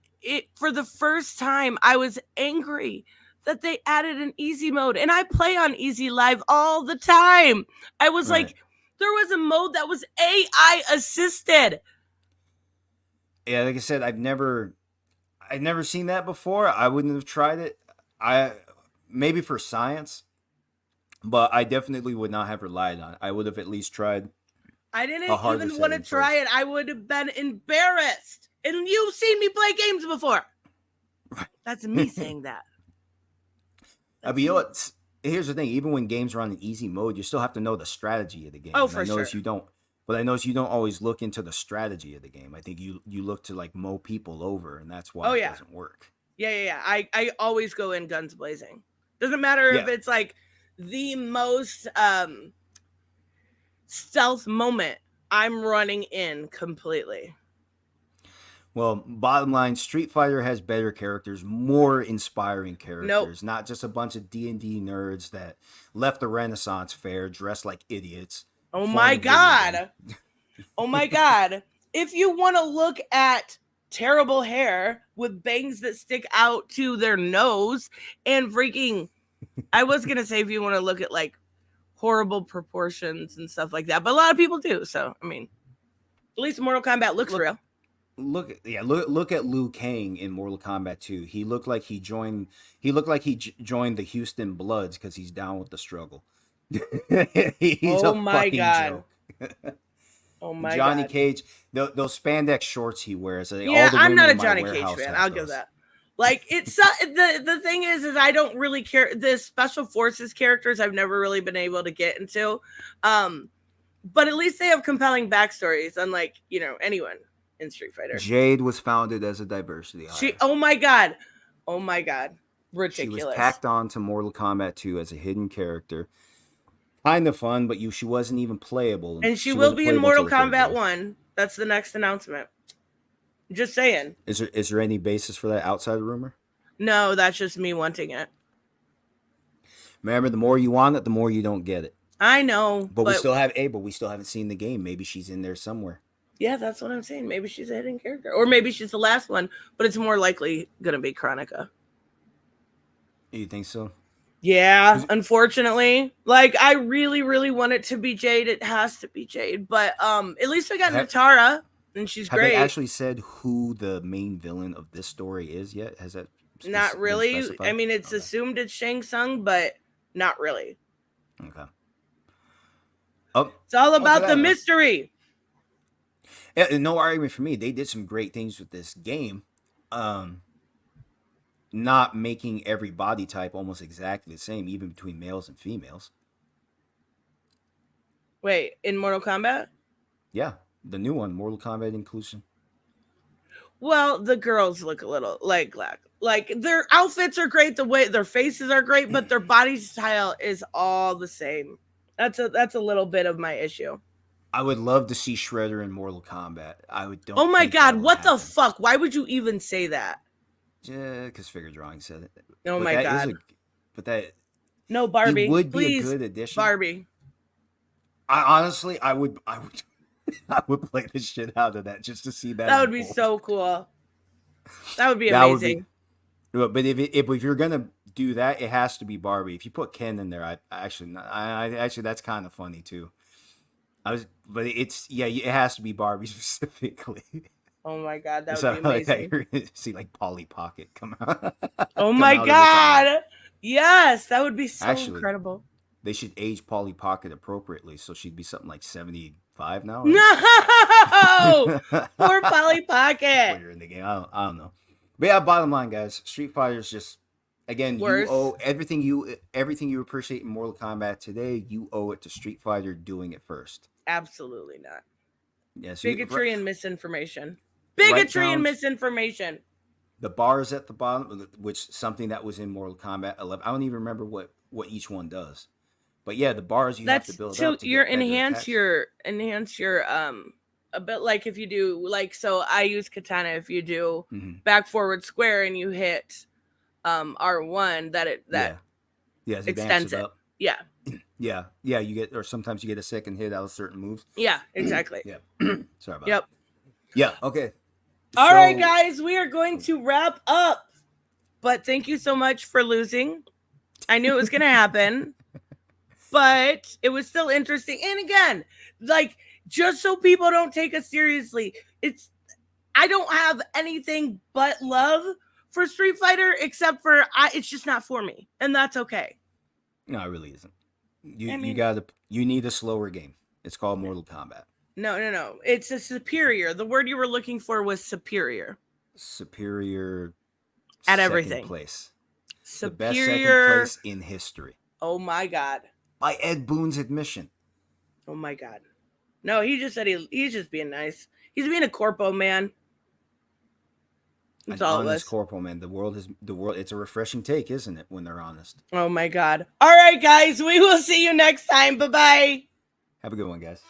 for the first time, I was angry that they added an easy mode, and I play on easy live all the time. I was like, there was a mode that was AI assisted. Yeah, like I said, I've never seen that before. I wouldn't have tried it. Maybe for science, but I definitely would not have relied on it. I would have at least tried. I didn't even want to try it. I would have been embarrassed. And you've seen me play games before. That's me saying that. But you know what? Here's the thing. Even when games are on an easy mode, you still have to know the strategy of the game. Oh, for sure. But I notice you don't always look into the strategy of the game. I think you look to like mow people over, and that's why it doesn't work. Yeah. I always go in guns blazing. Doesn't matter if it's like the most stealth moment. I'm running in completely. Well, bottom line, Street Fighter has better characters, more inspiring characters, not just a bunch of D&D nerds that left the Renaissance fair dressed like idiots. Oh my God. Oh my God. If you want to look at terrible hair with bangs that stick out to their nose and freaking, I was going to say if you want to look at like horrible proportions and stuff like that, but a lot of people do. So, I mean, at least Mortal Kombat looks real. Look at Liu Kang in Mortal Kombat 2. He looked like he joined the Houston Bloods because he's down with the struggle. He's Oh a my fucking God. joke. Oh my Johnny God. Cage, those spandex shorts he wears. Yeah, I'm not a Johnny Cage warehouse fan. have I'll give those. that. Like, it's the thing is I don't really care. The special forces characters I've never really been able to get into. But at least they have compelling backstories, unlike, you know, anyone in Street Fighter. Jade was founded as a diversity hire. Oh my God. Ridiculous. She was tacked on to Mortal Kombat 2 as a hidden character. Kind of fun, but she wasn't even playable. And she will be in Mortal Kombat 1. That's the next announcement. Just saying. Is there any basis for that outside rumor? No, that's just me wanting it. Remember, the more you want it, the more you don't get it. I know. But we still haven't seen the game. Maybe she's in there somewhere. Yeah, that's what I'm saying. Maybe she's a hidden character. Or maybe she's the last one, but it's more likely going to be Chronica. You think so? Yeah, unfortunately. Like, I really, really want it to be Jade. It has to be Jade. But at least we got Nitara, and she's great. Have they actually said who the main villain of this story is yet? Has that Not really. been specified? I mean, it's assumed it's Shang Tsung, but not really. Okay. Oh, it's all about the mystery. Yeah, no argument for me. They did some great things with this game. Not making every body type almost exactly the same, even between males and females. Wait, in Mortal Kombat? Yeah, the new one, Mortal Kombat Inclusion. Well, the girls look a little like their outfits are great, the way their faces are great, but their body style is all the same. That's a little bit of my issue. I would love to see Shredder in Mortal Kombat. Oh my God, what the fuck? Why would you even say that? Yeah, because Figure Drawing said it. Oh my God. No, Barbie. He would please, be a good addition. Barbie. I would I would play the shit out of that just to see that. That would be so cool. That would be amazing. But if you're gonna do that, it has to be Barbie. If you put Ken in there, I actually that's kind of funny too. It has to be Barbie specifically. Oh my God, that would be amazing. You're gonna see like Polly Pocket come out. Oh my God, yes, that would be so incredible. They should age Polly Pocket appropriately, so she'd be something like 75 now. No, poor Polly Pocket. When you're in the game, I don't know. But yeah, bottom line, guys, Street Fighter's just again, worse. You owe everything you appreciate in Mortal Kombat today. You owe it to Street Fighter doing it first. Absolutely not. Yes, bigotry and misinformation. Bigotry and misinformation. The bars at the bottom, which something that was in Mortal Kombat 11. I don't even remember what each one does. But yeah, the bars you have to build up to enhance your a bit like if you do like so I use katana if you do back forward square and you hit R1 that extends it. Up. Yeah. Yeah, you get or sometimes you get a second hit out of certain moves. Yeah, exactly. Yeah. Sorry about that. Yeah, okay. All right, guys, we are going to wrap up. But thank you so much for losing. I knew it was going to happen. But it was still interesting. And again, like, just so people don't take us seriously, I don't have anything but love for Street Fighter, except for it's just not for me. And that's okay. No, it really isn't. You need a slower game. It's called Mortal Kombat. No. It's a superior. The word you were looking for was superior. Superior at everything. Place. Superior. The best second place in history. Oh my God. By Ed Boon's admission. Oh my God. No, he just said he's just being nice. He's being a corpo man. That's all it was. Corpo man. The world. It's a refreshing take, isn't it? When they're honest. Oh my God. All right, guys. We will see you next time. Bye-bye. Have a good one, guys.